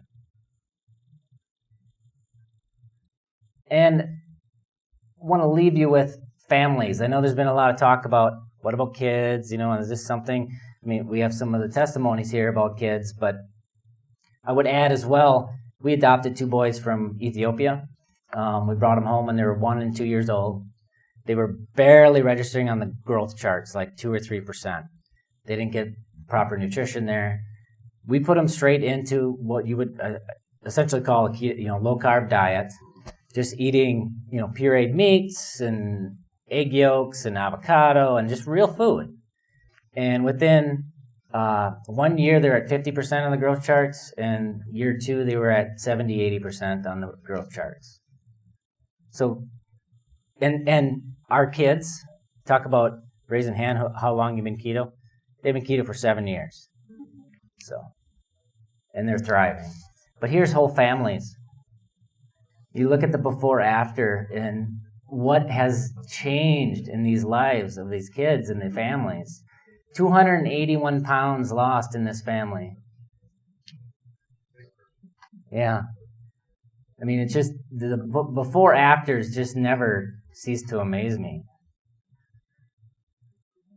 And I want to leave you with families. I know there's been a lot of talk about what about kids, and is this something, I mean, we have some of the testimonies here about kids, but I would add as well, we adopted 2 boys from Ethiopia. We brought them home when they were 1 and 2 years old. They were barely registering on the growth charts, like 2 or 3%. They didn't get proper nutrition there. We put them straight into what you would essentially call a low carb diet, just eating pureed meats and egg yolks and avocado and just real food. And within 1 year, they're at 50% on the growth charts, and year 2, they were at 70-80% on the growth charts. So, and our kids, talk about raising hand, how long you've been keto? They've been keto for 7 years. So, and they're thriving. But here's whole families. You look at the before after and what has changed in these lives of these kids and their families. 281 pounds lost in this family. Yeah. I mean, it's just, the before afters just never cease to amaze me.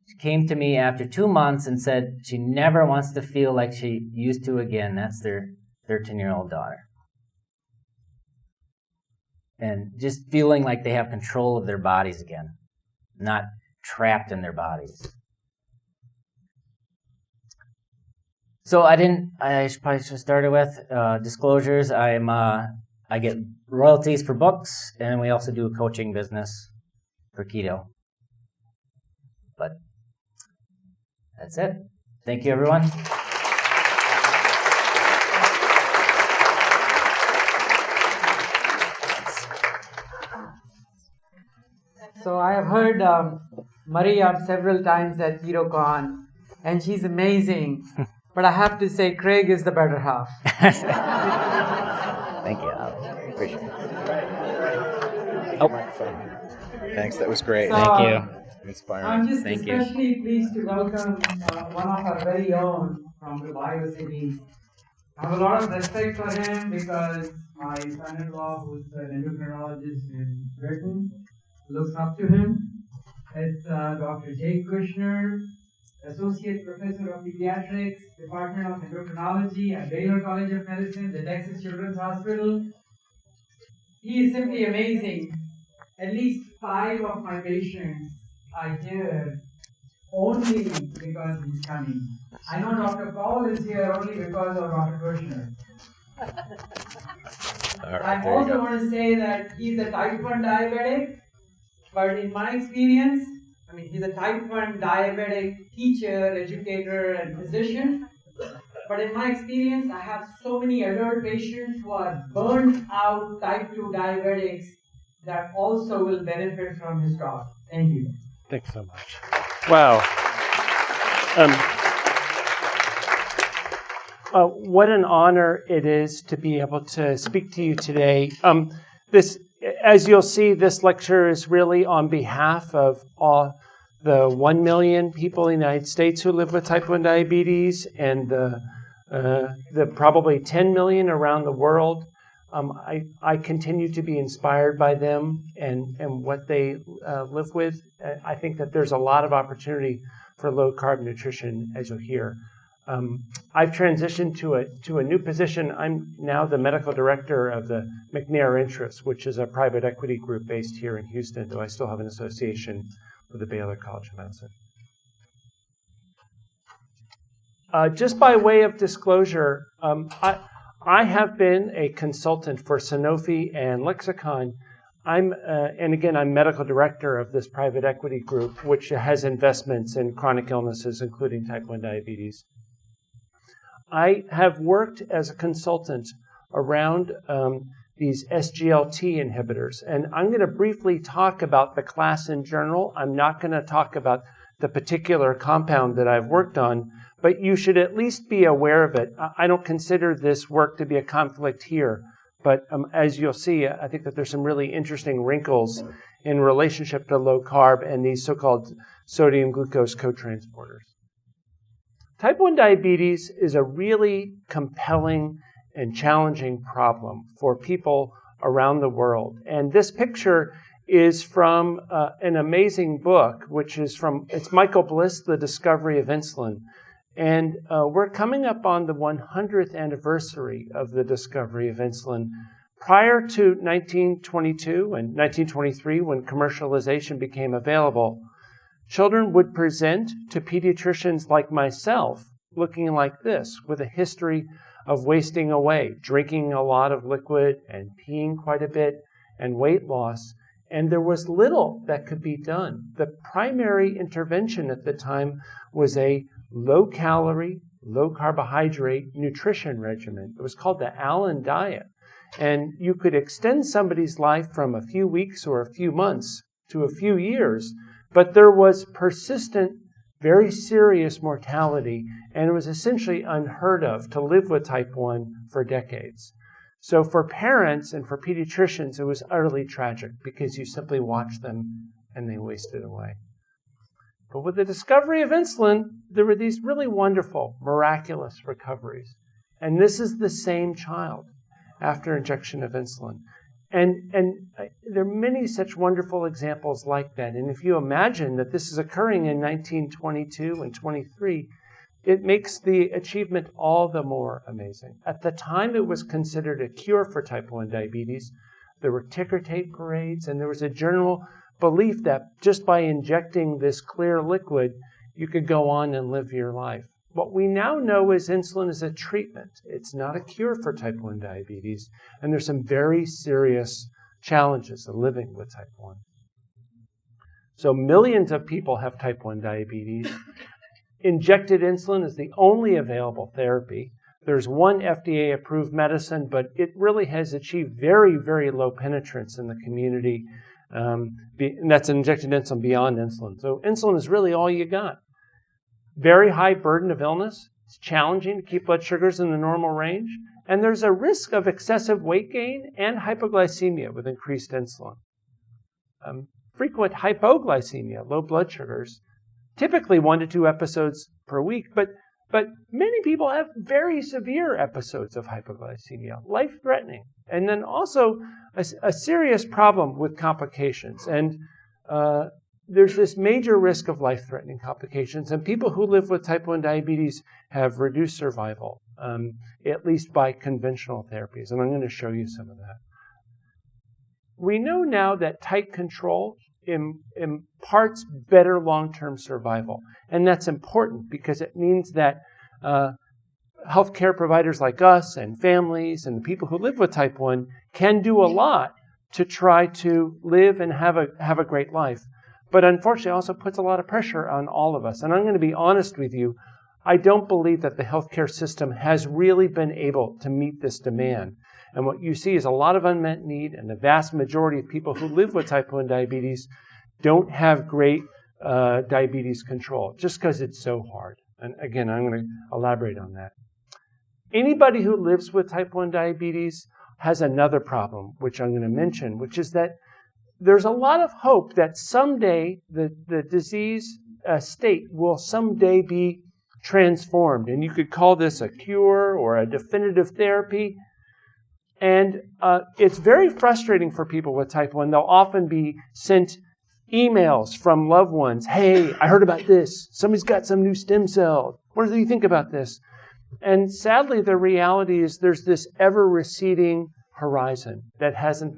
She came to me after 2 months and said she never wants to feel like she used to again. That's their 13-year-old daughter. And just feeling like they have control of their bodies again, not trapped in their bodies. So I probably should have started with disclosures. I get royalties for books, and we also do a coaching business for keto. But that's it. Thank you, everyone. So I have heard Maria several times at KetoCon, and she's amazing. But I have to say, Craig is the better half. Thank you. Appreciate it. Thanks, that was great. So, Thank you. Inspiring. I'm just Thank you. especially pleased to welcome one of our very own from the Bio City. I have a lot of respect for him because my son-in-law, who's an endocrinologist in Britain, looks up to him. It's Dr. Jake Kushner, Associate Professor of Pediatrics, Department of Endocrinology at Baylor College of Medicine, the Texas Children's Hospital. He is simply amazing. At least 5 of my patients are here only because he's coming. I know Dr. Paul is here only because of Dr. Kushner. I also want to say that he's a type 1 diabetic, but in my experience, he's a type 1 diabetic teacher, educator, and physician. But in my experience, I have so many adult patients who are burnt out type 2 diabetics that also will benefit from his talk. Thank you. Thanks so much. Wow. What an honor it is to be able to speak to you today. As you'll see, this lecture is really on behalf of all the 1 million people in the United States who live with type 1 diabetes and the probably 10 million around the world. I continue to be inspired by them and what they live with. I think that there's a lot of opportunity for low-carb nutrition, as you'll hear. I've transitioned to a new position. I'm now the medical director of the McNair Interests, which is a private equity group based here in Houston, though I still have an association with the Baylor College of Medicine. Just by way of disclosure, I have been a consultant for Sanofi and Lexicon. And again, I'm medical director of this private equity group, which has investments in chronic illnesses, including type 1 diabetes. I have worked as a consultant around these SGLT inhibitors, and I'm going to briefly talk about the class in general. I'm not going to talk about the particular compound that I've worked on, but you should at least be aware of it. I don't consider this work to be a conflict here, but as you'll see, I think that there's some really interesting wrinkles in relationship to low carb and these so-called sodium glucose cotransporters. Type 1 diabetes is a really compelling and challenging problem for people around the world. And this picture is from an amazing book, it's Michael Bliss, The Discovery of Insulin. And we're coming up on the 100th anniversary of the discovery of insulin. Prior to 1922 and 1923, when commercialization became available, children would present to pediatricians like myself looking like this, with a history of wasting away, drinking a lot of liquid and peeing quite a bit, and weight loss. And there was little that could be done. The primary intervention at the time was a low-calorie, low-carbohydrate nutrition regimen. It was called the Allen diet. And you could extend somebody's life from a few weeks or a few months to a few years, but there was persistent, very serious mortality, and it was essentially unheard of to live with type 1 for decades. So for parents and for pediatricians, it was utterly tragic because you simply watched them and they wasted away. But with the discovery of insulin, there were these really wonderful, miraculous recoveries. And this is the same child after injection of insulin. And there are many such wonderful examples like that. And if you imagine that this is occurring in 1922 and 23, it makes the achievement all the more amazing. At the time, it was considered a cure for type 1 diabetes. There were ticker tape parades, and there was a general belief that just by injecting this clear liquid, you could go on and live your life. What we now know is insulin is a treatment. It's not a cure for type 1 diabetes, and there's some very serious challenges of living with type 1. So millions of people have type 1 diabetes. Injected insulin is the only available therapy. There's one FDA-approved medicine, but it really has achieved very, very low penetrance in the community. And that's injected insulin beyond insulin. So insulin is really all you got. Very high burden of illness. It's challenging to keep blood sugars in the normal range. And there's a risk of excessive weight gain and hypoglycemia with increased insulin. Frequent hypoglycemia, low blood sugars, typically 1 to 2 episodes per week, but many people have very severe episodes of hypoglycemia, life-threatening, and then also a serious problem with complications. And there's this major risk of life-threatening complications, and people who live with type 1 diabetes have reduced survival, at least by conventional therapies, and I'm going to show you some of that. We know now that tight control imparts better long-term survival. And that's important because it means that healthcare providers like us and families and the people who live with type 1 can do a lot to try to live and have a great life. But unfortunately, it also puts a lot of pressure on all of us. And I'm going to be honest with you, I don't believe that the healthcare system has really been able to meet this demand. And what you see is a lot of unmet need, and the vast majority of people who live with type 1 diabetes don't have great diabetes control, just because it's so hard. And again, I'm going to elaborate on that. Anybody who lives with type 1 diabetes has another problem, which I'm going to mention, which is that there's a lot of hope that someday the disease state will someday be transformed. And you could call this a cure or a definitive therapy. And it's very frustrating for people with type 1. They'll often be sent emails from loved ones. Hey, I heard about this. Somebody's got some new stem cells. What do you think about this? And sadly, the reality is there's this ever-receding horizon that they haven't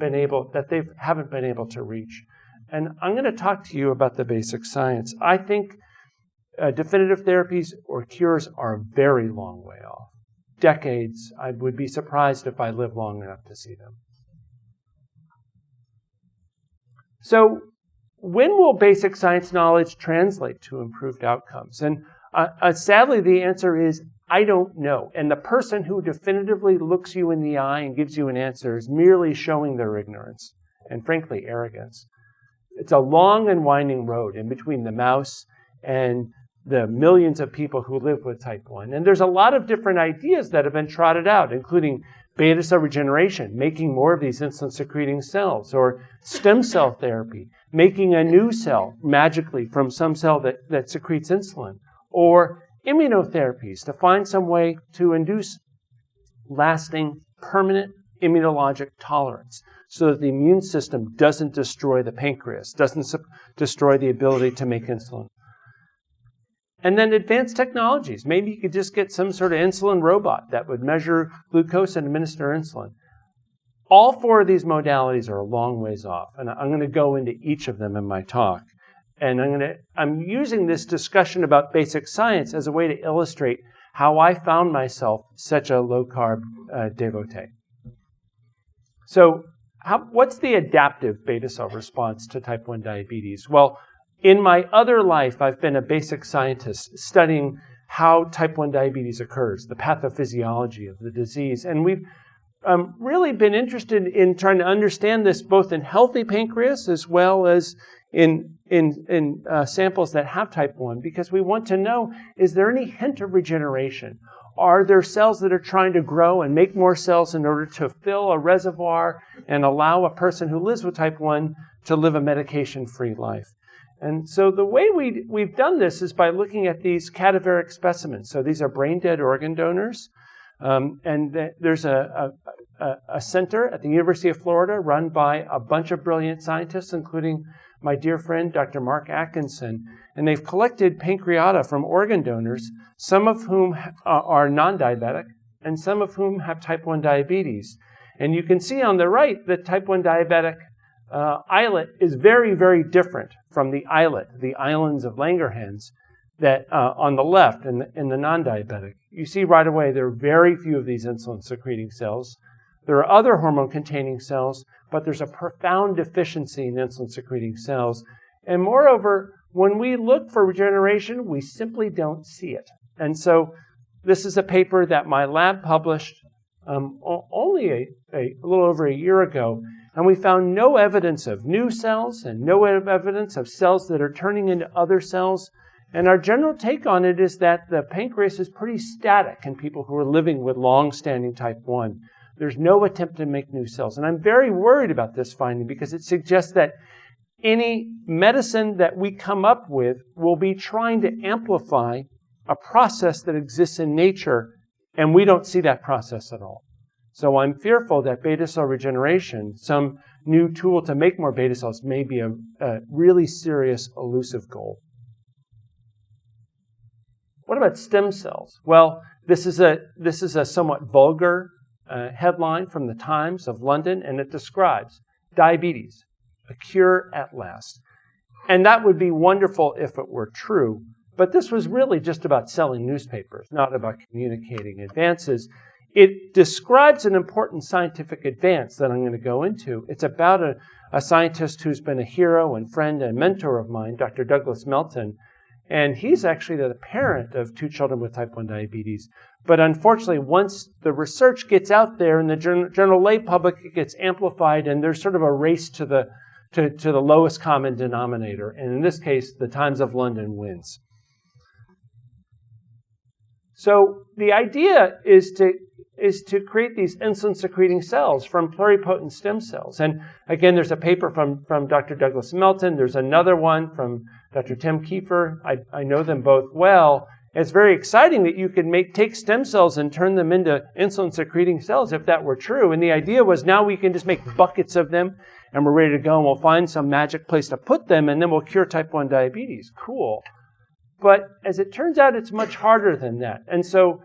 been able to reach. And I'm going to talk to you about the basic science. I think definitive therapies or cures are a very long way off. Decades. I would be surprised if I live long enough to see them. So, when will basic science knowledge translate to improved outcomes? And sadly, the answer is, I don't know. And the person who definitively looks you in the eye and gives you an answer is merely showing their ignorance and, frankly, arrogance. It's a long and winding road in between the mouse and the millions of people who live with type 1. And there's a lot of different ideas that have been trotted out, including beta cell regeneration, making more of these insulin-secreting cells, or stem cell therapy, making a new cell magically from some cell that secretes insulin, or immunotherapies to find some way to induce lasting, permanent immunologic tolerance so that the immune system doesn't destroy the pancreas, doesn't destroy the ability to make insulin. And then advanced technologies. Maybe you could just get some sort of insulin robot that would measure glucose and administer insulin. All four of these modalities are a long ways off, and I'm going to go into each of them in my talk. And I'm using this discussion about basic science as a way to illustrate how I found myself such a low-carb devotee. So what's the adaptive beta cell response to type 1 diabetes? Well, in my other life, I've been a basic scientist studying how type 1 diabetes occurs, the pathophysiology of the disease. And we've really been interested in trying to understand this both in healthy pancreas as well as in samples that have type 1, because we want to know, is there any hint of regeneration? Are there cells that are trying to grow and make more cells in order to fill a reservoir and allow a person who lives with type 1 to live a medication-free life? And so the way we've done this is by looking at these cadaveric specimens. So these are brain-dead organ donors. There's a center at the University of Florida run by a bunch of brilliant scientists, including my dear friend, Dr. Mark Atkinson. And they've collected pancreata from organ donors, some of whom are non-diabetic, and some of whom have type 1 diabetes. And you can see on the right that type 1 diabetic islet is very, very different from the islet, the islands of Langerhans, that on the left in the non-diabetic. You see right away there are very few of these insulin-secreting cells. There are other hormone-containing cells, but there's a profound deficiency in insulin-secreting cells. And moreover, when we look for regeneration, we simply don't see it. And so this is a paper that my lab published only a little over a year ago, and we found no evidence of new cells and no evidence of cells that are turning into other cells. And our general take on it is that the pancreas is pretty static in people who are living with long-standing type 1. There's no attempt to make new cells. And I'm very worried about this finding because it suggests that any medicine that we come up with will be trying to amplify a process that exists in nature, and we don't see that process at all. So I'm fearful that beta cell regeneration, some new tool to make more beta cells, may be a really serious elusive goal. What about stem cells? Well, this is a somewhat vulgar headline from the Times of London, and it describes diabetes, a cure at last. And that would be wonderful if it were true, but this was really just about selling newspapers, not about communicating advances. It describes an important scientific advance that I'm going to go into. It's about a scientist who's been a hero and friend and mentor of mine, Dr. Douglas Melton, and he's actually the parent of 2 children with type 1 diabetes. But unfortunately, once the research gets out there in the general lay public, it gets amplified, and there's sort of a race to the lowest common denominator. And in this case, the Times of London wins. So the idea is to create these insulin-secreting cells from pluripotent stem cells. And again, there's a paper from Dr. Douglas Melton. There's another one from Dr. Tim Kiefer. I know them both well. It's very exciting that you can take stem cells and turn them into insulin-secreting cells if that were true. And the idea was now we can just make buckets of them and we're ready to go and we'll find some magic place to put them and then we'll cure type 1 diabetes. Cool. But as it turns out, it's much harder than that. And so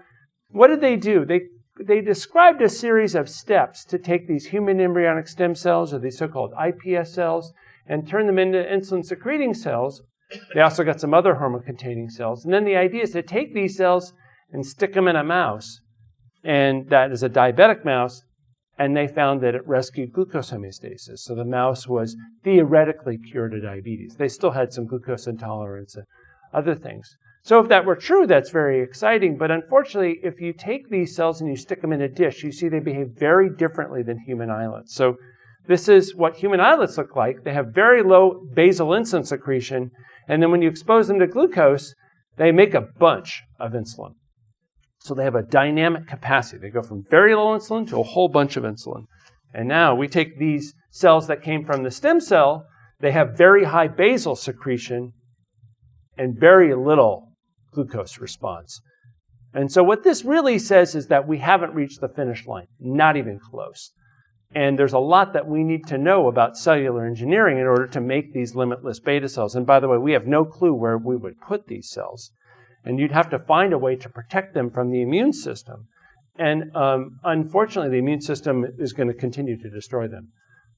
what did they do? They described a series of steps to take these human embryonic stem cells, or these so-called iPS cells, and turn them into insulin-secreting cells. They also got some other hormone-containing cells. And then the idea is to take these cells and stick them in a mouse, and that is a diabetic mouse, and they found that it rescued glucose homeostasis. So the mouse was theoretically cured of diabetes. They still had some glucose intolerance and other things. So if that were true, that's very exciting. But unfortunately, if you take these cells and you stick them in a dish, you see they behave very differently than human islets. So this is what human islets look like. They have very low basal insulin secretion. And then when you expose them to glucose, they make a bunch of insulin. So they have a dynamic capacity. They go from very low insulin to a whole bunch of insulin. And now we take these cells that came from the stem cell. They have very high basal secretion and very little glucose response. And so what this really says is that we haven't reached the finish line, not even close. And there's a lot that we need to know about cellular engineering in order to make these limitless beta cells. And by the way, we have no clue where we would put these cells. And you'd have to find a way to protect them from the immune system. And unfortunately, the immune system is going to continue to destroy them.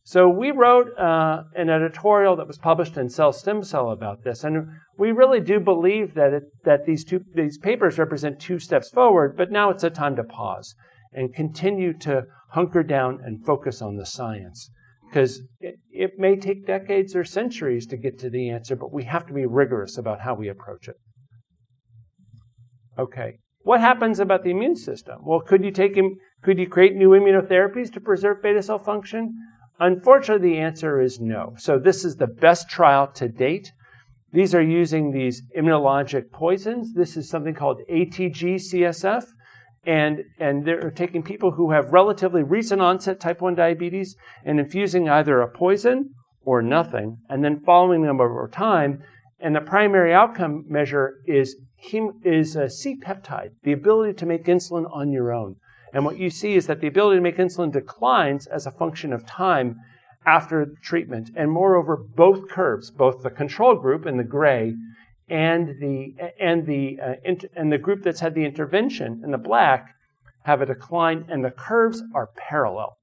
So we wrote an editorial that was published in Cell Stem Cell about this, and we really do believe that these papers represent 2 steps forward, but now it's a time to pause and continue to hunker down and focus on the science, because it may take decades or centuries to get to the answer, but we have to be rigorous about how we approach it. Okay, what happens about the immune system? Well, could you create new immunotherapies to preserve beta cell function? Unfortunately, the answer is no. So this is the best trial to date. These are using these immunologic poisons. This is something called ATG-CSF. And they're taking people who have relatively recent onset type 1 diabetes and infusing either a poison or nothing, and then following them over time. And the primary outcome measure is C-peptide, the ability to make insulin on your own. And what you see is that the ability to make insulin declines as a function of time after treatment. And moreover, both curves, both the control group in the gray and the group that's had the intervention in the black, have a decline, and the curves are parallel.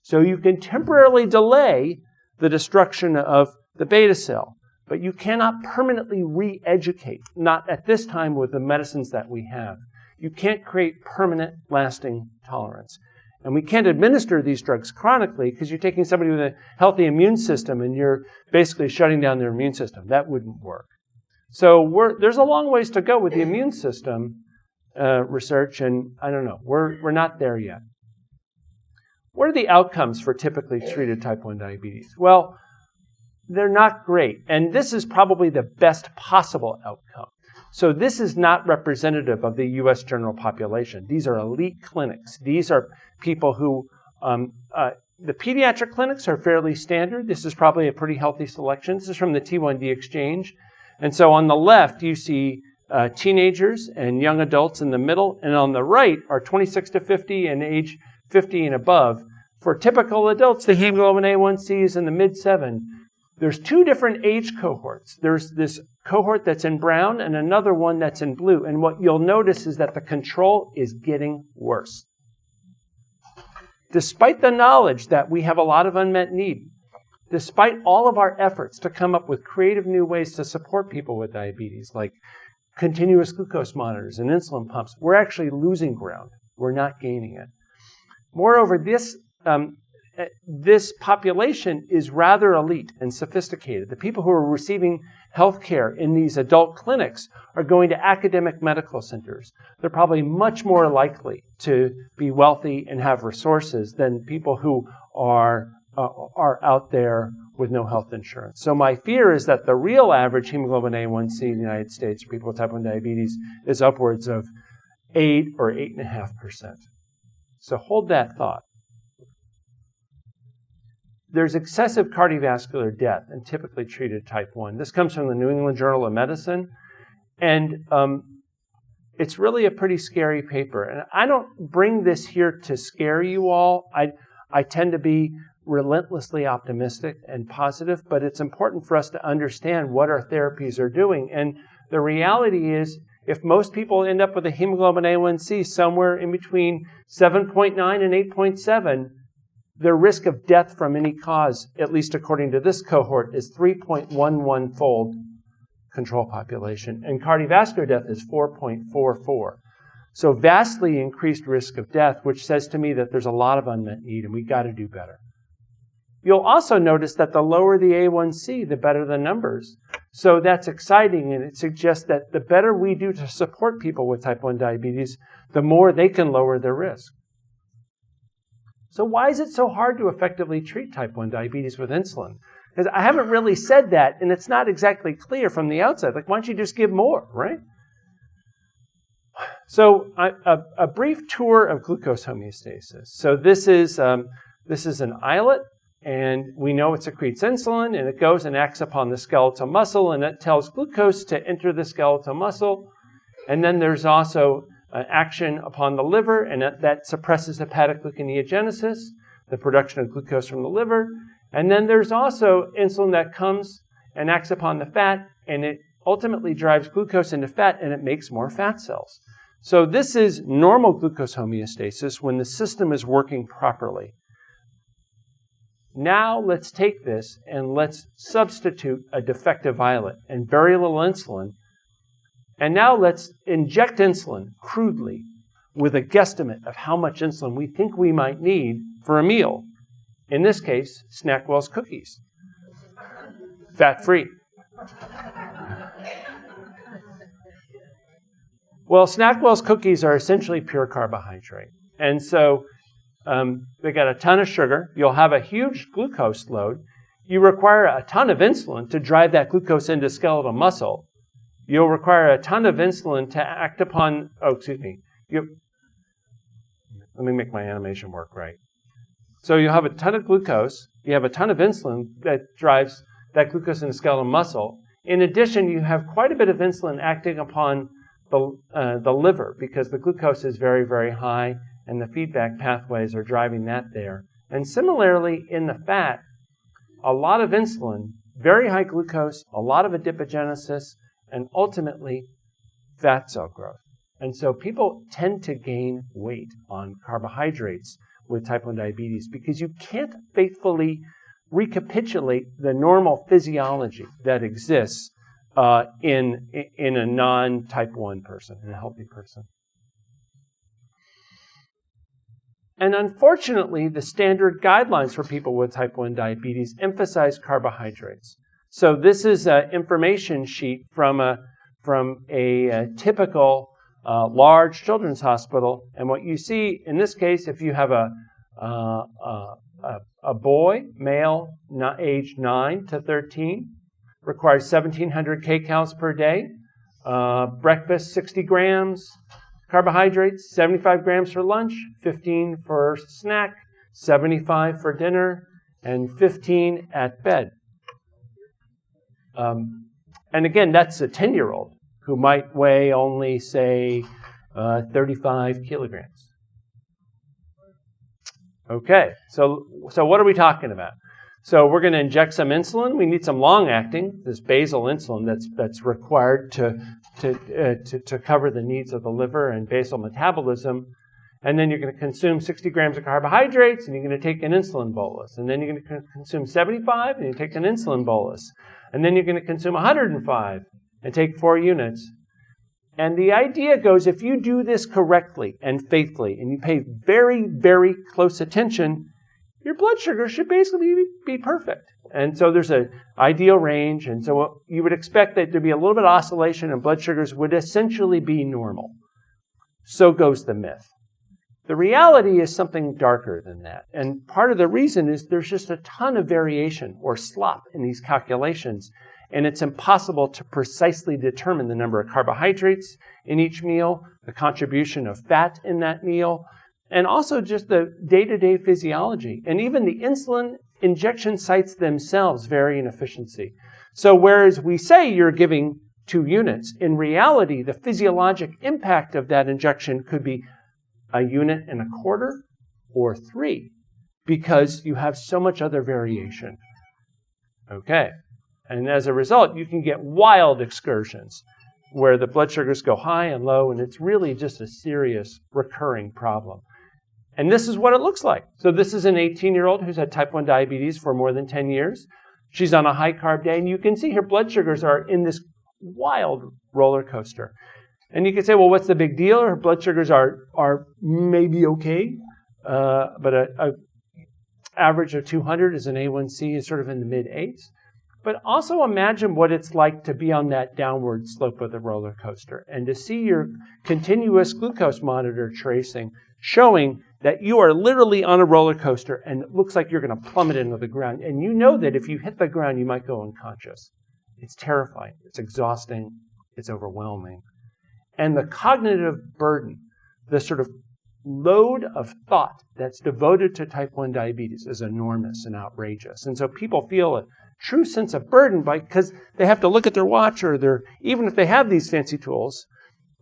So you can temporarily delay the destruction of the beta cell, but you cannot permanently re-educate, not at this time with the medicines that we have. You can't create permanent, lasting tolerance. And we can't administer these drugs chronically because you're taking somebody with a healthy immune system and you're basically shutting down their immune system. That wouldn't work. So there's a long ways to go with the immune system research, and I don't know, we're not there yet. What are the outcomes for typically treated type 1 diabetes? Well, they're not great, and this is probably the best possible outcome. So this is not representative of the U.S. general population. These are elite clinics. These are people who, the pediatric clinics are fairly standard. This is probably a pretty healthy selection. This is from the T1D exchange. And so on the left, you see teenagers and young adults in the middle, and on the right are 26 to 50 and age 50 and above. For typical adults, the hemoglobin A1C is in the mid-7. There's 2 different age cohorts. There's this cohort that's in brown and another one that's in blue. And what you'll notice is that the control is getting worse. Despite the knowledge that we have a lot of unmet need, despite all of our efforts to come up with creative new ways to support people with diabetes, like continuous glucose monitors and insulin pumps, we're actually losing ground. We're not gaining it. Moreover, this population is rather elite and sophisticated. The people who are receiving health care in these adult clinics are going to academic medical centers. They're probably much more likely to be wealthy and have resources than people who are out there with no health insurance. So my fear is that the real average hemoglobin A1C in the United States for people with type 1 diabetes is upwards of 8 or 8.5%. So hold that thought. There's excessive cardiovascular death in typically treated type 1. This comes from the New England Journal of Medicine. And it's really a pretty scary paper. And I don't bring this here to scare you all. I tend to be relentlessly optimistic and positive, but it's important for us to understand what our therapies are doing. And the reality is, if most people end up with a hemoglobin A1C somewhere in between 7.9 and 8.7, their risk of death from any cause, at least according to this cohort, is 3.11-fold control population. And cardiovascular death is 4.44. So vastly increased risk of death, which says to me that there's a lot of unmet need and we got to do better. You'll also notice that the lower the A1C, the better the numbers. So that's exciting, and it suggests that the better we do to support people with type 1 diabetes, the more they can lower their risk. So why is it so hard to effectively treat type 1 diabetes with insulin? Because I haven't really said that, and it's not exactly clear from the outside. Like, why don't you just give more, right? So a brief tour of glucose homeostasis. So this is an islet. And we know it secretes insulin, and it goes and acts upon the skeletal muscle, and it tells glucose to enter the skeletal muscle. And then there's also action upon the liver, and that suppresses hepatic gluconeogenesis, the production of glucose from the liver. And then there's also insulin that comes and acts upon the fat, and it ultimately drives glucose into fat, and it makes more fat cells. So this is normal glucose homeostasis when the system is working properly. Now let's take this and let's substitute a defective islet and very little insulin. And now let's inject insulin crudely with a guesstimate of how much insulin we think we might need for a meal. In this case, Snackwell's cookies. Fat-free. Well, Snackwell's cookies are essentially pure carbohydrate. And so they got a ton of sugar. You'll have a huge glucose load. You require a ton of insulin to drive that glucose into skeletal muscle. You'll require a ton of insulin to act upon, let me make my animation work right. So you have a ton of glucose. You have a ton of insulin that drives that glucose into skeletal muscle. In addition, you have quite a bit of insulin acting upon the liver because the glucose is very, very high, and the feedback pathways are driving that there. And similarly, in the fat, a lot of insulin, very high glucose, a lot of adipogenesis, and ultimately fat cell growth. And so people tend to gain weight on carbohydrates with type 1 diabetes because you can't faithfully recapitulate the normal physiology that exists in a non-type 1 person, in a healthy person. And unfortunately, the standard guidelines for people with type 1 diabetes emphasize carbohydrates. So this is an information sheet from a typical large children's hospital. And what you see in this case, if you have a boy, male, aged 9 to 13, requires 1,700 kcals per day. Breakfast, 60 grams. Carbohydrates, 75 grams for lunch, 15 for snack, 75 for dinner, and 15 at bed. And again, that's a 10-year-old who might weigh only, say, 35 kilograms. Okay, so what are we talking about? So we're going to inject some insulin. We need some long-acting, this basal insulin that's required to cover the needs of the liver and basal metabolism. And then you're going to consume 60 grams of carbohydrates, and you're going to take an insulin bolus. And then you're going to consume 75, and you take an insulin bolus. And then you're going to consume 105 and take 4 units. And the idea goes, if you do this correctly and faithfully, and you pay very, very close attention, your blood sugar should basically be perfect. And so there's an ideal range, and so you would expect that there'd be a little bit of oscillation, and blood sugars would essentially be normal. So goes the myth. The reality is something darker than that. And part of the reason is there's just a ton of variation or slop in these calculations. and it's impossible to precisely determine the number of carbohydrates in each meal, the contribution of fat in that meal, and also just the day-to-day physiology. And even the insulin injection sites themselves vary in efficiency. So whereas we say you're giving 2 units, in reality, the physiologic impact of that injection could be 1.25 units or 3, because you have so much other variation. Okay. And as a result, you can get wild excursions where the blood sugars go high and low, and it's really just a serious recurring problem. And this is what it looks like. So this is an 18-year-old who's had type 1 diabetes for more than 10 years. She's on a high-carb day, and you can see her blood sugars are in this wild roller coaster. And you can say, well, what's the big deal? Her blood sugars are maybe okay, but a average of 200 is an A1C is sort of in the mid-8s. But also imagine what it's like to be on that downward slope of the roller coaster and to see your continuous glucose monitor tracing showing that you are literally on a roller coaster and it looks like you're going to plummet into the ground. And you know that if you hit the ground, you might go unconscious. It's terrifying. It's exhausting. It's overwhelming. And the cognitive burden, the sort of load of thought that's devoted to type 1 diabetes is enormous and outrageous. And so people feel a true sense of burden because they have to look at their watch, or even if they have these fancy tools,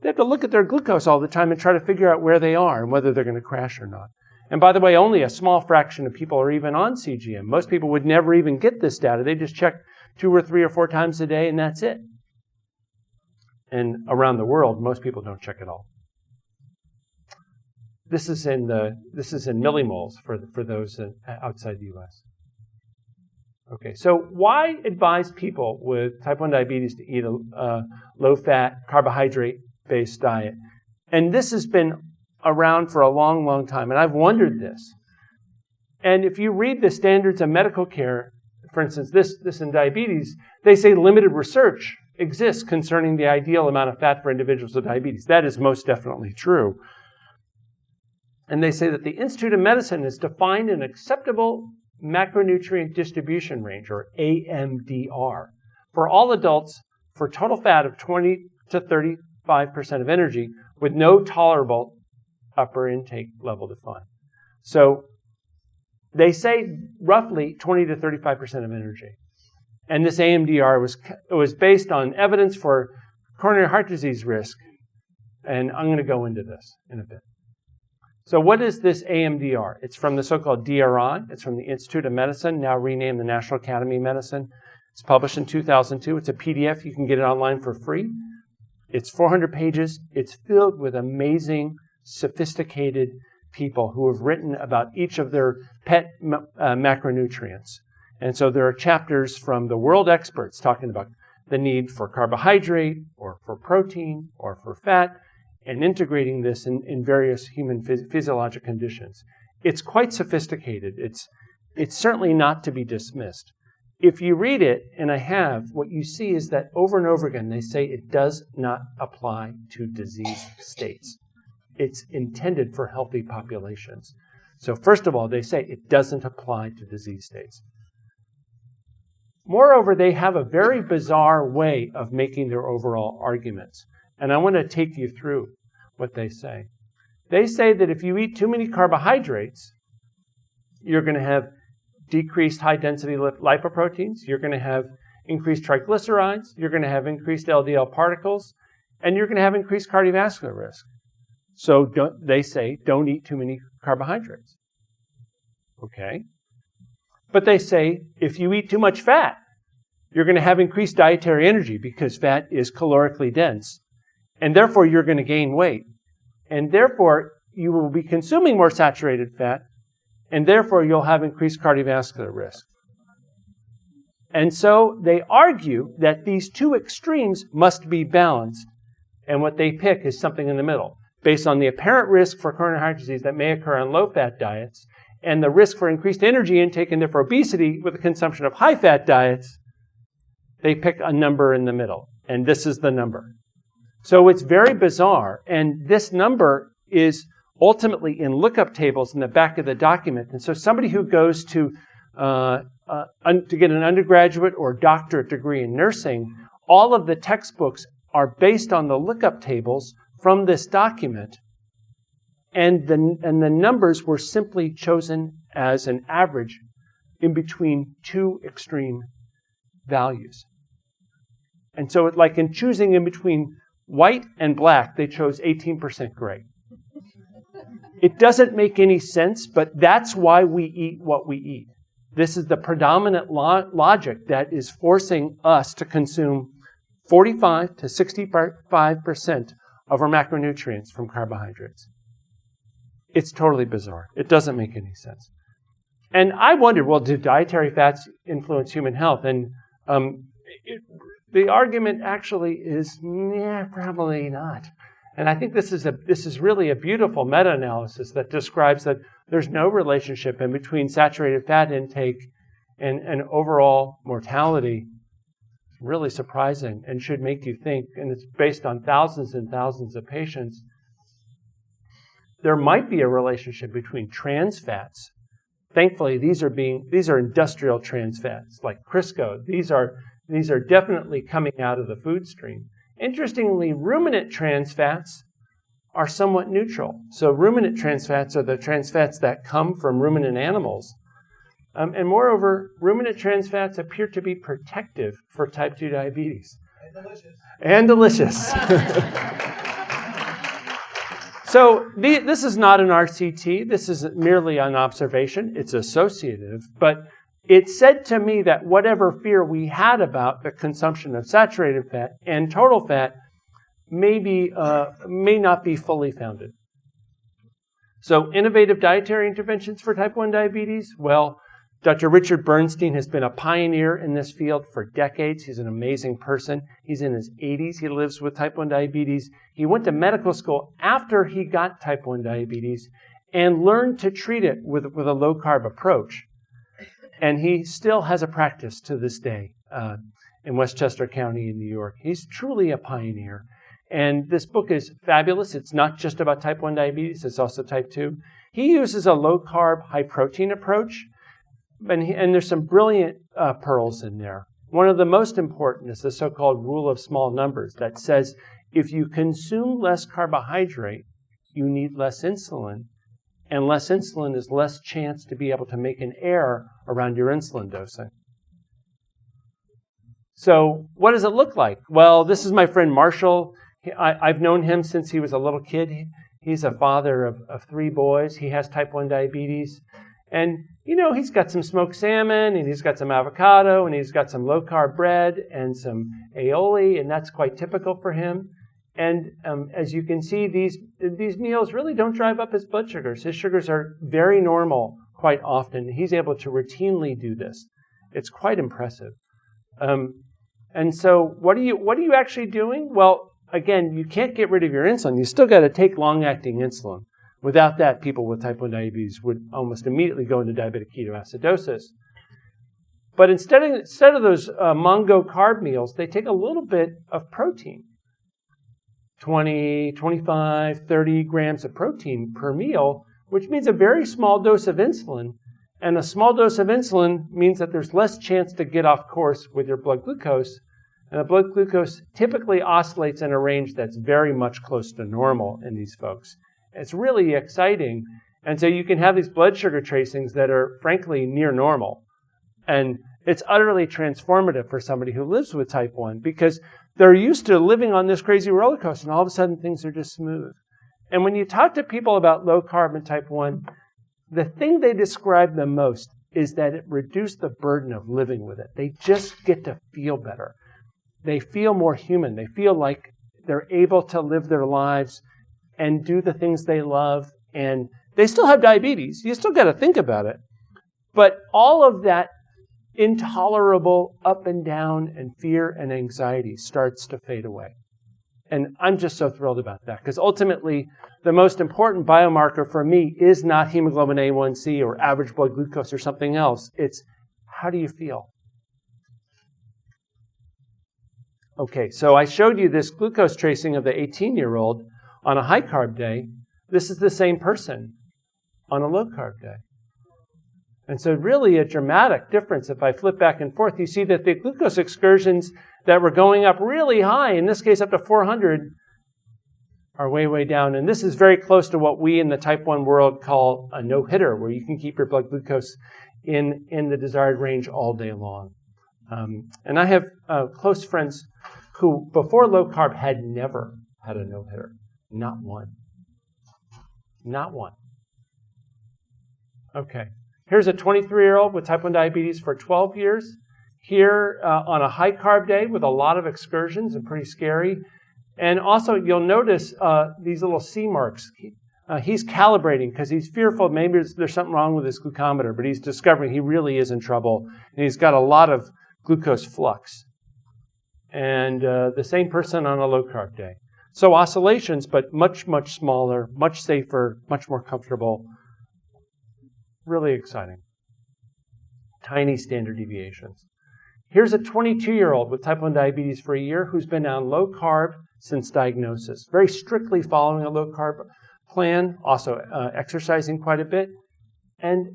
they have to look at their glucose all the time and try to figure out where they are and whether they're going to crash or not. And by the way, only a small fraction of people are even on CGM. Most people would never even get this data. They just check 2 or 3 or 4 times a day, and that's it. And around the world, most people don't check at all. This is in millimoles for those outside the U.S. Okay, so why advise people with type 1 diabetes to eat a low-fat, carbohydrate-based diet? And this has been around for a long, long time, and I've wondered this. And if you read the standards of medical care, for instance, this in diabetes, they say limited research exists concerning the ideal amount of fat for individuals with diabetes. That is most definitely true. And they say that the Institute of Medicine has defined an acceptable macronutrient distribution range, or AMDR, for all adults for total fat of 20 to 35% of energy with no tolerable upper intake level defined. So they say roughly 20 to 35% of energy. And this AMDR was based on evidence for coronary heart disease risk. And I'm going to go into this in a bit. So what is this AMDR? It's from the so-called DRI. It's from the Institute of Medicine, now renamed the National Academy of Medicine. It's published in 2002. It's a PDF. You can get it online for free. It's 400 pages. It's filled with amazing, sophisticated people who have written about each of their pet macronutrients. And so there are chapters from the world experts talking about the need for carbohydrate or for protein or for fat, and integrating this in various human physiologic conditions. It's quite sophisticated. It's certainly not to be dismissed. If you read it, and I have, what you see is that over and over again, they say it does not apply to disease states. It's intended for healthy populations. So first of all, they say it doesn't apply to disease states. Moreover, they have a very bizarre way of making their overall arguments. And I want to take you through what they say. They say that if you eat too many carbohydrates, you're going to have decreased high-density lipoproteins, you're going to have increased triglycerides, you're going to have increased LDL particles, and you're going to have increased cardiovascular risk. So they say, don't eat too many carbohydrates. Okay. But they say, if you eat too much fat, you're going to have increased dietary energy because fat is calorically dense. And therefore, you're going to gain weight. And therefore, you will be consuming more saturated fat. And therefore, you'll have increased cardiovascular risk. And so they argue that these two extremes must be balanced. And what they pick is something in the middle, based on the apparent risk for coronary heart disease that may occur on low-fat diets and the risk for increased energy intake and therefore obesity with the consumption of high-fat diets. They pick a number in the middle. And this is the number. So it's very bizarre, and this number is ultimately in lookup tables in the back of the document. And so somebody who goes to to get an undergraduate or doctorate degree in nursing, all of the textbooks are based on the lookup tables from this document, and the numbers were simply chosen as an average in between two extreme values. And so, like in choosing in between white and black, they chose 18% gray. It doesn't make any sense, but that's why we eat what we eat. This is the predominant logic that is forcing us to consume 45 to 65% of our macronutrients from carbohydrates. It's totally bizarre. It doesn't make any sense. And I wondered, well, do dietary fats influence human health? And the argument actually is, probably not. And I think this is really a beautiful meta-analysis that describes that there's no relationship in between saturated fat intake and overall mortality. It's really surprising and should make you think, and it's based on thousands and thousands of patients. There might be a relationship between trans fats. Thankfully, these are industrial trans fats like Crisco. These are definitely coming out of the food stream. Interestingly, ruminant trans fats are somewhat neutral. So ruminant trans fats are the trans fats that come from ruminant animals. And moreover, ruminant trans fats appear to be protective for type 2 diabetes. And delicious. So this is not an RCT. This is merely an observation. It's associative. But it said to me that whatever fear we had about the consumption of saturated fat and total fat may not be fully founded. So innovative dietary interventions for type 1 diabetes? Well, Dr. Richard Bernstein has been a pioneer in this field for decades. He's an amazing person. He's in his 80s. He lives with type 1 diabetes. He went to medical school after he got type 1 diabetes and learned to treat it with a low-carb approach. And he still has a practice to this day in Westchester County in New York. He's truly a pioneer. And this book is fabulous. It's not just about type 1 diabetes. It's also type 2. He uses a low-carb, high-protein approach. And there's some brilliant pearls in there. One of the most important is the so-called rule of small numbers that says if you consume less carbohydrate, you need less insulin. And less insulin is less chance to be able to make an error around your insulin dosing. So what does it look like? Well, this is my friend Marshall. I've known him since he was a little kid. He's a father of 3 boys. He has type 1 diabetes. And, he's got some smoked salmon, and he's got some avocado, and he's got some low-carb bread and some aioli, and that's quite typical for him. And as you can see, these meals really don't drive up his blood sugars. His sugars are very normal quite often. He's able to routinely do this. It's quite impressive. And so what are you actually doing? Well, again, you can't get rid of your insulin. You still got to take long-acting insulin. Without that, people with type 1 diabetes would almost immediately go into diabetic ketoacidosis. But instead of those Mongo carb meals, they take a little bit of protein. 20, 25, 30 grams of protein per meal, which means a very small dose of insulin. And a small dose of insulin means that there's less chance to get off course with your blood glucose. And the blood glucose typically oscillates in a range that's very much close to normal in these folks. It's really exciting. And so you can have these blood sugar tracings that are frankly near normal. And it's utterly transformative for somebody who lives with type 1 because they're used to living on this crazy roller coaster and all of a sudden things are just smooth. And when you talk to people about low carb and type 1, the thing they describe the most is that it reduced the burden of living with it. They just get to feel better. They feel more human. They feel like they're able to live their lives and do the things they love. And they still have diabetes. You still got to think about it. But all of that intolerable up and down and fear and anxiety starts to fade away. And I'm just so thrilled about that because ultimately the most important biomarker for me is not hemoglobin A1C or average blood glucose or something else. It's how do you feel? Okay, so I showed you this glucose tracing of the 18-year-old on a high-carb day. This is the same person on a low-carb day. And so really a dramatic difference. If I flip back and forth, you see that the glucose excursions that were going up really high, in this case up to 400, are way, way down. And this is very close to what we in the type 1 world call a no-hitter, where you can keep your blood glucose in the desired range all day long. And I have close friends who, before low carb, had never had a no-hitter. Not one. Not one. Okay. Here's a 23-year-old with type 1 diabetes for 12 years. Here on a high carb day with a lot of excursions and pretty scary. And also you'll notice these little C marks. He's calibrating because he's fearful maybe there's something wrong with his glucometer, but he's discovering he really is in trouble. And he's got a lot of glucose flux. And the same person on a low carb day. So oscillations, but much, much smaller, much safer, much more comfortable. Really exciting. Tiny standard deviations. Here's a 22-year-old with type 1 diabetes for a year who's been on low carb since diagnosis, very strictly following a low carb plan, also exercising quite a bit, and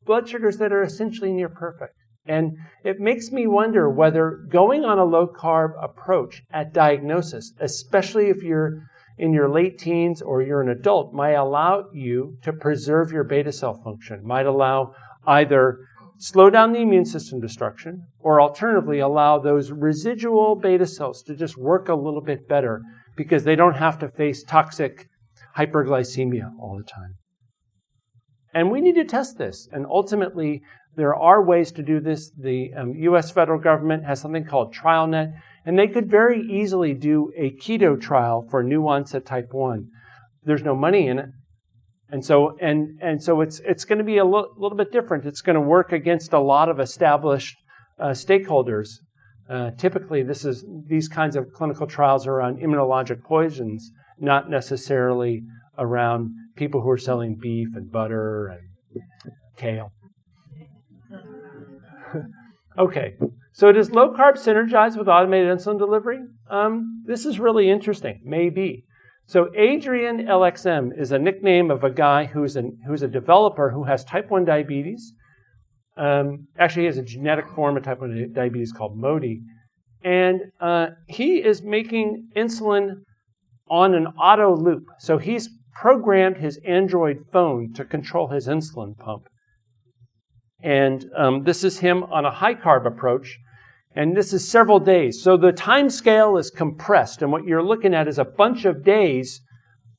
blood sugars that are essentially near perfect. And it makes me wonder whether going on a low carb approach at diagnosis, especially if you're in your late teens or you're an adult, might allow you to preserve your beta cell function, might allow either slow down the immune system destruction, or alternatively allow those residual beta cells to just work a little bit better because they don't have to face toxic hyperglycemia all the time. And we need to test this. And ultimately, there are ways to do this. The U.S. federal government has something called TrialNet, and they could very easily do a keto trial for new onset type 1. There's no money in it. And so it's going to be a little bit different. It's going to work against a lot of established stakeholders. Typically, these kinds of clinical trials are around immunologic poisons, not necessarily around people who are selling beef and butter and kale. Okay, so does low carb synergize with automated insulin delivery? This is really interesting. Maybe. So Adrian LXM is a nickname of a guy who's a developer who has type 1 diabetes. Actually, he has a genetic form of type 1 diabetes called MODY. And he is making insulin on an auto loop. So he's programmed his Android phone to control his insulin pump. And this is him on a high carb approach. And this is several days. So the time scale is compressed. And what you're looking at is a bunch of days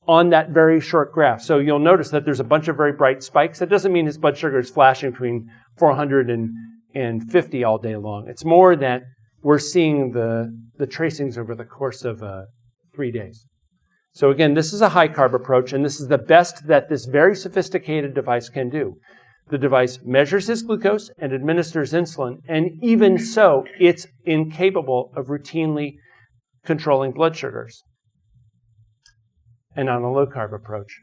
on that very short graph. So you'll notice that there's a bunch of very bright spikes. That doesn't mean his blood sugar is flashing between 400 and 50 all day long. It's more that we're seeing the tracings over the course of 3 days. So again, this is a high carb approach, and this is the best that this very sophisticated device can do. The device measures his glucose and administers insulin, and even so, it's incapable of routinely controlling blood sugars. And on a low carb approach,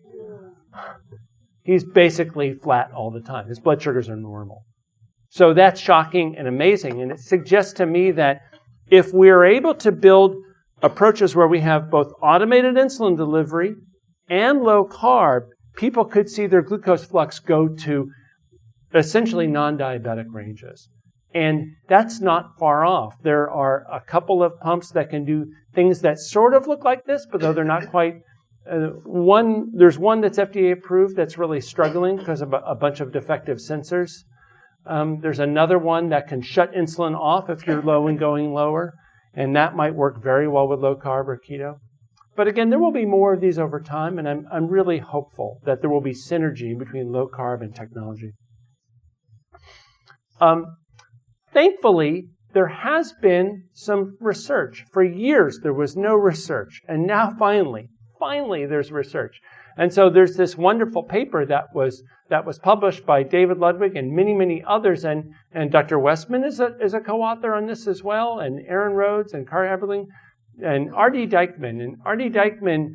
he's basically flat all the time. His blood sugars are normal. So that's shocking and amazing, and it suggests to me that if we're able to build approaches where we have both automated insulin delivery and low carb, people could see their glucose flux go to essentially non-diabetic ranges. And that's not far off. There are a couple of pumps that can do things that sort of look like this, but though they're not quite. There's one that's FDA approved that's really struggling because of a bunch of defective sensors. There's another one that can shut insulin off if you're low and going lower, and that might work very well with low carb or keto. But again, there will be more of these over time, and I'm really hopeful that there will be synergy between low carb and technology. Thankfully, there has been some research. For years, there was no research. And now finally there's research. And so there's this wonderful paper that was published by David Ludwig and many, many others. And Dr. Westman is a co-author on this as well, and Aaron Rhodes and Carl Eberling and R.D. Dykman. And R.D. Dykman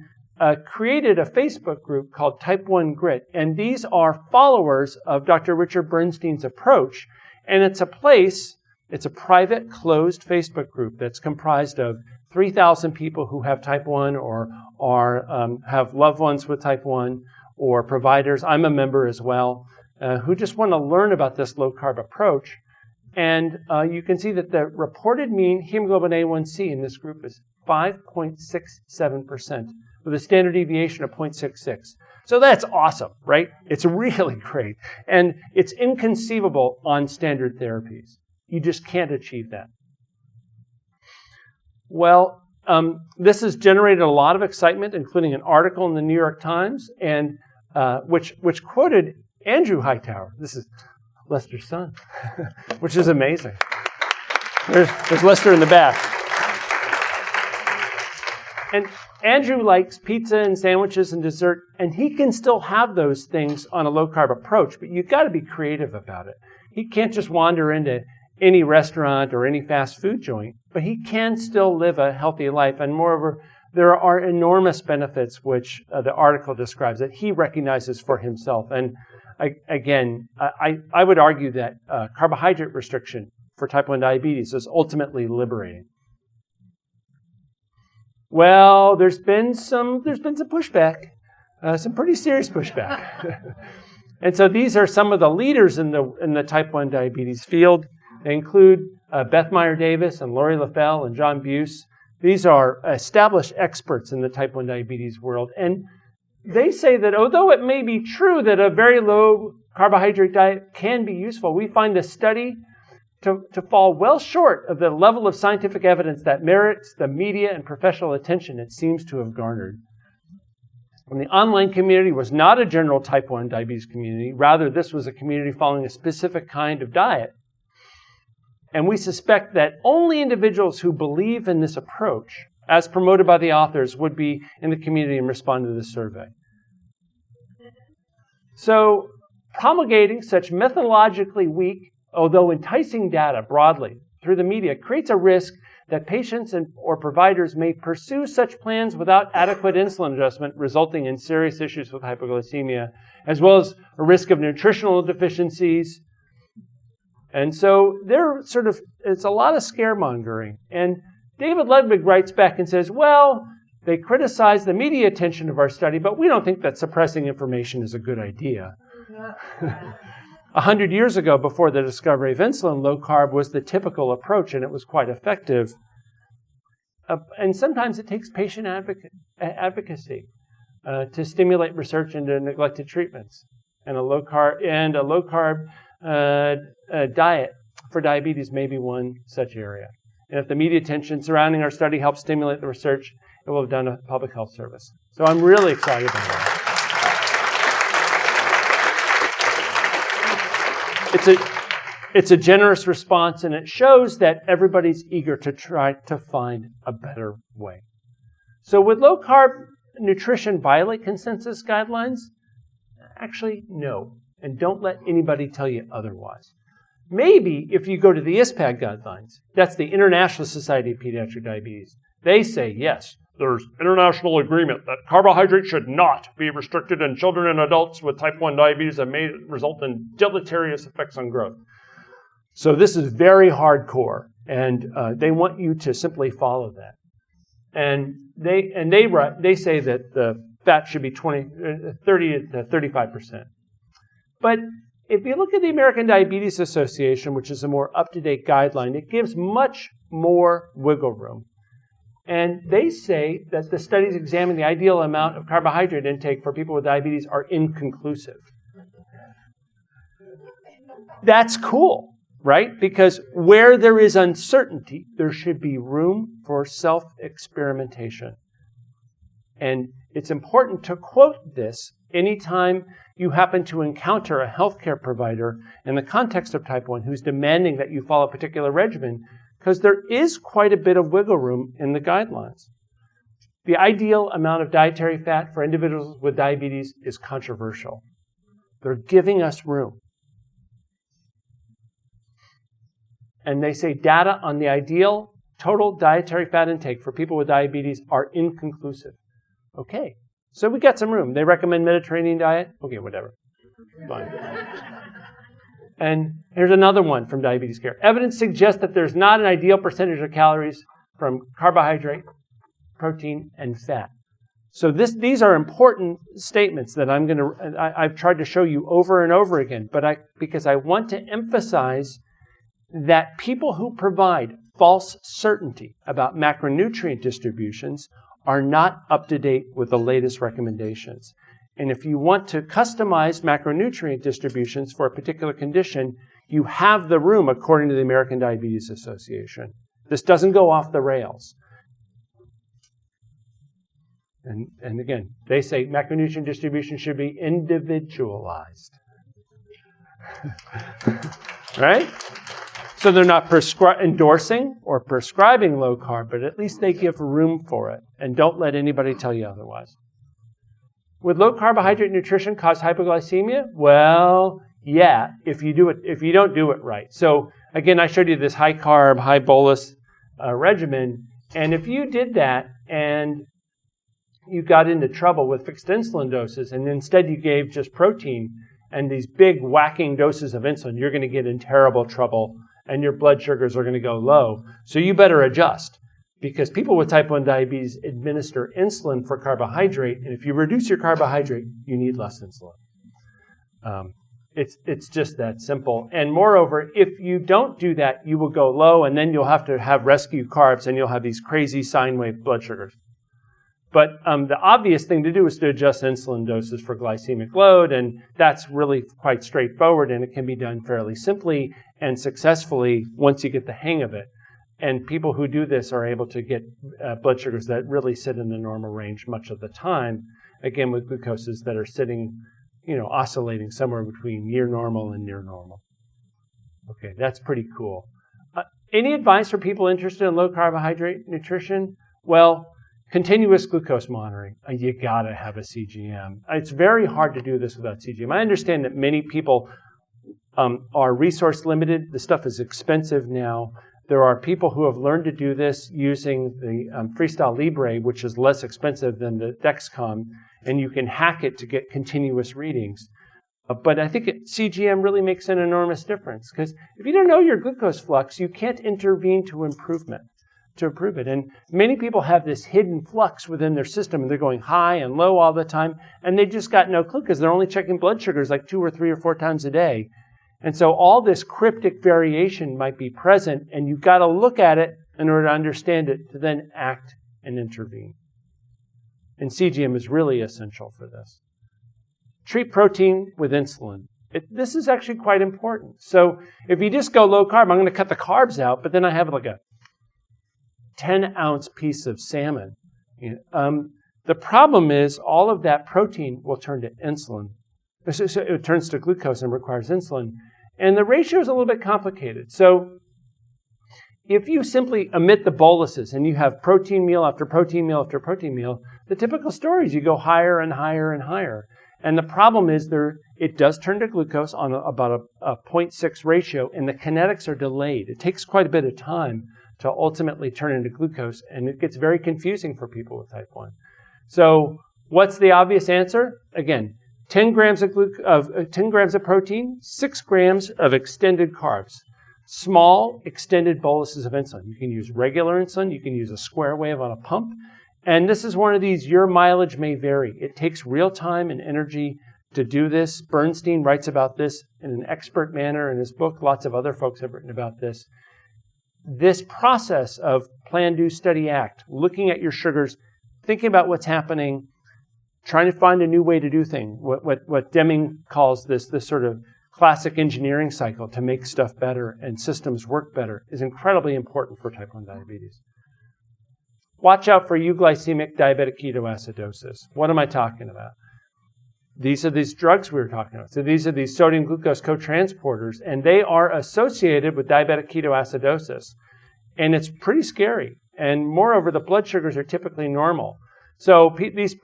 created a Facebook group called Type 1 Grit. And these are followers of Dr. Richard Bernstein's approach. And it's a private, closed Facebook group that's comprised of 3,000 people who have type 1 or have loved ones with type 1 or providers. I'm a member as well. who just want to learn about this low-carb approach. And you can see that the reported mean hemoglobin A1C in this group is 5.67%, with a standard deviation of 0.66. So that's awesome, right? It's really great. And it's inconceivable on standard therapies. You just can't achieve that. Well, this has generated a lot of excitement, including an article in the New York Times, and which quoted Andrew Hightower. This is Lester's son, which is amazing. There's Lester in the back. And Andrew likes pizza and sandwiches and dessert, and he can still have those things on a low-carb approach, but you've got to be creative about it. He can't just wander into any restaurant or any fast food joint, but he can still live a healthy life. And moreover, there are enormous benefits which the article describes that he recognizes for himself. And I would argue that carbohydrate restriction for type 1 diabetes is ultimately liberating. Well, there's been some pushback, some pretty serious pushback. And so these are some of the leaders in the type 1 diabetes field. They include Beth Meyer-Davis and Lori Leffel and John Buse. These are established experts in the type 1 diabetes world. And they say that although it may be true that a very low carbohydrate diet can be useful, we find the study to fall well short of the level of scientific evidence that merits the media and professional attention it seems to have garnered. And the online community was not a general type 1 diabetes community. Rather, this was a community following a specific kind of diet. And we suspect that only individuals who believe in this approach, as promoted by the authors, would be in the community and respond to this survey. So, promulgating such methodologically weak, although enticing data broadly through the media creates a risk that patients or providers may pursue such plans without adequate insulin adjustment, resulting in serious issues with hypoglycemia, as well as a risk of nutritional deficiencies. And so it's a lot of scaremongering. And David Ludwig writes back and says, well, they criticize the media attention of our study, but we don't think that suppressing information is a good idea. 100 years ago, before the discovery of insulin, low carb was the typical approach, and it was quite effective. And sometimes it takes patient advocacy to stimulate research into neglected treatments. And a low carb diet for diabetes may be one such area. And if the media attention surrounding our study helps stimulate the research, it will have done a public health service. So I'm really excited about that. It's a generous response, and it shows that everybody's eager to try to find a better way. So would low-carb nutrition violate consensus guidelines? Actually, no. And don't let anybody tell you otherwise. Maybe if you go to the ISPAD guidelines, that's the International Society of Pediatric Diabetes, they say, yes, there's international agreement that carbohydrates should not be restricted in children and adults with type 1 diabetes that may result in deleterious effects on growth. So this is very hardcore, and they want you to simply follow that. And they say that the fat should be 30 to 35%. But if you look at the American Diabetes Association, which is a more up-to-date guideline, it gives much more wiggle room. And they say that the studies examining the ideal amount of carbohydrate intake for people with diabetes are inconclusive. That's cool, right? Because where there is uncertainty, there should be room for self-experimentation. And it's important to quote this anytime you happen to encounter a healthcare provider in the context of type 1 who's demanding that you follow a particular regimen, because there is quite a bit of wiggle room in the guidelines. The ideal amount of dietary fat for individuals with diabetes is controversial. They're giving us room. And they say data on the ideal total dietary fat intake for people with diabetes are inconclusive. Okay, so we got some room. They recommend Mediterranean diet. Okay, whatever. Fine. And here's another one from Diabetes Care. Evidence suggests that there's not an ideal percentage of calories from carbohydrate, protein, and fat. So these are important statements that I've tried to show you over and over again, because I want to emphasize that people who provide false certainty about macronutrient distributions are not up to date with the latest recommendations. And if you want to customize macronutrient distributions for a particular condition, you have the room according to the American Diabetes Association. This doesn't go off the rails. And again, they say macronutrient distribution should be individualized. Right? So they're not endorsing or prescribing low carb, but at least they give room for it. And don't let anybody tell you otherwise. Would low carbohydrate nutrition cause hypoglycemia? Well, yeah, if you don't do it right. So again, I showed you this high carb, high bolus regimen. And if you did that and you got into trouble with fixed insulin doses, and instead you gave just protein and these big whacking doses of insulin, you're going to get in terrible trouble and your blood sugars are going to go low. So you better adjust, because people with type 1 diabetes administer insulin for carbohydrate, and if you reduce your carbohydrate, you need less insulin. It's just that simple. And moreover, if you don't do that, you will go low, and then you'll have to have rescue carbs, and you'll have these crazy sine wave blood sugars. But the obvious thing to do is to adjust insulin doses for glycemic load, and that's really quite straightforward, and it can be done fairly simply and successfully once you get the hang of it. And people who do this are able to get blood sugars that really sit in the normal range much of the time, again with glucoses that are sitting, oscillating somewhere between near normal and near normal. Okay, that's pretty cool. Any advice for people interested in low carbohydrate nutrition? Well, continuous glucose monitoring. You gotta have a CGM. It's very hard to do this without CGM. I understand that many people are resource limited. The stuff is expensive now. There are people who have learned to do this using the Freestyle Libre, which is less expensive than the Dexcom, and you can hack it to get continuous readings. But I think CGM really makes an enormous difference, because if you don't know your glucose flux, you can't intervene to improve it. And many people have this hidden flux within their system, and they're going high and low all the time, and they just got no clue because they're only checking blood sugars like 2 or 3 or 4 times a day. And so all this cryptic variation might be present, and you've got to look at it in order to understand it to then act and intervene. And CGM is really essential for this. Treat protein with insulin. This is actually quite important. So if you just go low carb, I'm going to cut the carbs out, but then I have like a 10-ounce piece of salmon. The problem is all of that protein will turn to insulin. So it turns to glucose and requires insulin. And the ratio is a little bit complicated. So if you simply omit the boluses and you have protein meal after protein meal after protein meal, the typical story is you go higher and higher and higher. And the problem is it does turn to glucose on about a 0.6 ratio, and the kinetics are delayed. It takes quite a bit of time to ultimately turn into glucose, and it gets very confusing for people with type 1. So what's the obvious answer? Again, 10 grams of protein, 6 grams of extended carbs. Small, extended boluses of insulin. You can use regular insulin. You can use a square wave on a pump. And this is one of these, your mileage may vary. It takes real time and energy to do this. Bernstein writes about this in an expert manner in his book. Lots of other folks have written about this. This process of plan, do, study, act, looking at your sugars, thinking about what's happening, trying to find a new way to do things, what Deming calls this sort of classic engineering cycle to make stuff better and systems work better, is incredibly important for type 1 diabetes. Watch out for euglycemic diabetic ketoacidosis. What am I talking about? These are these drugs we were talking about. So these are these sodium glucose cotransporters, and they are associated with diabetic ketoacidosis. And it's pretty scary. And moreover, the blood sugars are typically normal. So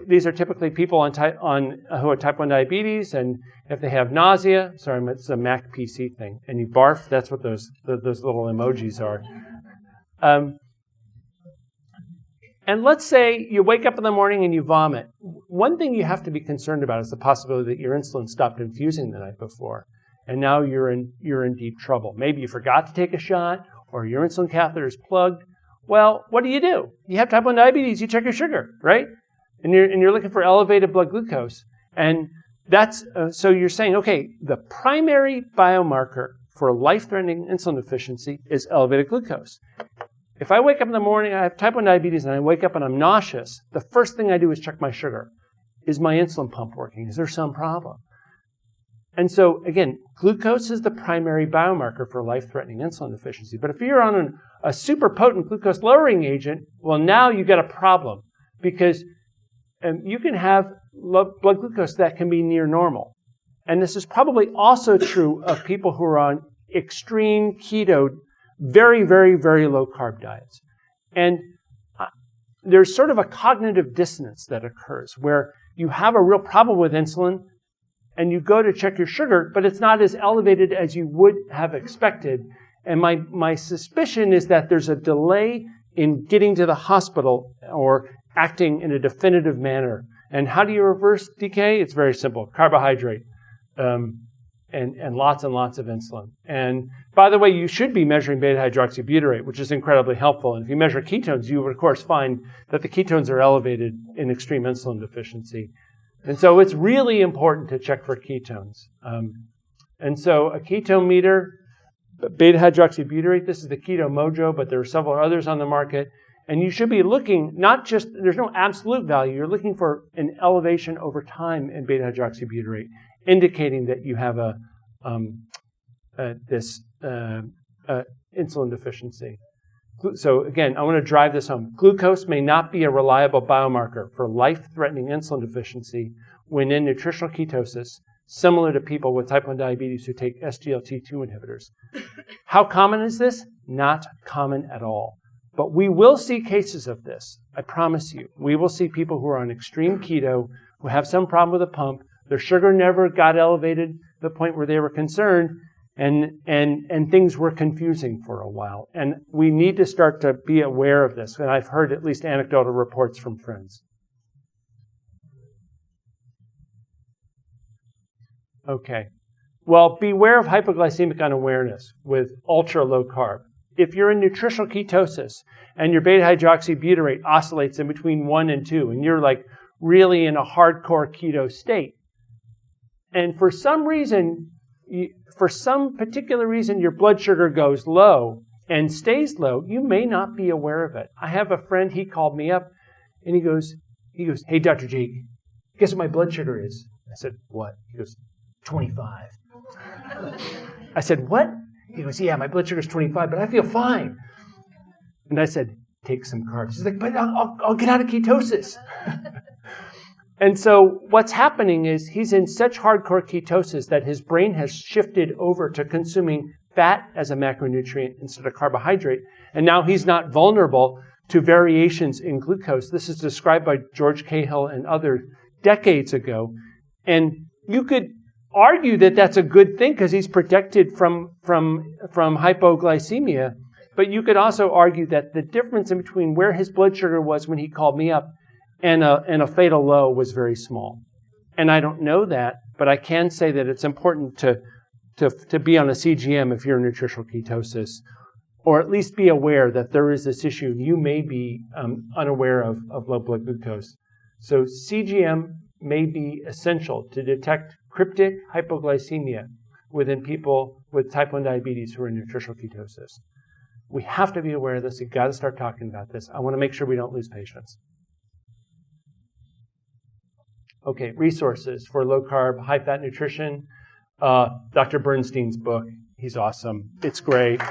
these are typically people who are type 1 diabetes, and if they have nausea, sorry, it's a Mac PC thing, and you barf, that's what those little emojis are. And let's say you wake up in the morning and you vomit. One thing you have to be concerned about is the possibility that your insulin stopped infusing the night before, and now you're in deep trouble. Maybe you forgot to take a shot, or your insulin catheter is plugged. Well, what do? You have type 1 diabetes, you check your sugar, right? and you're looking for elevated blood glucose. And that's, so you're saying, okay, the primary biomarker for life-threatening insulin deficiency is elevated glucose. If I wake up in the morning, I have type 1 diabetes, and I wake up and I'm nauseous, the first thing I do is check my sugar. Is my insulin pump working? Is there some problem? And so, again, glucose is the primary biomarker for life-threatening insulin deficiency. But if you're on a super potent glucose-lowering agent, well, now you've got a problem, because you can have blood glucose that can be near normal. And this is probably also true of people who are on extreme keto, very, very, very low-carb diets. And there's sort of a cognitive dissonance that occurs where you have a real problem with insulin, and you go to check your sugar, but it's not as elevated as you would have expected. And my suspicion is that there's a delay in getting to the hospital or acting in a definitive manner. And how do you reverse decay? It's very simple. Carbohydrate and lots of insulin. And by the way, you should be measuring beta-hydroxybutyrate, which is incredibly helpful. And if you measure ketones, you would, of course, find that the ketones are elevated in extreme insulin deficiency. And so it's really important to check for ketones. And so a ketone meter, beta-hydroxybutyrate, this is the Keto Mojo, but there are several others on the market. And you should be looking, not just, there's no absolute value, you're looking for an elevation over time in beta-hydroxybutyrate, indicating that you have insulin deficiency. So again, I want to drive this home. Glucose may not be a reliable biomarker for life-threatening insulin deficiency when in nutritional ketosis, similar to people with type 1 diabetes who take SGLT2 inhibitors. How common is this? Not common at all. But we will see cases of this. I promise you. We will see people who are on extreme keto, who have some problem with the pump. Their sugar never got elevated to the point where they were concerned, and things were confusing for a while. And we need to start to be aware of this. And I've heard at least anecdotal reports from friends. Okay. Well, beware of hypoglycemic unawareness with ultra low carb. If you're in nutritional ketosis and your beta-hydroxybutyrate oscillates in between 1 and 2, and you're like really in a hardcore keto state, and for some reason, for some particular reason, your blood sugar goes low and stays low, you may not be aware of it. I have a friend, he called me up, and he goes, "Hey, Dr. Jake, guess what my blood sugar is?" I said, "What?" He goes, 25. I said, "What?" He goes, "Yeah, my blood sugar is 25, but I feel fine." And I said, "Take some carbs." He's like, "But I'll get out of ketosis." And so what's happening is he's in such hardcore ketosis that his brain has shifted over to consuming fat as a macronutrient instead of carbohydrate. And now he's not vulnerable to variations in glucose. This is described by George Cahill and others decades ago. And you could argue that that's a good thing because he's protected from hypoglycemia. But you could also argue that the difference in between where his blood sugar was when he called me up and a fatal low was very small. And I don't know that, but I can say that it's important to be on a CGM if you're in nutritional ketosis, or at least be aware that there is this issue. You may be unaware of low blood glucose. So CGM may be essential to detect cryptic hypoglycemia within people with type 1 diabetes who are in nutritional ketosis. We have to be aware of this. You've got to start talking about this. I want to make sure we don't lose patients. Okay, resources for low-carb, high-fat nutrition. Dr. Bernstein's book. He's awesome. It's great.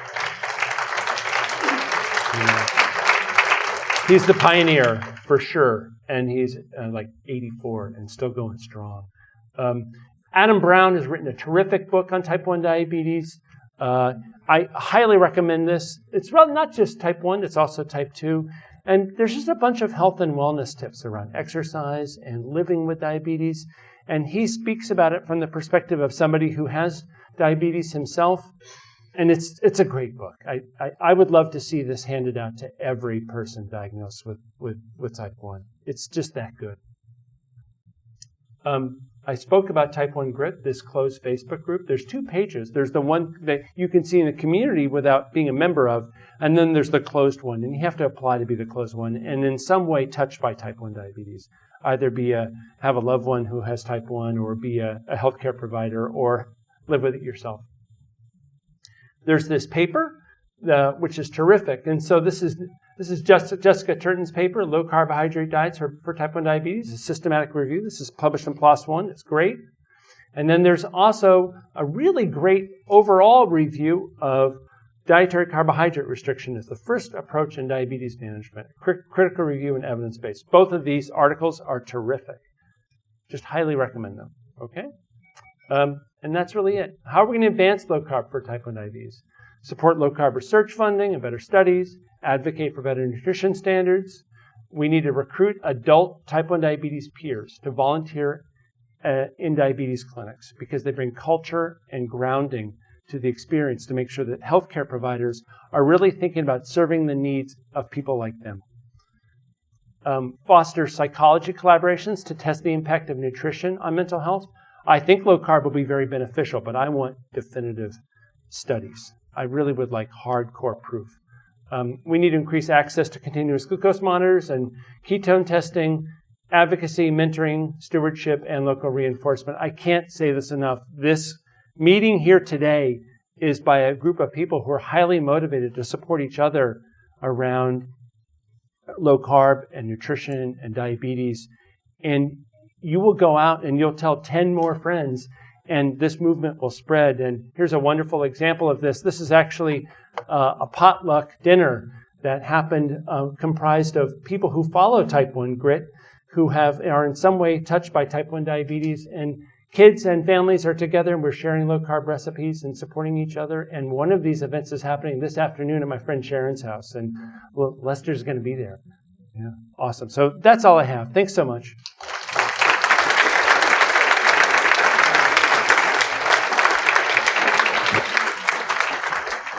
He's the pioneer, for sure. And he's like 84 and still going strong. Adam Brown has written a terrific book on type 1 diabetes. I highly recommend this. It's really not just type 1, it's also type 2. And there's just a bunch of health and wellness tips around exercise and living with diabetes. And he speaks about it from the perspective of somebody who has diabetes himself. And it's a great book. I would love to see this handed out to every person diagnosed with type 1. It's just that good. I spoke about Type 1 Grit, this closed Facebook group. There's 2 pages. There's the one that you can see in the community without being a member of, and then there's the closed one, and you have to apply to be the closed one, and in some way touched by Type 1 diabetes. either have a loved one who has type 1 or be a healthcare provider or live with it yourself. There's this paper, which is terrific. And so this is Jessica Turton's paper, Low Carbohydrate Diets for Type 1 Diabetes, a systematic review. This is published in PLOS One. It's great. And then there's also a really great overall review of dietary carbohydrate restriction as the first approach in diabetes management, critical review and evidence-based. Both of these articles are terrific. Just highly recommend them, okay? And that's really it. How are we going to advance low carb for type 1 diabetes? Support low carb research funding and better studies, advocate for better nutrition standards. We need to recruit adult type 1 diabetes peers to volunteer in diabetes clinics because they bring culture and grounding to the experience to make sure that healthcare providers are really thinking about serving the needs of people like them. Foster psychology collaborations to test the impact of nutrition on mental health. I think low carb will be very beneficial, but I want definitive studies. I really would like hardcore proof. We need to increase access to continuous glucose monitors and ketone testing, advocacy, mentoring, stewardship, and local reinforcement. I can't say this enough. This meeting here today is by a group of people who are highly motivated to support each other around low carb and nutrition and diabetes. And you will go out and you'll tell 10 more friends and this movement will spread. And here's a wonderful example of this. This is actually a potluck dinner that happened comprised of people who follow type 1 GRIT, who are in some way touched by type 1 diabetes, and kids and families are together and we're sharing low carb recipes and supporting each other. And one of these events is happening this afternoon at my friend Sharon's house. And well, Lester's going to be there. Yeah, awesome. So that's all I have. Thanks so much.